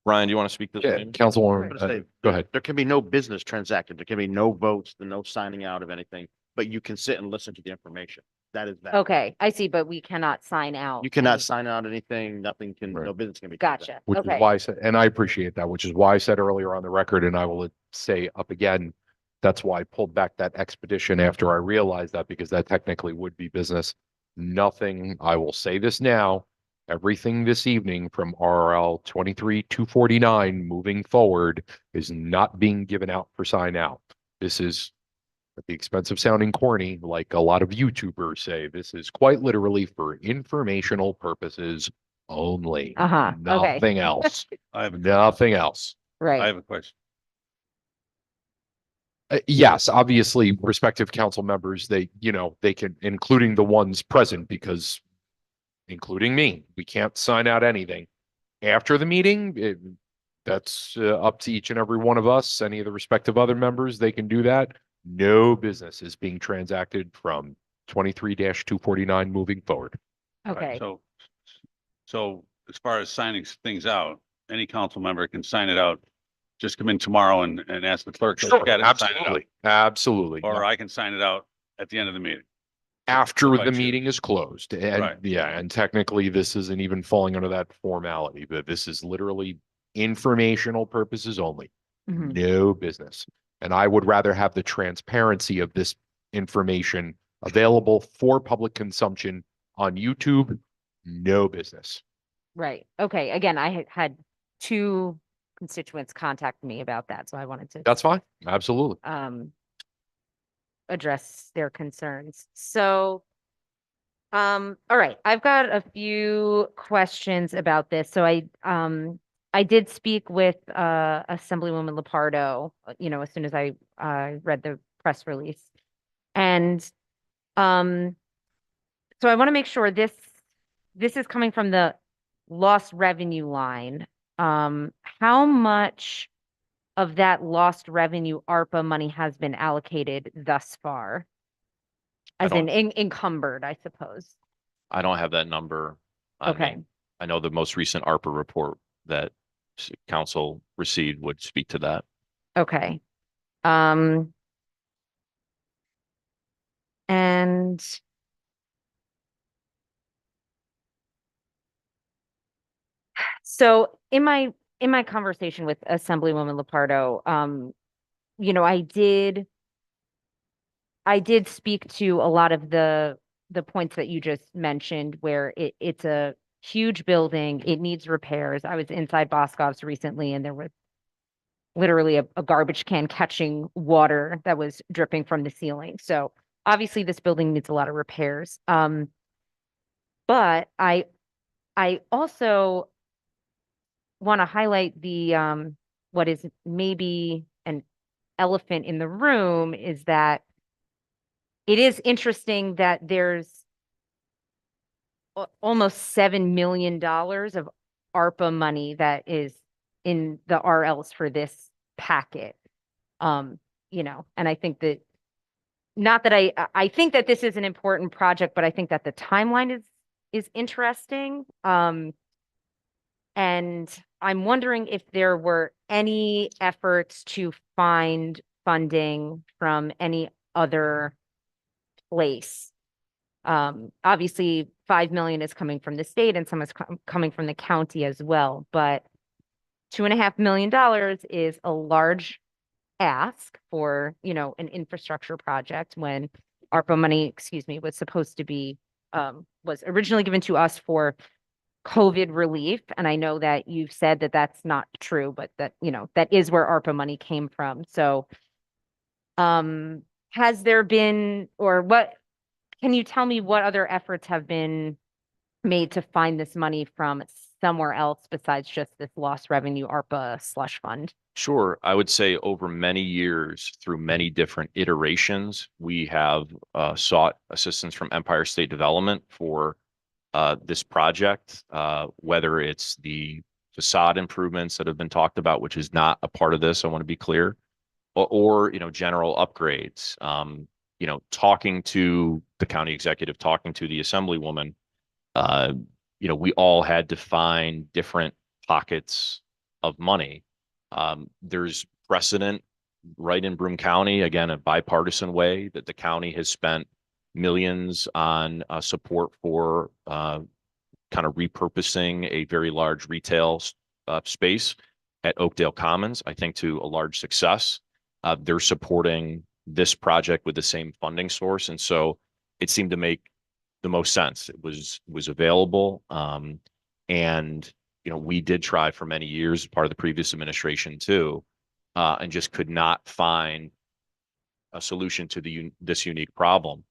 Ryan, do you want to speak to this? Councilwoman, go ahead. There can be no business transacted. There can be no votes, no signing out of anything, but you can sit and listen to the information. That is that. okay, I see, but we cannot sign out. You cannot sign out anything, nothing can, no business can be. Gotcha. Which is Okay. why I said, and I appreciate that, which is why I said earlier on the record, and I will say up again, that's why I pulled back that expedition after I realized that, because that technically would be business. Nothing, I will say this now, everything this evening from RRL 23-249 moving forward is not being given out for sign out. This is, at the expense of sounding corny, like a lot of YouTubers say, this is quite literally for informational purposes only. Okay. Nothing else. I have Nothing else. Right. I have a question. Yes, obviously, respective council members, they can, including the ones present, because including me, we can't sign out anything. After the meeting, that's up to each and every one of us. Any of the respective other members, they can do that. No business is being transacted from 23-249 moving forward. Okay. So as far as signing things out, any council member can sign it out. Just come in tomorrow and ask the clerk to look at it and sign it out. Absolutely. Absolutely. Or I can sign it out at the end of the meeting. After If I the choose. meeting is closed. And Right. yeah, and technically this isn't even falling under that formality, but this is literally informational purposes only. Mhm. No business. And I would rather have the transparency of this information available for public consumption on YouTube. No business. Right. Okay. Again, I had two constituents contact me about that, so I wanted to That's fine. Absolutely. address their concerns. So, all right, I've got a few questions about this. So I did speak with Assemblywoman Lepardo, as soon as I read the press release. And so I want to make sure this is coming from the lost revenue line. How much of that lost revenue ARPA money has been allocated thus far? As in encumbered, I suppose. I don't have that number on me. Okay. I know the most recent ARPA report that council received would speak to that. Okay. And so in my conversation with Assemblywoman Lepardo, I did speak to a lot of the points that you just mentioned, where it's a huge building, it needs repairs. I was inside Boscov's recently, and there was literally a garbage can catching water that was dripping from the ceiling. So obviously this building needs a lot of repairs. But I also want to highlight the what is maybe an elephant in the room, is that it is interesting that there's almost $7 million of ARPA money that is in the RLs for this packet. And I think that, not that I think that this is an important project, but I think that the timeline is interesting. And I'm wondering if there were any efforts to find funding from any other place. Obviously, 5 million is coming from the state and some is coming from the county as well, but $2.5 million is a large ask for, an infrastructure project, when ARPA money, was supposed to be, was originally given to us for COVID relief. And I know that you've said that that's not true, but that, that is where ARPA money came from. So, has there been, or what, can you tell me what other efforts have been made to find this money from somewhere else besides just this lost revenue ARPA slush fund? Sure. I would say over many years, through many different iterations, we have sought assistance from Empire State Development for this project, whether it's the facade improvements that have been talked about, which is not a part of this, I want to be clear, or general upgrades. Talking to the county executive, talking to the Assemblywoman, we all had to find different pockets of money. There's precedent right in Broome County, again, a bipartisan way, that the county has spent millions on support for kind of repurposing a very large retail space at Oakdale Commons, I think to a large success. They're supporting this project with the same funding source. And so it seemed to make the most sense. It was available. And we did try for many years, part of the previous administration too, and just could not find a solution to this unique problem.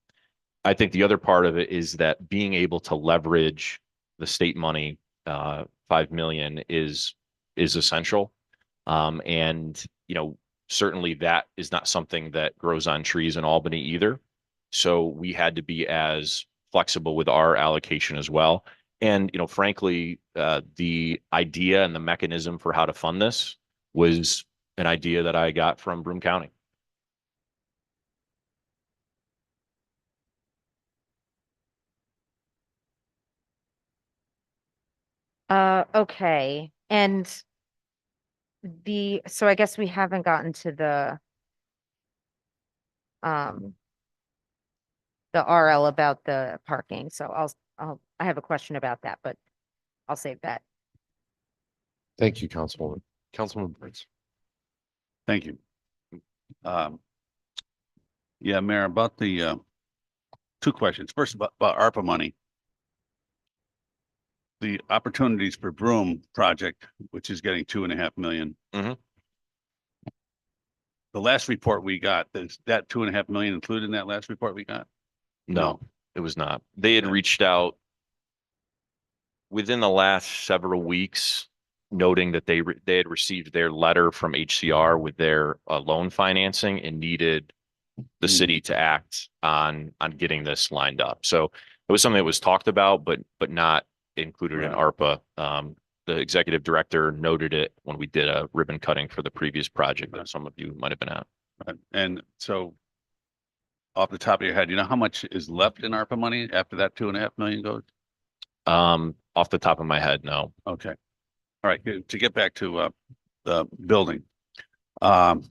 I think the other part of it is that being able to leverage the state money, 5 million is essential. And certainly that is not something that grows on trees in Albany either. So we had to be as flexible with our allocation as well. And, frankly, the idea and the mechanism for how to fund this was an idea that I got from Broome County. Okay. And so I guess we haven't gotten to the RL about the parking. So I have a question about that, but I'll save that. Thank you, Councilman Prince. Thank you. Yeah, Mayor, about the, two questions. First, about ARPA money. The Opportunities for Broome project, which is getting 2.5 million. Mhm. The last report we got, is that 2.5 million included in that last report we got? No, it was not. They had reached out within the last several weeks, noting that they had received their letter from HCR with their loan financing and needed the city to act on getting this lined up. So it was something that was talked about, but not included in ARPA. The executive director noted it when we did a ribbon cutting for the previous project that some of you might have been at. Right. And so off the top of your head, you know how much is left in ARPA money after that 2.5 million goes? Off the top of my head, no. Okay. All right, good. To get back to the building. I'm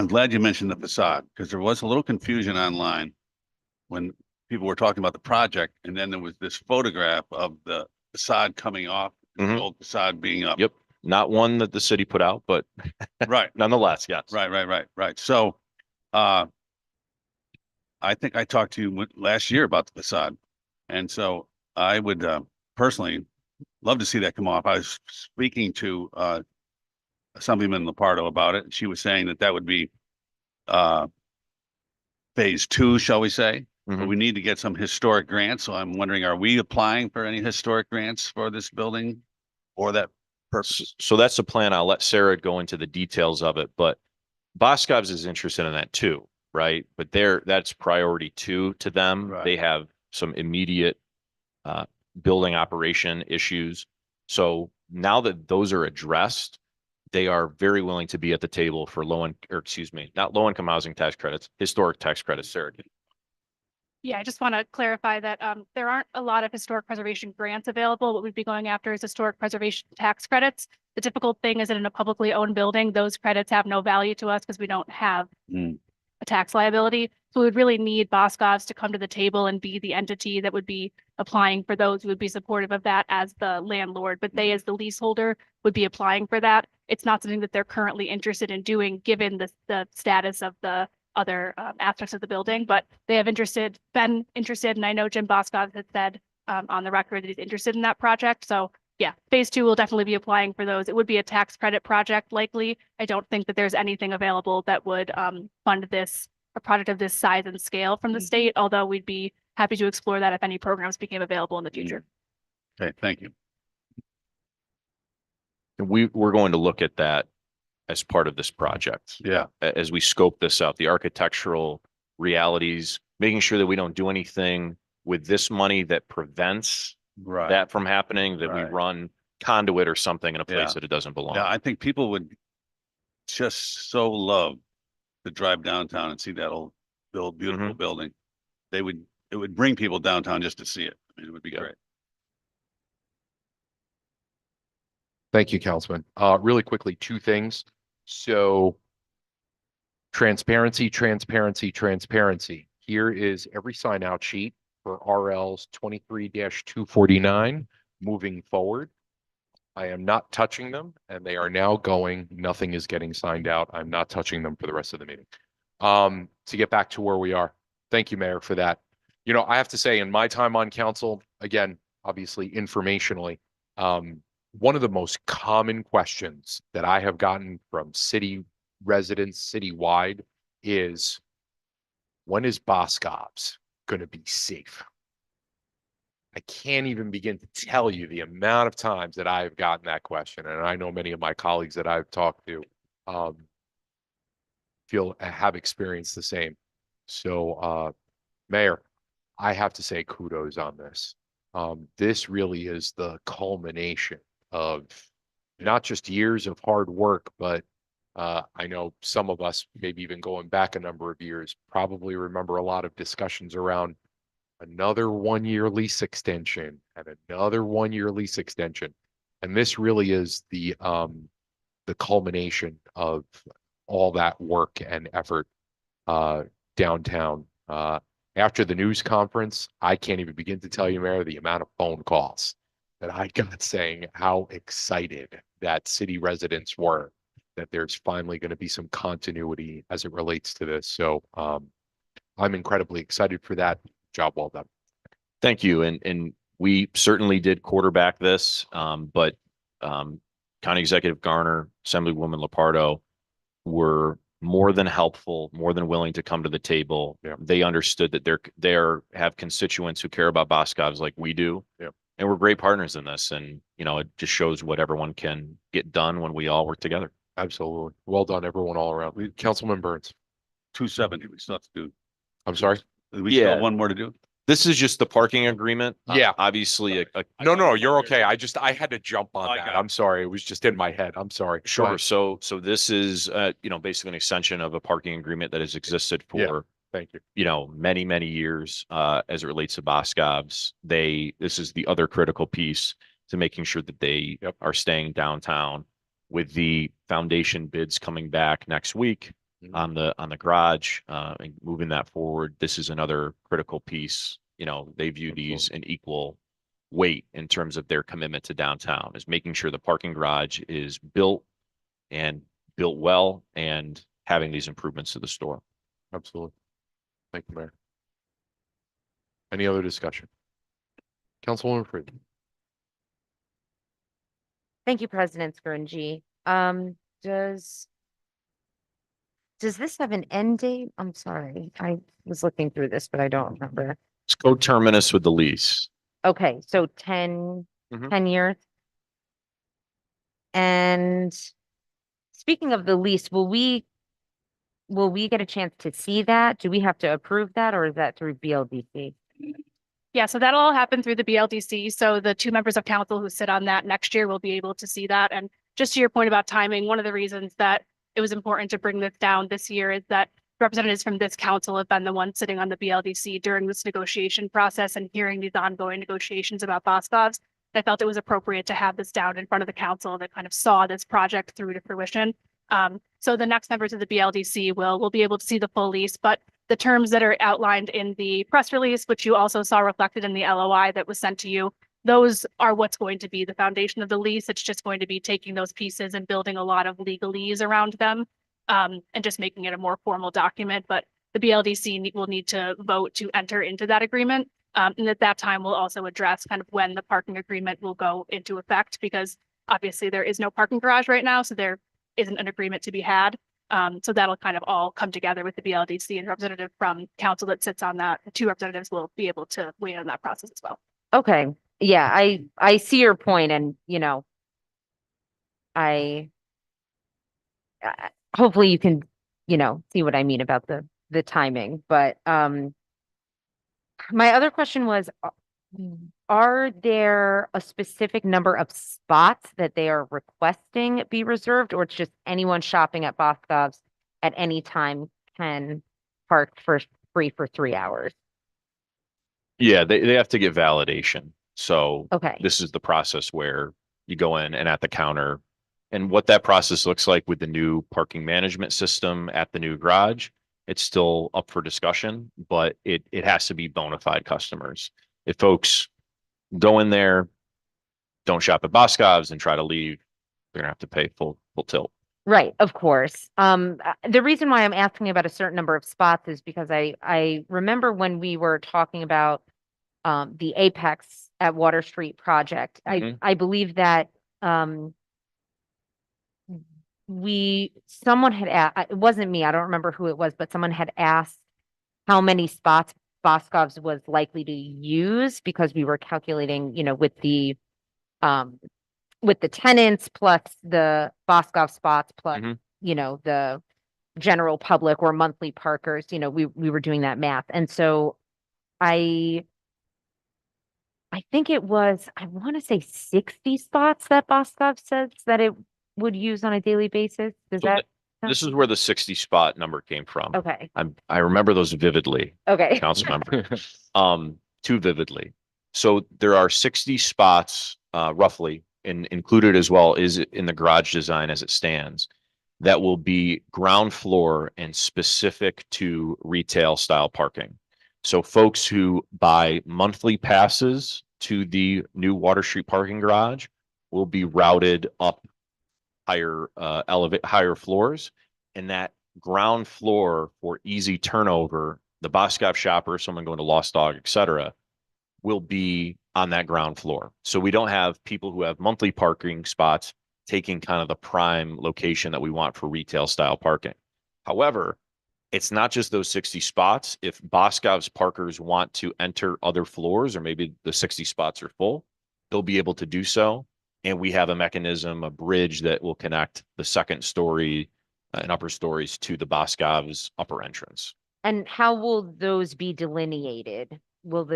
glad you mentioned the facade because there was a little confusion online when people were talking about the project, and then there was this photograph of the facade coming off, the old facade being up. Yep. Not one that the city put out, but right. Nonetheless, yes. Right. So I think I talked to you last year about the facade. And so I would personally love to see that come off. I was speaking to Assemblyman Lepardo about it. She was saying that would be phase 2, shall we say? But we need to get some historic grants. So I'm wondering, are we applying for any historic grants for this building or that purpose? So that's the plan. I'll let Sarah go into the details of it, but Boscov's is interested in that too, right? But that's priority 2 to them. Right. They have some immediate building operation issues. So now that those are addressed, they are very willing to be at the table for not low income housing tax credits, historic tax credits. Sarah. Yeah, I just want to clarify that there aren't a lot of historic preservation grants available. What we'd be going after is historic preservation tax credits. The difficult thing is that in a publicly owned building, those credits have no value to us because we don't have a tax liability. So we would really need Boscov's to come to the table and be the entity that would be applying for those. We would be supportive of that as the landlord, but they as the leaseholder would be applying for that. It's not something that they're currently interested in doing, given the status of the other aspects of the building, but they have been interested, and I know Jim Boscov has said on the record that he's interested in that project. So yeah, phase 2 will definitely be applying for those. It would be a tax credit project likely. I don't think that there's anything available that would fund a project of this size and scale from the state, although we'd be happy to explore that if any programs became available in the future. Okay, thank you. And we're going to look at that as part of this project. Yeah. As we scope this out, the architectural realities, making sure that we don't do anything with this money that prevents that from happening, that we run conduit or something in a place that it doesn't belong. Yeah, I think people would just so love to drive downtown and see that old beautiful building. It would bring people downtown just to see it. I mean, it would be great. Thank you, Councilman. Really quickly, 2 things. So transparency. Here is every sign out sheet for RLs 23-249 moving forward. I am not touching them and they are now going. Nothing is getting signed out. I'm not touching them for the rest of the meeting. To get back to where we are. Thank you, Mayor, for that. You know, I have to say in my time on council, again, obviously informationally, one of the most common questions that I have gotten from city residents citywide is, when is Boscov's going to be safe? I can't even begin to tell you the amount of times that I've gotten that question. And I know many of my colleagues that I've talked to have experienced the same. So, Mayor, I have to say kudos on this. This really is the culmination of not just years of hard work, but I know some of us, maybe even going back a number of years, probably remember a lot of discussions around another 1-year lease extension and another 1-year lease extension. And this really is the culmination of all that work and effort downtown. After the news conference, I can't even begin to tell you, Mayor, the amount of phone calls that I got saying how excited that city residents were that there's finally going to be some continuity as it relates to this. So I'm incredibly excited for that. Job well done. Thank you. And we certainly did quarterback this, but County Executive Garner, Assemblywoman Lepardo were more than helpful, more than willing to come to the table. Yeah. They understood that they're have constituents who care about Boscov's like we do. Yeah. And we're great partners in this. And, you know, it just shows what everyone can get done when we all work together. Absolutely. Well done, everyone all around. Councilman Burns. 270, we still have to do. I'm sorry. We still have Yeah. one more to do. This is just the parking agreement. Yeah. Obviously, No, you're okay. I had to jump on I that. got it. I'm sorry. It was just in my head. I'm sorry. Go Sure. ahead. So this is, you know, basically an extension of a parking agreement that has existed Yeah. for, Thank you. you know, many, many years, as it relates to Boscov's. This is the other critical piece to making sure that they Yep. are staying downtown. With the foundation bids coming back next week Mhm. on the garage, and moving that forward, this is another critical piece. You know, they view these in equal weight in terms of their commitment to downtown, is making sure the parking garage is built and built well and having these improvements to the store. Absolutely. Thank you, Mayor. Any other discussion? Councilwoman Freeman. Thank you, President Scuringi. Does this have an end date? I'm sorry, I was looking through this, but I don't remember. It's coterminous with the lease. Okay, so 10 Mhm. 10 years. And speaking of the lease, will we get a chance to see that? Do we have to approve that, or is that through BLDC? Yeah, so that'll all happen through the BLDC. So the two members of council who sit on that next year will be able to see that. And just to your point about timing, one of the reasons that it was important to bring this down this year is that representatives from this council have been the ones sitting on the BLDC during this negotiation process and hearing these ongoing negotiations about Boscov's. I felt it was appropriate to have this down in front of the council that kind of saw this project through to fruition. So the next members of the BLDC will be able to see the full lease, but the terms that are outlined in the press release, which you also saw reflected in the LOI that was sent to you, those are what's going to be the foundation of the lease. It's just going to be taking those pieces and building a lot of legalese around them, and just making it a more formal document. But the BLDC will need to vote to enter into that agreement. And at that time, we'll also address kind of when the parking agreement will go into effect, because obviously there is no parking garage right now, so there isn't an agreement to be had. So that'll kind of all come together with the BLDC and representative from council that sits on that. The two representatives will be able to weigh in on that process as well. Okay, yeah, I see your point, and you know, I hopefully you can, you know, see what I mean about the timing. But my other question was, are there a specific number of spots that they are requesting be reserved, or it's just anyone shopping at Boscov's at any time can park for free for 3 hours? Yeah, they have to get validation. So Okay. this is the process where you go in and at the counter, and what that process looks like with the new parking management system at the new garage, it's still up for discussion, but it has to be bona fide customers. If folks go in there, don't shop at Boscov's and try to leave, they're gonna have to pay full tilt. Right, of course. The reason why I'm asking about a certain number of spots is because I remember when we were talking about the Apex at Water Street project. I believe that someone had asked, it wasn't me, I don't remember who it was, but someone had asked how many spots Boscov's was likely to use, because we were calculating, you know, with the tenants plus the Boscov spots plus, you know, the general public or monthly parkers, you know, we were doing that math. And so I think it was, I want to say 60 spots that Boscov says that it would use on a daily basis. Does So that? This is where the 60 spot number came from. Okay. I remember those vividly. Okay. Council member. Too vividly. So there are 60 spots, roughly, and included as well is in the garage design as it stands, that will be ground floor and specific to retail style parking. So folks who buy monthly passes to the new Water Street parking garage will be routed up higher floors. And that ground floor for easy turnover, the Boscov shopper, someone going to Lost Dog, et cetera, will be on that ground floor. So we don't have people who have monthly parking spots taking kind of the prime location that we want for retail style parking. However, it's not just those 60 spots. If Boscov's parkers want to enter other floors, or maybe the 60 spots are full, they'll be able to do so. And we have a mechanism, a bridge that will connect the second story and upper stories to the Boscov's upper entrance. And how will those be delineated? Will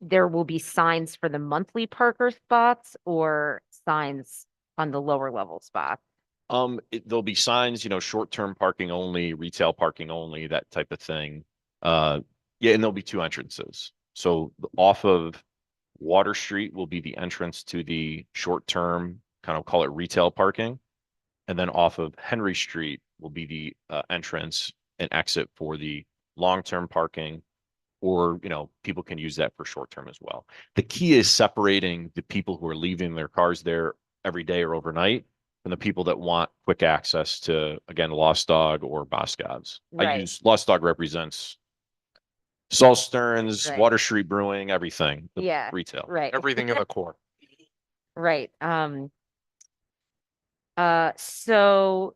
there will be signs for the monthly parker spots or signs on the lower level spots? There'll be signs, short-term parking only, retail parking only, that type of thing. Yeah, and there'll be two entrances. So off of Water Street will be the entrance to the short-term, kind of call it retail parking. And then off of Henry Street will be the entrance and exit for the long-term parking, or, people can use that for short-term as well. The key is separating the people who are leaving their cars there every day or overnight from the people that want quick access to, again, Lost Dog or Boscov's. Right. Lost Dog represents Saul Stearns, Right. Water Street Brewing, everything. the Yeah, Retail. right. Everything in the core. Right. So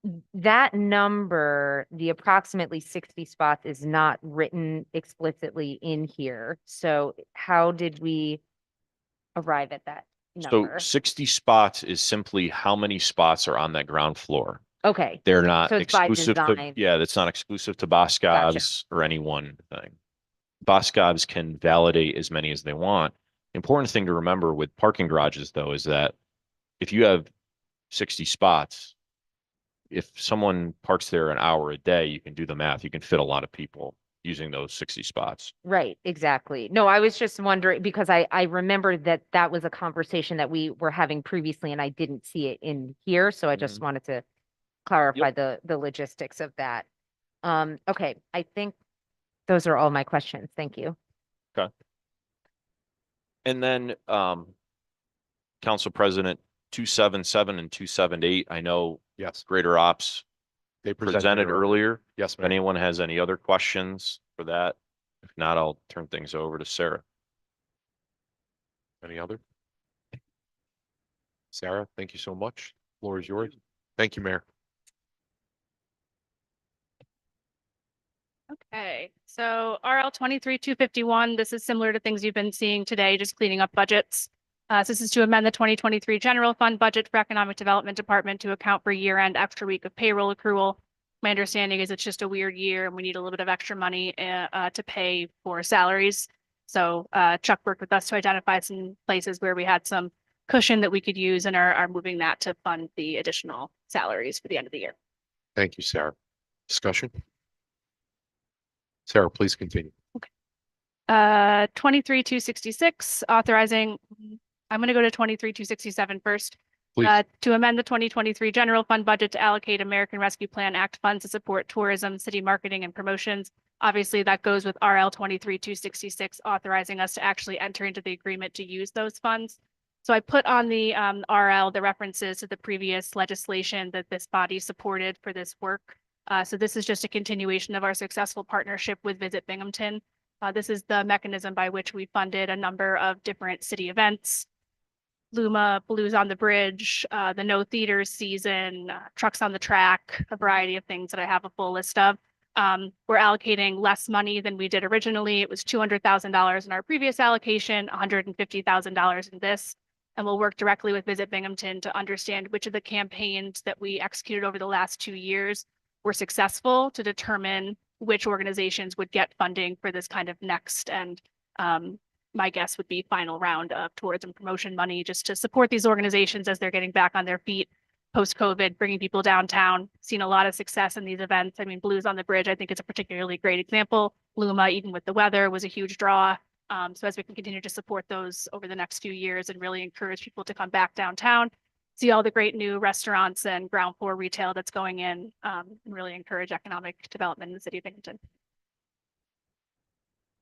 that number, the approximately 60 spots, is not written explicitly in here. So how did we arrive at that So number? 60 spots is simply how many spots are on that ground floor. Okay, They're not So it's by exclusive to, design. yeah, that's not exclusive to Boscov's or any one thing. Boscov's can validate as many as they want. Important thing to remember with parking garages, though, is that if you have 60 spots, if someone parks there an hour a day, you can do the math. You can fit a lot of people using those 60 spots. Right, exactly. No, I was just wondering because I remember that was a conversation that we were having previously and I didn't see it in here. So I just wanted to clarify the logistics of that. Okay, I think those are all my questions. Thank you. Okay. And then, Council President, 277 and 278, I know Yes, Greater Ops they presented earlier. Yes, If ma'am. anyone has any other questions for that, if not, I'll turn things over to Sarah. Any other? Sarah, thank you so much. Floor is yours. Thank you, Mayor. Okay, so RL 23-251, this is similar to things you've been seeing today, just cleaning up budgets. So this is to amend the 2023 general fund budget for Economic Development Department to account for year-end extra week of payroll accrual. My understanding is it's just a weird year and we need a little bit of extra money to pay for salaries. So Chuck worked with us to identify some places where we had some cushion that we could use and are moving that to fund the additional salaries for the end of the year. Thank you, Sarah. Discussion? Sarah, please continue. 23-266, authorizing, I'm going to go to 23-267 first. Please. To amend the 2023 general fund budget to allocate American Rescue Plan Act funds to support tourism, city marketing and promotions. Obviously, that goes with RL 23-266, authorizing us to actually enter into the agreement to use those funds. So I put on the RL the references to the previous legislation that this body supported for this work. So this is just a continuation of our successful partnership with Visit Binghamton. This is the mechanism by which we funded a number of different city events. Luma, Blues on the Bridge, the No Theaters season, Trucks on the Track, a variety of things that I have a full list of. We're allocating less money than we did originally. It was $200,000 in our previous allocation, $150,000 in this. And we'll work directly with Visit Binghamton to understand which of the campaigns that we executed over the last 2 years were successful to determine which organizations would get funding for this kind of next and my guess would be final round of tourism promotion money just to support these organizations as they're getting back on their feet post-COVID, bringing people downtown. Seen a lot of success in these events. I mean, Blues on the Bridge, I think it's a particularly great example. Luma, even with the weather, was a huge draw. So as we can continue to support those over the next few years and really encourage people to come back downtown, see all the great new restaurants and ground floor retail that's going in, and really encourage economic development in the city of Binghamton.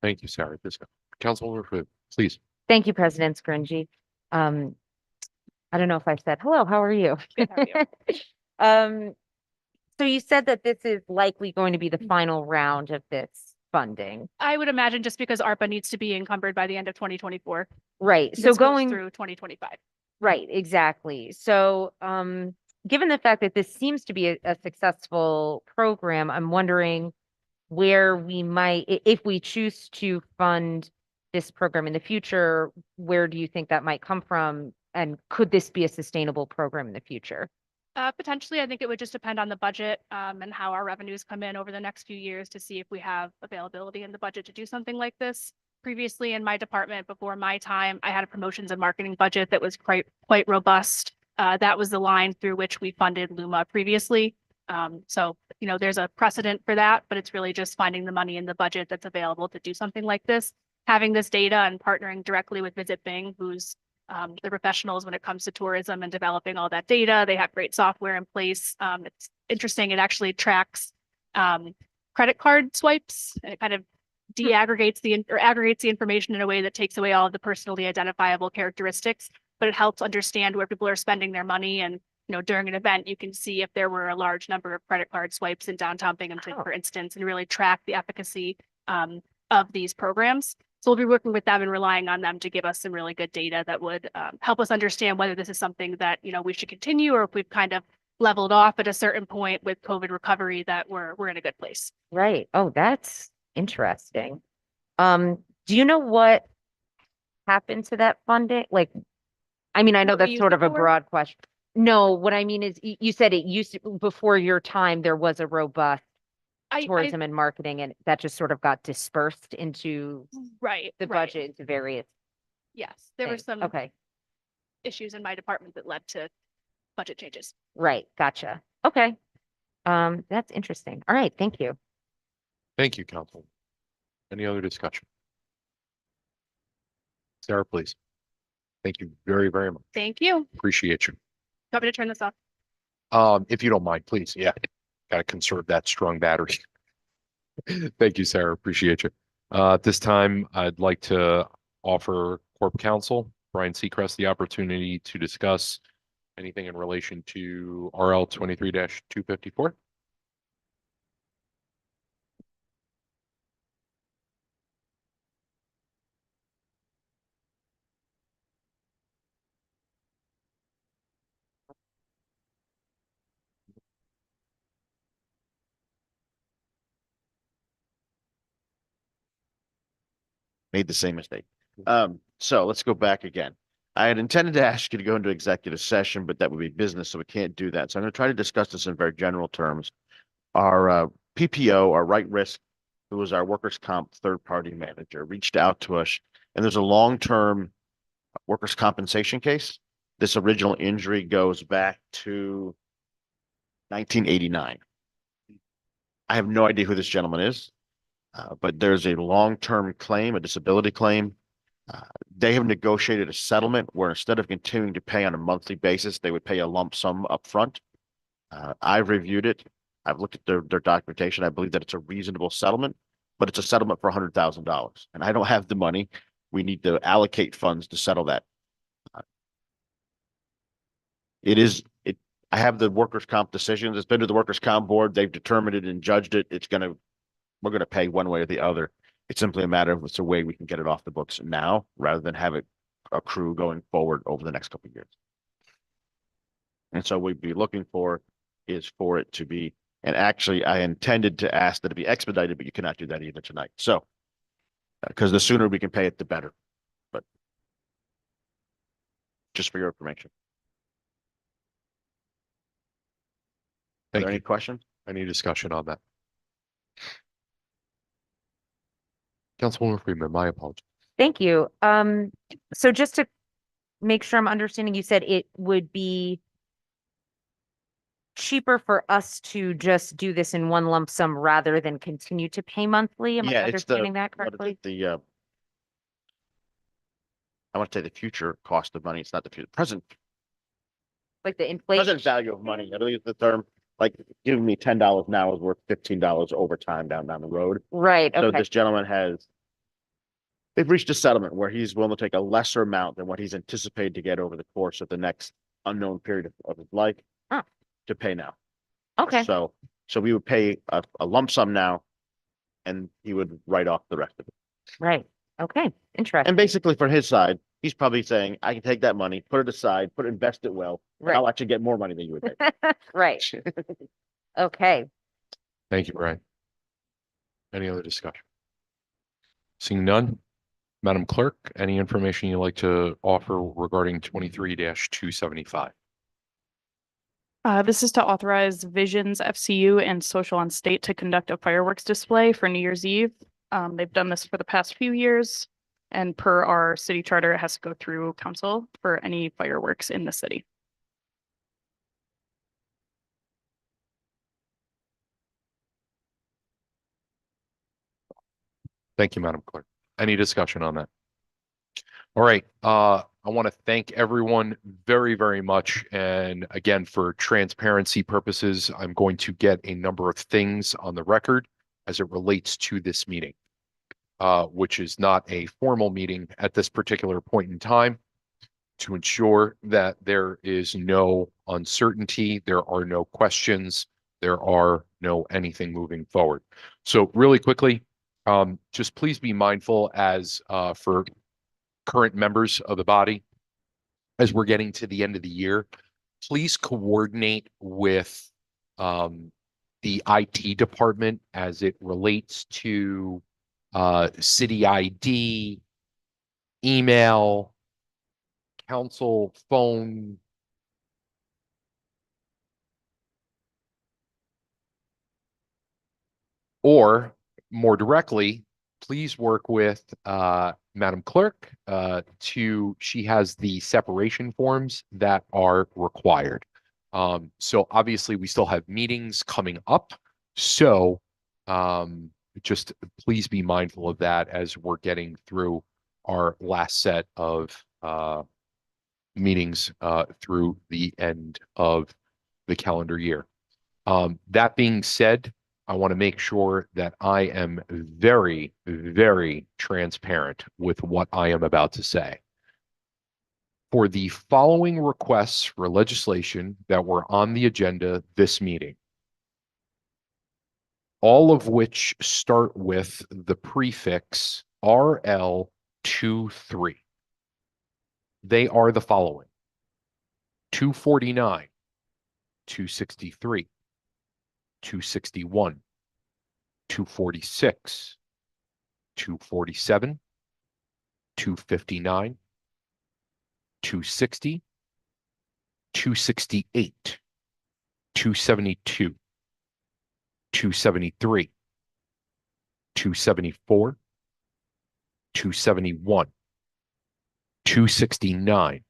Thank you, Sarah. This, Councilwoman Fairclough, please. Thank you, President Scringy. I don't know if I said, hello, how are you? Good, how are you? So you said that this is likely going to be the final round of this funding, I would imagine just because ARPA needs to be encumbered by the end of 2024. right? So This goes going through 2025. right, exactly. So, given the fact that this seems to be a successful program, I'm wondering where we might, if we choose to fund this program in the future, where do you think that might come from? And could this be a sustainable program in the future? Potentially, I think it would just depend on the budget and how our revenues come in over the next few years to see if we have availability in the budget to do something like this. Previously in my department, before my time, I had a promotions and marketing budget that was quite robust. That was the line through which we funded Luma previously. So, you know, there's a precedent for that, but it's really just finding the money in the budget that's available to do something like this. Having this data and partnering directly with Visit Bing, who's the professionals when it comes to tourism and developing all that data. They have great software in place. It's interesting. It actually tracks credit card swipes and it kind of aggregates the information in a way that takes away all of the personally identifiable characteristics, but it helps understand where people are spending their money. And, you know, during an event, you can see if there were a large number of credit card swipes in downtown Binghamton, for instance, and really track the efficacy of these programs. So we'll be working with them and relying on them to give us some really good data that would help us understand whether this is something that, you know, we should continue or if we've kind of leveled off at a certain point with COVID recovery that we're in a good place. Right. Oh, that's interesting. Do you know what happened to that funding? Like, I mean, I know What we that's used sort it of a for? broad question. No, what I mean is you said it used to, before your time, there was a robust tourism and marketing, and that just sort of got dispersed into Right. the right. budget into various Yes, there were things. some Okay, issues in my department that led to budget changes. right, gotcha. Okay. That's interesting. All right, thank you. Thank you, Council. Any other discussion? Sarah, please. Thank you very, very much. Thank you. Appreciate you. Want me to turn this off? If you don't mind, please. Yeah. Got to conserve that strong battery. Thank you, Sarah. Appreciate you. At this time, I'd like to offer Corp Counsel Brian Seacrest the opportunity to discuss anything in relation to RL 23-254. Made the same mistake. So let's go back again. I had intended to ask you to go into executive session, but that would be business, so we can't do that. So I'm going to try to discuss this in very general terms. Our PPO, our Right Risk, who was our workers' comp third-party manager, reached out to us, and there's a long-term workers' compensation case. This original injury goes back to 1989. I have no idea who this gentleman is, but there's a long-term claim, a disability claim. They have negotiated a settlement where instead of continuing to pay on a monthly basis, they would pay a lump sum upfront. I've reviewed it. I've looked at their documentation. I believe that it's a reasonable settlement, but it's a settlement for $100,000, and I don't have the money. We need to allocate funds to settle that. I have the workers' comp decisions. It's been to the workers' comp board. They've determined it and judged it. We're going to pay one way or the other. It's simply a matter of it's a way we can get it off the books now rather than have it accrue going forward over the next couple of years. And so we'd be looking for is for it to be, and actually I intended to ask that it be expedited, but you cannot do that either tonight. So, because the sooner we can pay it, the better. But just for your information. Are there any questions? Any discussion on that? Councilwoman Freeman, my apologies. Thank you. So just to make sure I'm understanding, you said it would be cheaper for us to just do this in one lump sum rather than continue to pay monthly? Am I understanding that correctly? I want to say the future cost of money. It's not the future, present Like the inflation. present value of money. I believe the term, like giving me $10 now is worth $15 over time down the road. Right, So okay. this gentleman has they've reached a settlement where he's willing to take a lesser amount than what he's anticipated to get over the course of the next unknown period of his life Oh. to pay now. Okay, So we would pay a lump sum now, and he would write off the rest of it. right. Okay, interesting. And basically, for his side, he's probably saying, I can take that money, put it aside, invest it well, and I'll actually get more money than you would make. Right. Okay. Thank you, Brian. Any other discussion? Seeing none, Madam Clerk, any information you'd like to offer regarding 23-275? This is to authorize Visions FCU and Social on State to conduct a fireworks display for New Year's Eve. They've done this for the past few years, and per our city charter, it has to go through council for any fireworks in the city. Thank you, Madam Clerk. Any discussion on that? All right, I want to thank everyone very, very much. And again, for transparency purposes, I'm going to get a number of things on the record as it relates to this meeting, which is not a formal meeting at this particular point in time, to ensure that there is no uncertainty, there are no questions, there are no anything moving forward. So really quickly, just please be mindful as for current members of the body, as we're getting to the end of the year, please coordinate with the IT department as it relates to city ID, email, council phone, or more directly, please work with Madam Clerk she has the separation forms that are required. So obviously we still have meetings coming up. So just please be mindful of that as we're getting through our last set of meetings through the end of the calendar year. That being said, I want to make sure that I am very, very transparent with what I am about to say. For the following requests for legislation that were on the agenda this meeting, all of which start with the prefix RL23. They are the following: 249, 263, 261, 246, 247, 259, 260, 268, 272, 273, 274, 271, 269,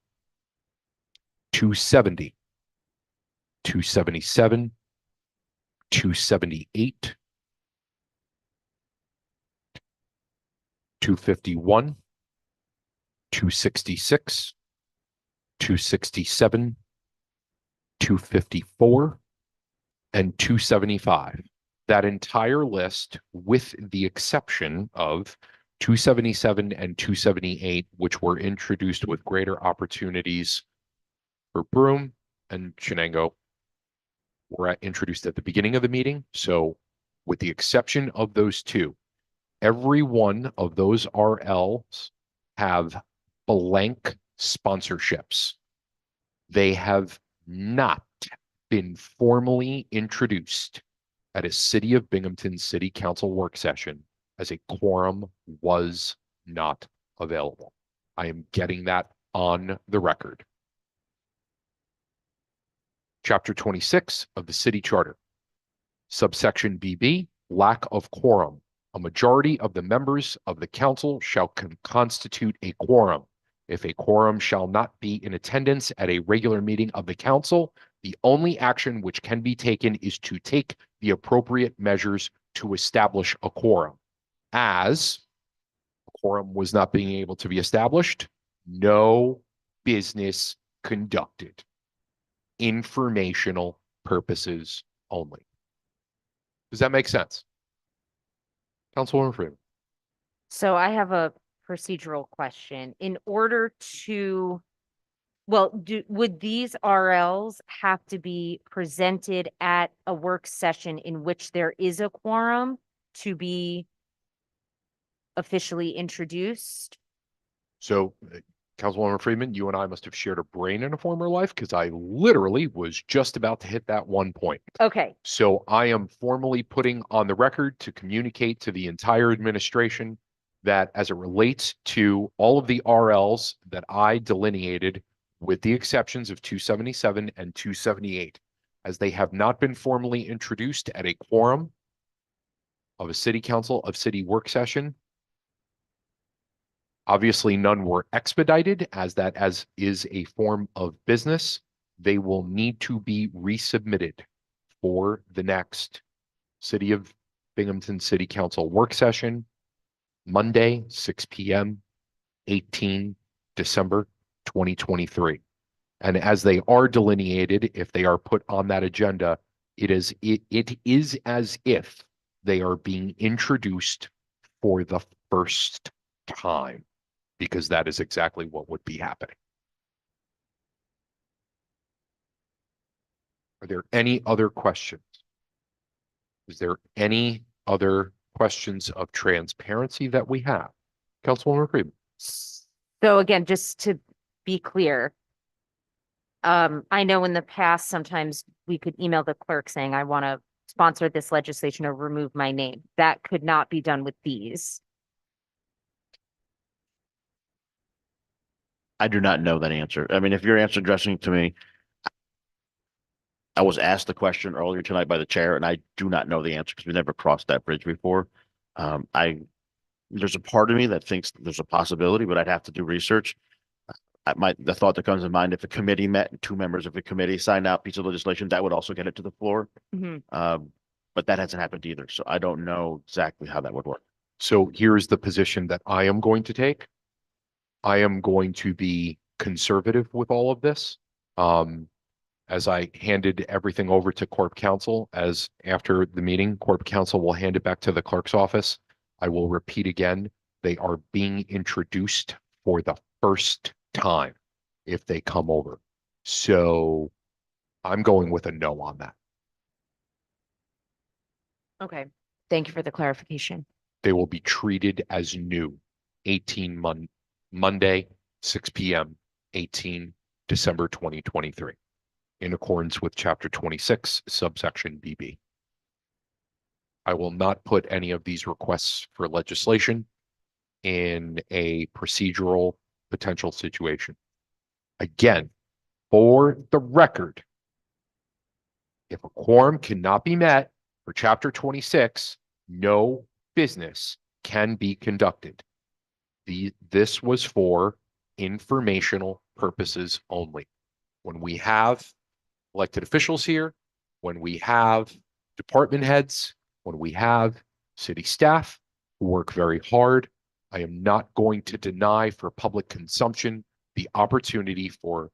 270, 277, 278, 251, 266, 267, 254, and 275. That entire list, with the exception of 277 and 278, which were introduced with greater opportunities for Broome and Shenango, were introduced at the beginning of the meeting. So with the exception of those two, every one of those RLs have blank sponsorships. They have not been formally introduced at a City of Binghamton City Council work session, as a quorum was not available. I am getting that on the record. Chapter 26 of the City Charter. Subsection BB, lack of quorum. A majority of the members of the council shall constitute a quorum. If a quorum shall not be in attendance at a regular meeting of the council, the only action which can be taken is to take the appropriate measures to establish a quorum. As a quorum was not being able to be established, no business conducted. Informational purposes only. Does that make sense? Councilwoman Freeman. So I have a procedural question. In order to, well, would these RLs have to be presented at a work session in which there is a quorum to be officially introduced? So, Councilwoman Freeman, you and I must have shared a brain in a former life because I literally was just about to hit that one point. Okay, So I am formally putting on the record to communicate to the entire administration that as it relates to all of the RLs that I delineated, with the exceptions of 277 and 278, as they have not been formally introduced at a quorum of a city council of city work session. Obviously, none were expedited as is a form of business. They will need to be resubmitted for the next City of Binghamton City Council work session, Monday, 6 p.m., 18 December 2023. And as they are delineated, if they are put on that agenda, it is as if they are being introduced for the first time, because that is exactly what would be happening. Are there any other questions? Is there any other questions of transparency that we have? Councilwoman Freeman. so again, just to be clear, I know in the past, sometimes we could email the clerk saying, I want to sponsor this legislation or remove my name. That could not be done with these. I do not know that answer. I mean, if your answer addressing to me, I was asked the question earlier tonight by the chair, and I do not know the answer because we never crossed that bridge before. There's a part of me that thinks there's a possibility, but I'd have to do research. The thought that comes to mind, if a committee met and two members of the committee signed out a piece of legislation, that would also get it to the floor. But that hasn't happened either. So I don't know exactly how that would work. So here's the position that I am going to take. I am going to be conservative with all of this. As I handed everything over to Corp Counsel, as after the meeting, Corp Counsel will hand it back to the clerk's office. I will repeat again, they are being introduced for the first time if they come over. So I'm going with a no on that. Okay, thank you for the clarification. They will be treated as new. Monday, 6 p.m., 18 December 2023, in accordance with Chapter 26, subsection BB. I will not put any of these requests for legislation in a procedural potential situation. Again, for the record, if a quorum cannot be met for Chapter 26, no business can be conducted. This was for informational purposes only. When we have elected officials here, when we have department heads, when we have city staff who work very hard, I am not going to deny for public consumption the opportunity for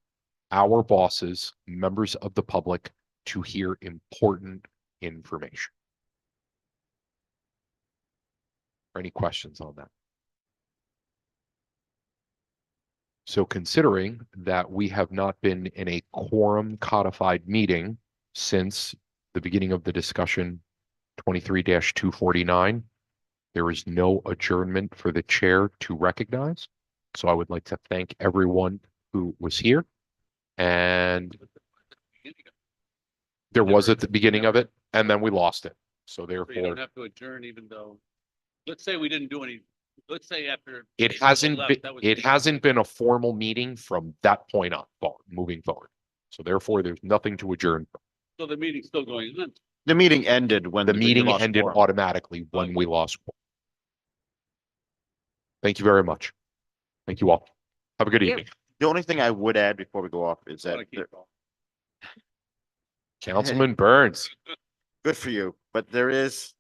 our bosses, members of the public, to hear important information. Any questions on that? So considering that we have not been in a quorum codified meeting since the beginning of the discussion 23-249, there is no adjournment for the chair to recognize. So I would like to thank everyone who was here. And there was at the beginning of it, and then we lost it. So You therefore, don't have to adjourn even though, let's say we didn't do any, let's say after. it people hasn't left, been, that was- it hasn't been a formal meeting from that point on, moving forward. So therefore, there's nothing to adjourn. So the meeting's still going on. The meeting ended when The you meeting lost ended quorum. automatically when we lost. Thank you very much. Thank you all. Have a good evening. The only thing I would add before we go off is that Councilman Burns. good for you, but there is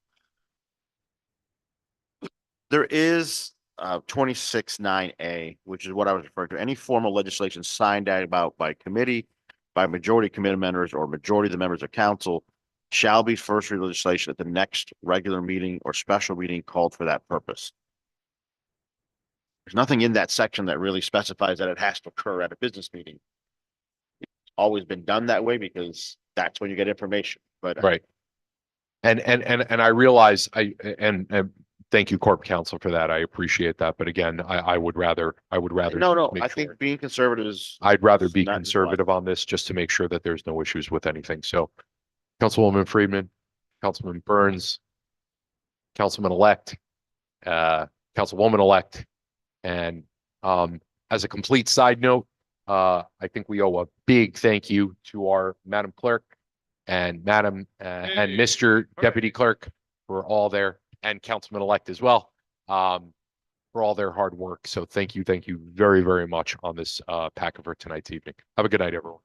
26(9)(a), which is what I was referring to. Any formal legislation signed out about by committee, by majority committee members or majority of the members of council shall be first read legislation at the next regular meeting or special meeting called for that purpose. There's nothing in that section that really specifies that it has to occur at a business meeting. It's always been done that way because that's when you get information, but. Right. And I realize and thank you, Corp Counsel, for that. I appreciate that. But again, I would rather. No, make I sure. think being conservative is. I'd rather be not conservative on this just to make sure that there's no issues with anything. So Councilwoman Friedman, Councilman Burns, Councilman-elect, Councilwoman-elect, and as a complete side note, I think we owe a big thank you to our Madam Clerk and Madam and Mr. Deputy Clerk for all their, and Councilman-elect as well, for all their hard work. So thank you very, very much on this packet for tonight's evening. Have a good night, everyone.